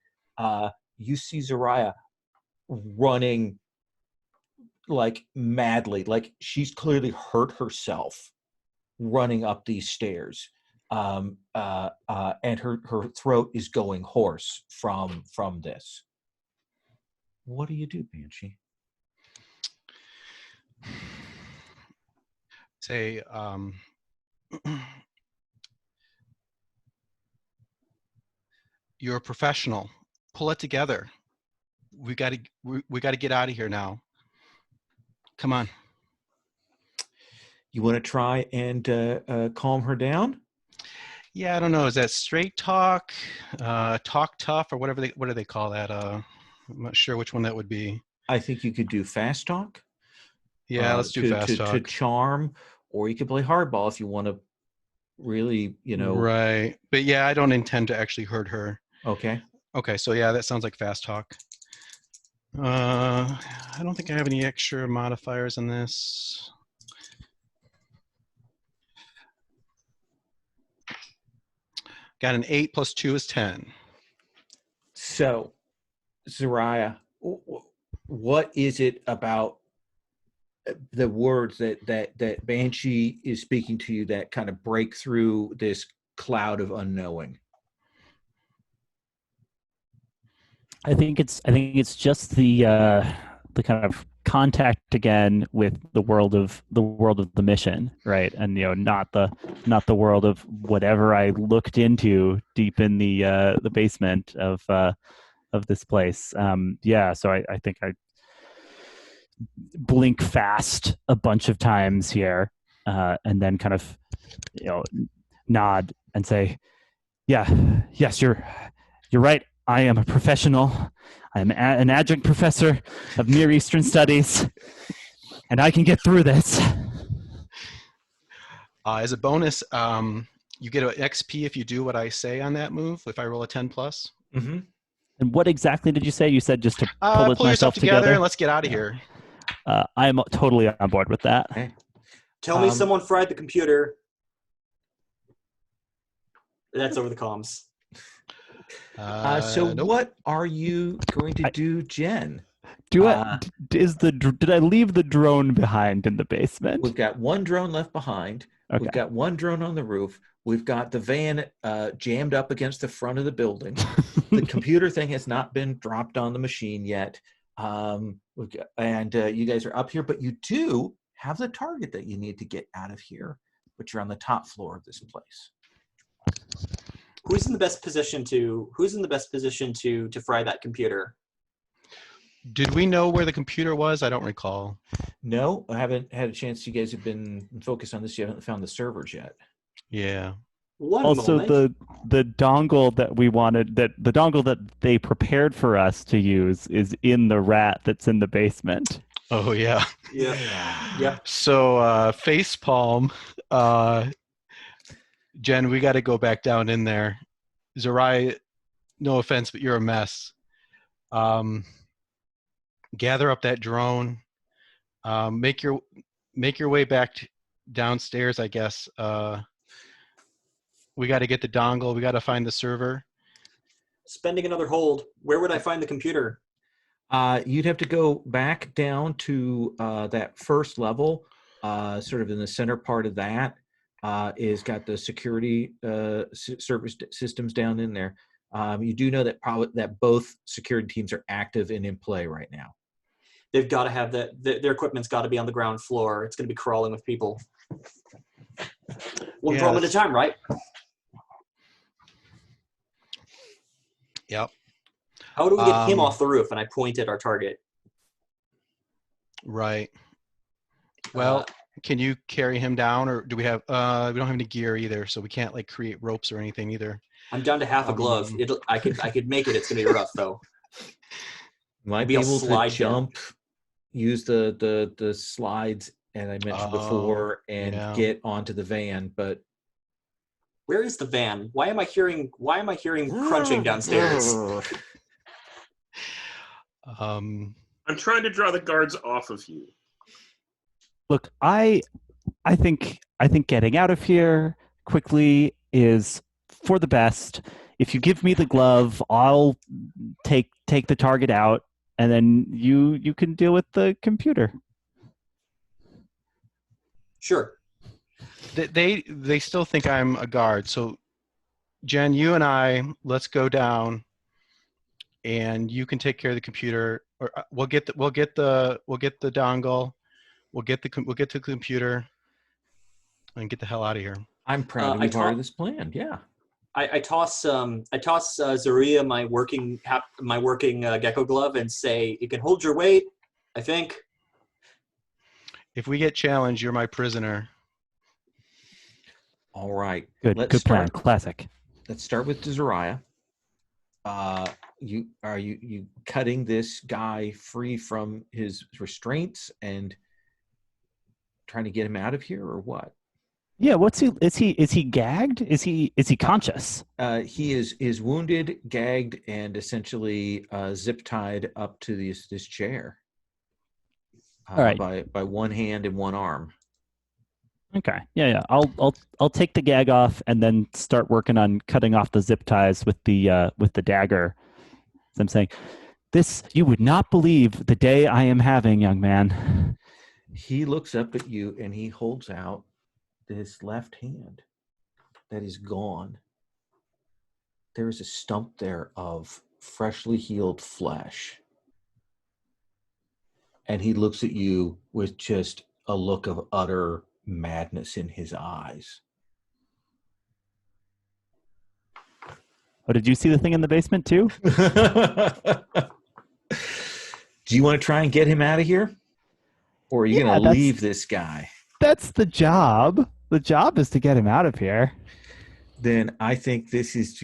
you see Zariah running like madly, like she's clearly hurt herself running up these stairs. And her throat is going hoarse from this. What do you do, Banshee? Say, you're a professional. Pull it together. We got to get out of here now. Come on. You want to try and calm her down? Yeah, I don't know. Is that straight talk, talk tough, or whatever? What do they call that? I'm not sure which one that would be. I think you could do fast talk. Yeah, let's do fast talk. To charm, or you could play hardball if you want to really, Right. But yeah, I don't intend to actually hurt her. Okay. Okay, so yeah, that sounds like fast talk. I don't think I have any extra modifiers on this. Got an 8 plus 2 is 10. So, Zariah, what is it about the words that Banshee is speaking to you that kind of break through this cloud of unknowing? I think it's just the kind of contact again with the world of the mission, right? And not the world of whatever I looked into deep in the basement of this place. So I think I blink fast a bunch of times here, and then kind of nod and say, yes, you're right. I am a professional. I'm an adjunct professor of Near Eastern Studies, and I can get through this. As a bonus, you get an XP if you do what I say on that move, if I roll a 10 plus. Mm-hmm. And what exactly did you say? You said just to pull yourself together and let's get out of here. I'm totally on board with that. Okay. Tell me someone fried the computer. That's over the comms. Nope. What are you going to do, Jen? Did I leave the drone behind in the basement? We've got one drone left behind. Okay. We've got one drone on the roof. We've got the van jammed up against the front of the building. The computer thing has not been dropped on the machine yet. You guys are up here, but you do have the target that you need to get out of here, but you're on the top floor of this place. Who's in the best position to fry that computer? Did we know where the computer was? I don't recall. No, I haven't had a chance. You guys have been focused on this. You haven't found the servers yet. Yeah. Also, the dongle that we wanted, the dongle that they prepared for us to use is in the rat that's in the basement. Oh yeah. Yeah. So facepalm, Jen, we got to go back down in there. Zerai, no offense, but you're a mess. Gather up that drone. Make your way back downstairs, I guess. We got to get the dongle. We got to find the server. Spending another hold. Where would I find the computer? You'd have to go back down to that first level, sort of in the center part of that. Is got the security service systems down in there. You do know that both security teams are active and in play right now. They've got to have their equipment's got to be on the ground floor. It's going to be crawling with people. One problem at a time, right? Yep. How do we get him off the roof? And I point at our target. Right. Well, can you carry him down, or do we have? We don't have any gear either, so we can't like create ropes or anything either. I'm down to half a glove. I could make it. It's gonna be rough though. Might be able to jump, use the slides, and I mentioned before, and get onto the van. But where is the van? Why am I hearing crunching downstairs? I'm trying to draw the guards off of you. Look, I think getting out of here quickly is for the best. If you give me the glove, I'll take the target out, and then you can deal with the computer. Sure. They still think I'm a guard. So, Jen, you and I, let's go down, and you can take care of the computer. Or we'll get the dongle. We'll get to the computer and get the hell out of here. I'm proud to be part of this plan. Yeah. I toss Zaria my working gecko glove and say, "You can hold your weight, I think." If we get challenged, you're my prisoner. All right. Good plan. Classic. Let's start with Zariah. You cutting this guy free from his restraints and trying to get him out of here, or what? Yeah, is he gagged? Is he conscious? He is wounded, gagged, and essentially zip tied up to this chair. All right. By one hand and one arm. Okay. Yeah. I'll take the gag off and then start working on cutting off the zip ties with the dagger. As I'm saying, this you would not believe the day I am having, young man. He looks up at you and he holds out his left hand that is gone. There is a stump there of freshly healed flesh. And he looks at you with just a look of utter madness in his eyes. Oh, did you see the thing in the basement too? Do you want to try and get him out of here? Or are you going to leave this guy? That's the job. The job is to get him out of here. Then I think this is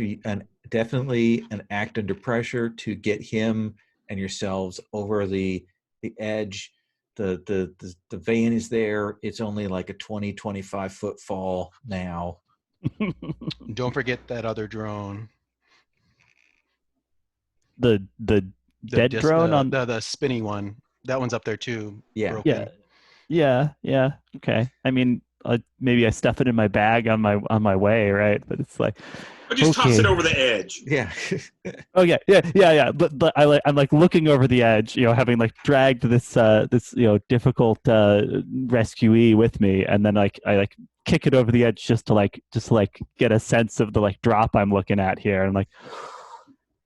definitely an act under pressure to get him and yourselves over the edge. The van is there. It's only like a 20-25 foot fall now. Don't forget that other drone. The dead drone on the spinny one. That one's up there too. Yeah. Broken. Yeah. Okay. I mean, maybe I stuff it in my bag on my way, right? But it's like, I just toss it over the edge. Yeah. Oh yeah. But I'm like looking over the edge, having like dragged this difficult rescuee with me, and then I kick it over the edge just to get a sense of the like drop I'm looking at here. I'm like,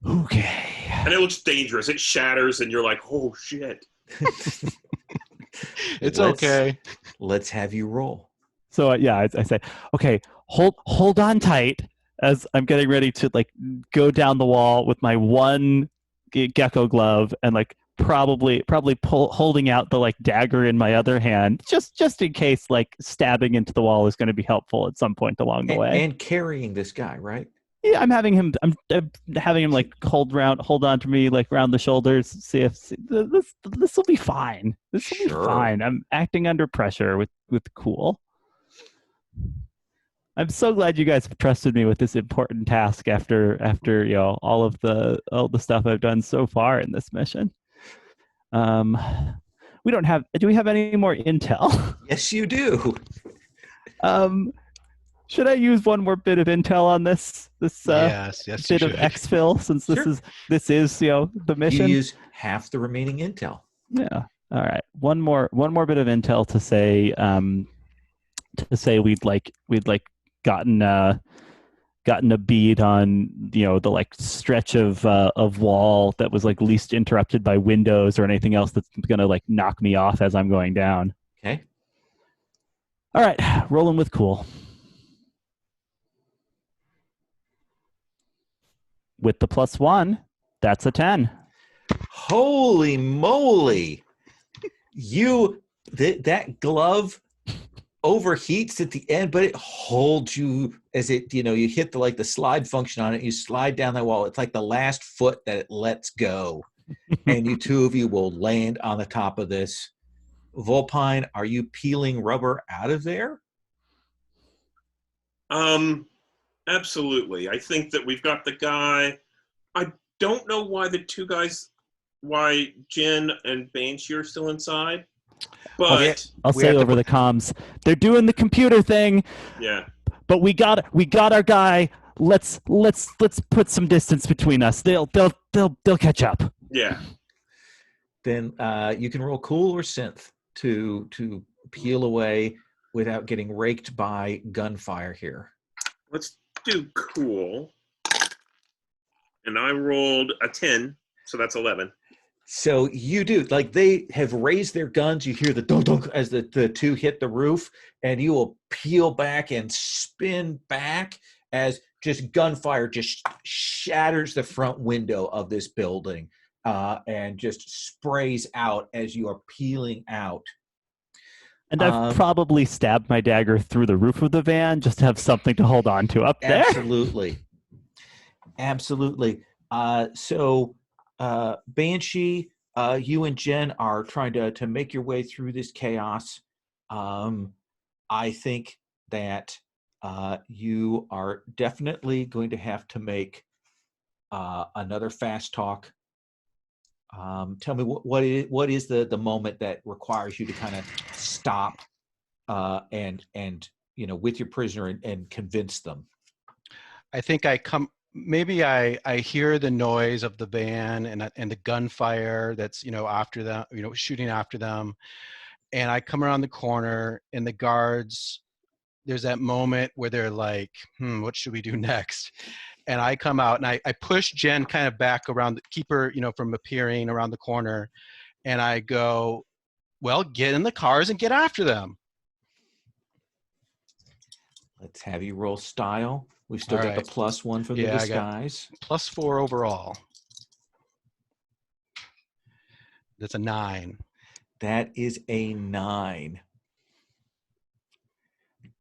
okay. And it looks dangerous. It shatters, and you're like, oh shit. It's okay. Let's have you roll. So I say, okay, hold on tight as I'm getting ready to like go down the wall with my one gecko glove and like probably holding out the like dagger in my other hand, just in case like stabbing into the wall is going to be helpful at some point along the way. And carrying this guy, right? Yeah, I'm having him like hold on to me like around the shoulders. See if this will be fine. This will be fine. I'm acting under pressure with cool. I'm so glad you guys have trusted me with this important task after all the stuff I've done so far in this mission. Do we have any more intel? Yes, you do. Should I use one more bit of intel on this Yes, bit of exfil, since this is the mission? You use half the remaining intel. Yeah. All right. One more bit of intel to say we'd gotten a bead on the like stretch of wall that was like least interrupted by windows or anything else that's gonna like knock me off as I'm going down. Okay. All right. Rolling with cool. With the +1, that's a 10. Holy moly! That glove overheats at the end, but it holds you as it, you hit the slide function on it. You slide down that wall. It's like the last foot that it lets go, and you two of you will land on the top of this. Vulpine, are you peeling rubber out of there? Absolutely. I think that we've got the guy. I don't know why why Jen and Banshee are still inside, but I'll say over the comms, they're doing the computer thing. Yeah. But we got our guy. Let's put some distance between us. They'll catch up. Yeah. Then you can roll cool or synth to peel away without getting raked by gunfire here. Let's do cool. And I rolled a 10, so that's 11. So you do, like they have raised their guns. You hear the dunk dunk as the two hit the roof, and you will peel back and spin back as just gunfire just shatters the front window of this building and just sprays out as you are peeling out. And I've probably stabbed my dagger through the roof of the van just to have something to hold on to up there. Absolutely. So Banshee, you and Jen are trying to make your way through this chaos. I think that you are definitely going to have to make another fast talk. Tell me what is the moment that requires you to kind of stop and with your prisoner and convince them. I think I hear the noise of the van and the gunfire that's after them, shooting after them, and I come around the corner and the guards. There's that moment where they're like, what should we do next? And I come out and I push Jen kind of back around, keep her, from appearing around the corner. And I go, well, get in the cars and get after them. Let's have you roll style. We've still got the +1 for the disguise. +4 overall. That's a 9. That is a 9.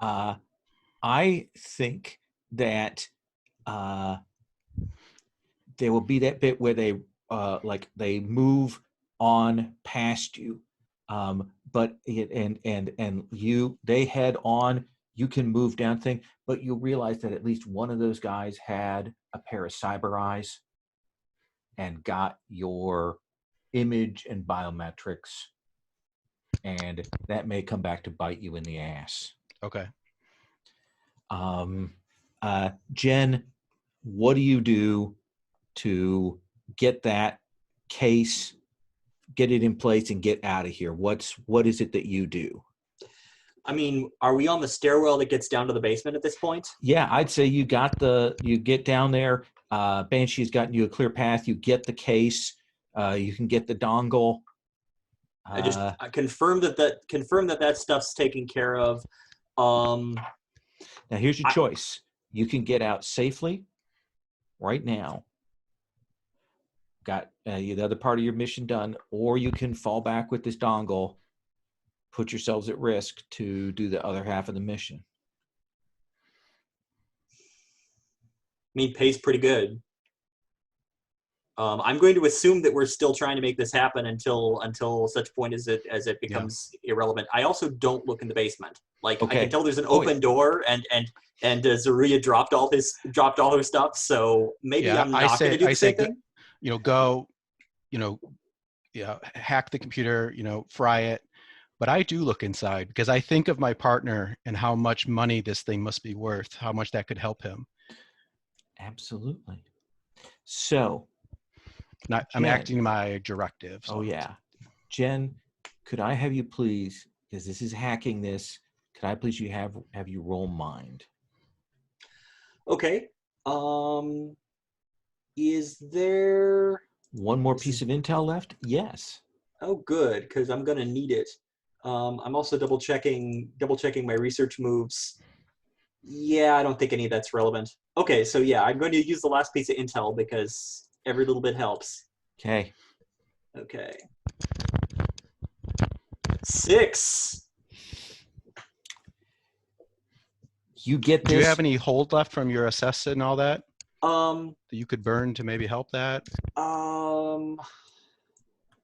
I think that there will be that bit where they move on past you, but they head on. You can move down thing, but you'll realize that at least one of those guys had a pair of cyber eyes and got your image and biometrics, and that may come back to bite you in the ass. Okay. Jen, what do you do to get that case, get it in place, and get out of here? What is it that you do? I mean, are we on the stairwell that gets down to the basement at this point? Yeah, I'd say you get down there. Banshee's gotten you a clear path. You get the case. You can get the dongle. I confirm that stuff's taken care of. Now here's your choice. You can get out safely right now. Got the other part of your mission done, or you can fall back with this dongle, put yourselves at risk to do the other half of the mission. I mean, pays pretty good. I'm going to assume that we're still trying to make this happen until such point as it becomes irrelevant. I also don't look in the basement. Like, okay. I can tell there's an open door, and Zaria dropped all her stuff. So maybe I'm not going to do the same thing. Go, hack the computer, fry it. But I do look inside because I think of my partner and how much money this thing must be worth, how much that could help him. Absolutely. So, I'm acting my directive. So. Oh, yeah. Jen, could I have you please, because this is hacking this, could I please have you roll mind? Okay. Is there one more piece of intel left? Yes. Oh, good, because I'm going to need it. I'm also double checking my research moves. Yeah, I don't think any of that's relevant. Okay, so yeah, I'm going to use the last piece of intel because every little bit helps. Okay. 6. You get this. Do you have any hold left from your assess and all that? That you could burn to maybe help that?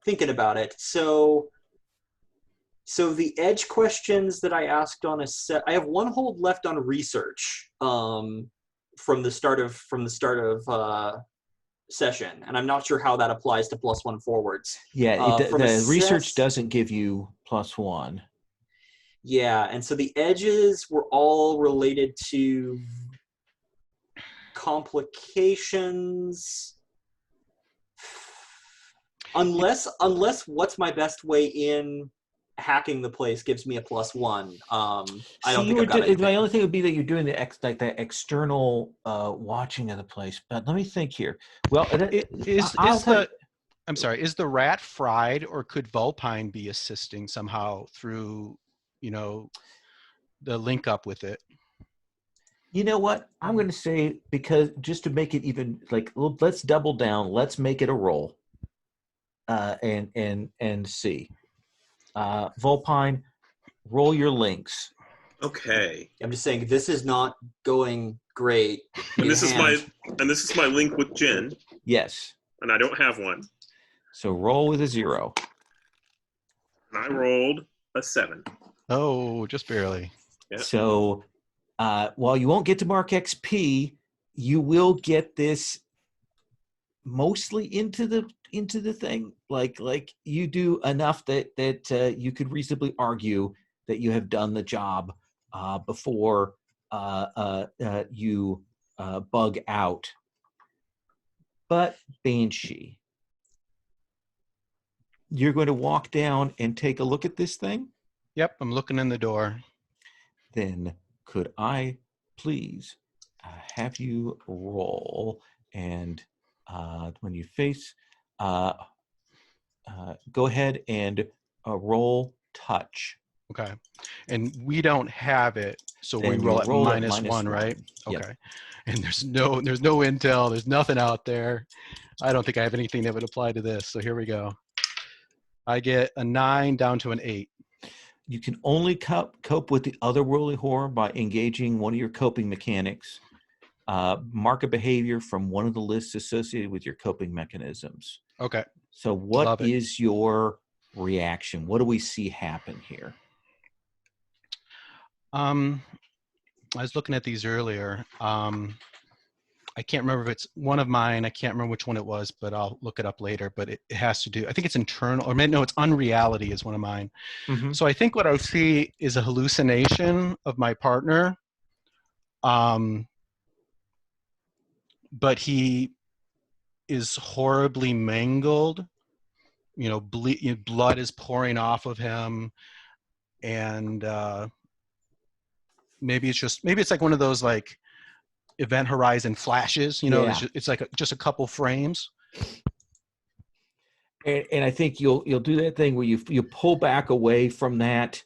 Thinking about it. So the edge questions that I asked on I have one hold left on research from the start of session, and I'm not sure how that applies to +1 forwards. Yeah, the research doesn't give you +1. Yeah, and so the edges were all related to complications. Unless what's my best way in hacking the place gives me a +1. I don't think I've got anything. My only thing would be that you're doing the external watching of the place. But let me think here. Well, I'm sorry. Is the rat fried, or could Vulpine be assisting somehow through, the link up with it? You know what? I'm going to say, because just to make it even let's double down. Let's make it a roll. And see. Vulpine, roll your links. Okay. I'm just saying this is not going great. And this is my link with Jen. Yes. And I don't have one. So roll with a 0. And I rolled a 7. Oh, just barely. Yeah. So while you won't get to mark XP, you will get this mostly into the thing. Like you do enough that you could reasonably argue that you have done the job before you bug out. But Banshee, you're going to walk down and take a look at this thing? Yep, I'm looking in the door. Then could I please have you roll, and when you face, go ahead and roll touch. Okay. And we don't have it, so Then we roll at minus -1, one, right? Yep. Okay. And there's no intel, there's nothing out there. I don't think I have anything that would apply to this, so here we go. I get a 9 down to an 8. You can only cope with the otherworldly horror by engaging one of your coping mechanics. Mark a behavior from one of the lists associated with your coping mechanisms. Okay. So what is your reaction? What do we see happen here? I was looking at these earlier. I can't remember if it's one of mine. I can't remember which one it was, but I'll look it up later. But it has to do, I think it's internal, or no, it's unreality is one of mine. Mm-hmm. So I think what I see is a hallucination of my partner. But he is horribly mangled. Blood is pouring off of him. And maybe it's like one of those like event horizon flashes, you know, Yeah. it's like just a couple frames. And I think you'll do that thing where you pull back away from that.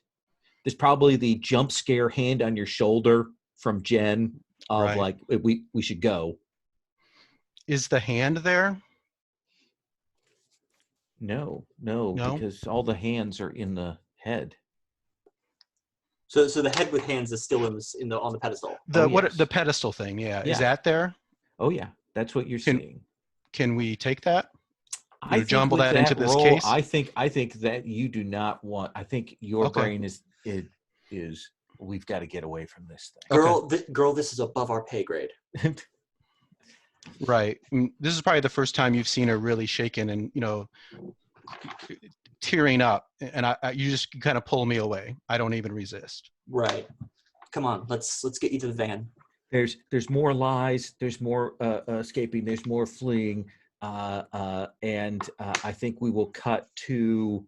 There's probably the jump scare hand on your shoulder from Jen of Right. like we should go. Is the hand there? No, No? because all the hands are in the head. So the head with hands is still on the pedestal. The pedestal thing, yeah. Is that there? Oh yeah, that's what you're seeing. Can we take that? I think jumble with that into this roll, case? I think that you do not want. I think your brain is we've got to get away from this thing. Girl, this is above our pay grade. Right. This is probably the first time you've seen her really shaken and, tearing up, and you just kind of pull me away. I don't even resist. Right. Come on, let's get you to the van. There's more lies. There's more escaping. There's more fleeing. And I think we will cut to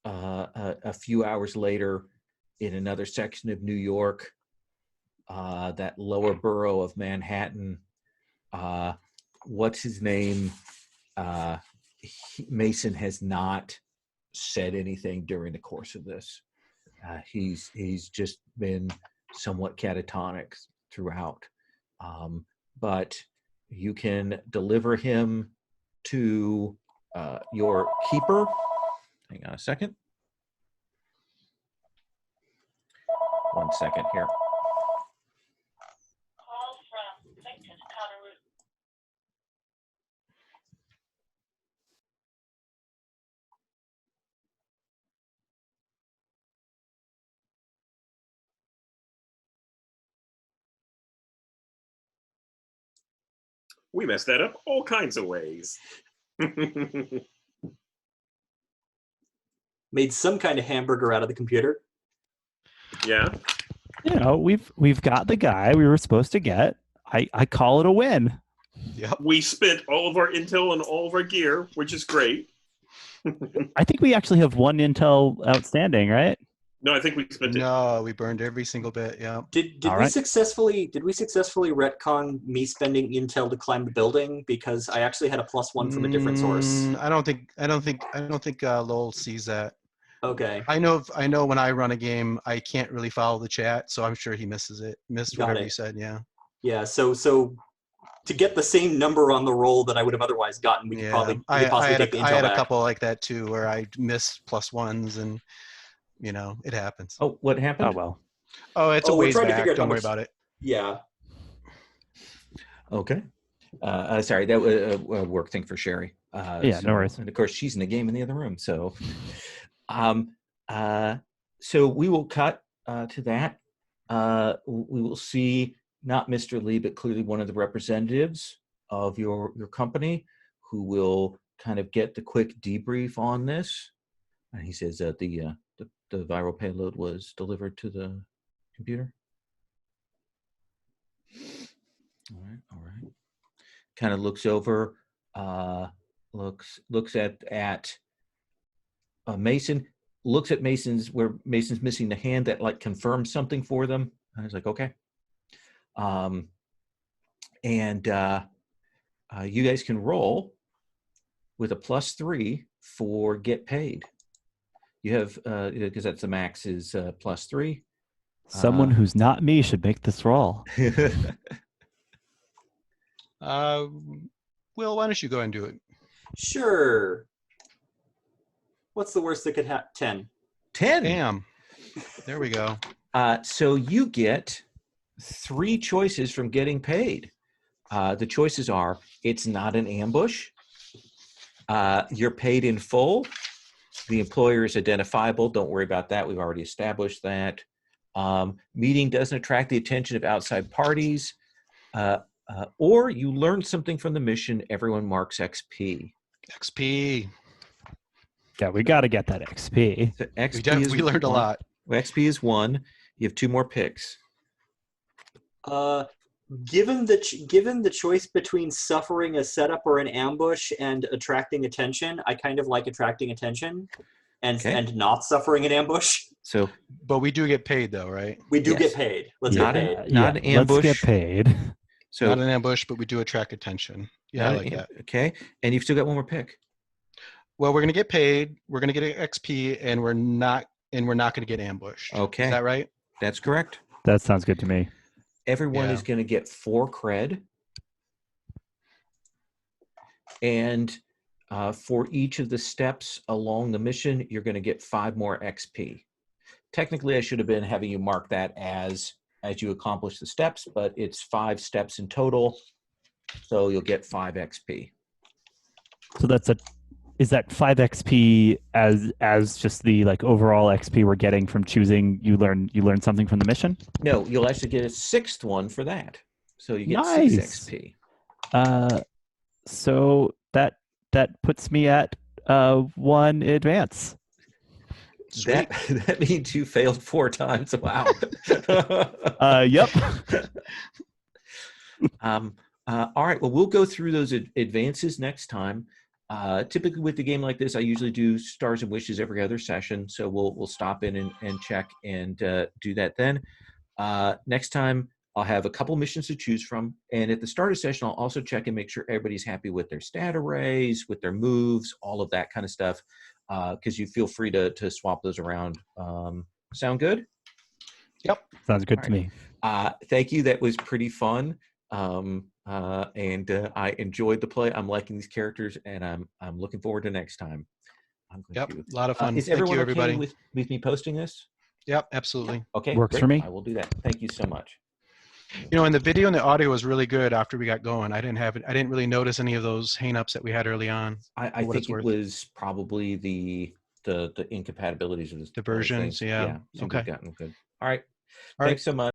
a few hours later in another section of New York, that lower borough of Manhattan. What's his name? Mason has not said anything during the course of this. He's just been somewhat catatonic throughout. But you can deliver him to your keeper. Hang on a second. 1 second here. We messed that up all kinds of ways. Made some kind of hamburger out of the computer. Yeah. We've got the guy we were supposed to get. I call it a win. Yep. We spent all of our intel and all of our gear, which is great. I think we actually have one intel outstanding, right? No, I think we spent it. No, we burned every single bit. Yeah. Did we successfully retcon me spending intel to climb the building? Because I actually had a +1 from a different source. I don't think Lowell sees that. Okay. I know when I run a game, I can't really follow the chat, so I'm sure he missed whatever you said. Yeah. Yeah. So to get the same number on the roll that I would have otherwise gotten, we could possibly take the intel I had back. a couple like that too, where I missed +1s, and it happens. Oh, what happened? Oh well. Oh, it's a ways trying to back. figure out Don't how worry much- about it. Yeah. Okay. Sorry, that was a work thing for Sherry. No worries. And of course, she's in the game in the other room. So, so we will cut to that. We will see not Mr. Lee, but clearly one of the representatives of your company, who will kind of get the quick debrief on this. And he says that the viral payload was delivered to the computer. All right. Kind of looks over, looks at Mason, looks at Mason's, where Mason's missing the hand, that like confirms something for them. And he's like, okay. You guys can roll with a +3 for get paid. You have, because that's the max is +3. Someone who's not me should make this roll. Will, why don't you go and do it? Sure. What's the worst that could happen? 10. 10. Damn. There we go. So you get 3 choices from getting paid. The choices are: it's not an ambush, you're paid in full, the employer is identifiable, don't worry about that, we've already established that, meeting doesn't attract the attention of outside parties, or you learned something from the mission, everyone marks XP. XP. Yeah, we got to get that XP. So XP We learned a lot. XP is 1. You have 2 more picks. Given the choice between suffering a setup or an ambush and attracting attention, I kind of like attracting attention. and not suffering an ambush. So But we do get paid though, right? We do Yes. get paid. Let's Not get an- paid. not an ambush. Let's get paid. so Not an ambush, but we do attract attention. Yeah, I like that. Okay, and you've still got one more pick. Well, we're gonna get paid. We're gonna get an XP, and we're not gonna get ambushed. Okay. Is that right? That's correct. That sounds good to me. Everyone Yeah. is going to get 4 cred. And for each of the steps along the mission, you're going to get 5 more XP. Technically, I should have been having you mark that as you accomplish the steps, but it's 5 steps in total. So you'll get 5 XP. So is that 5 XP as just the like overall XP we're getting from choosing you learn something from the mission? No, you'll actually get a 6th one for that. So you get Nice. 6 XP. So that puts me at 1 advance. Sweet. That means you failed 4 times. Wow. Yep. All right. Well, we'll go through those advances next time. Typically with the game like this, I usually do stars and wishes every other session. So we'll stop in and check and do that then. Next time, I'll have a couple missions to choose from. And at the start of the session, I'll also check and make sure everybody's happy with their stat arrays, with their moves, all of that kind of stuff. Because you feel free to swap those around. Sound good? Yep. Sounds good All to me. Thank you. That was pretty fun. And I enjoyed the play. I'm liking these characters, and I'm looking forward to next time. Yep. A lot of fun. Is Thank everyone you, okay everybody. with me posting this? Yep, absolutely. Okay, Works great. for me. I will do that. Thank you so much. You know, and the video and the audio was really good after we got going. I didn't really notice any of those hang-ups that we had early on. I what think it's it worth. was probably the incompatibilities of The versions, things. yeah. So Okay. we've gotten good. All right. All right. Thanks so much.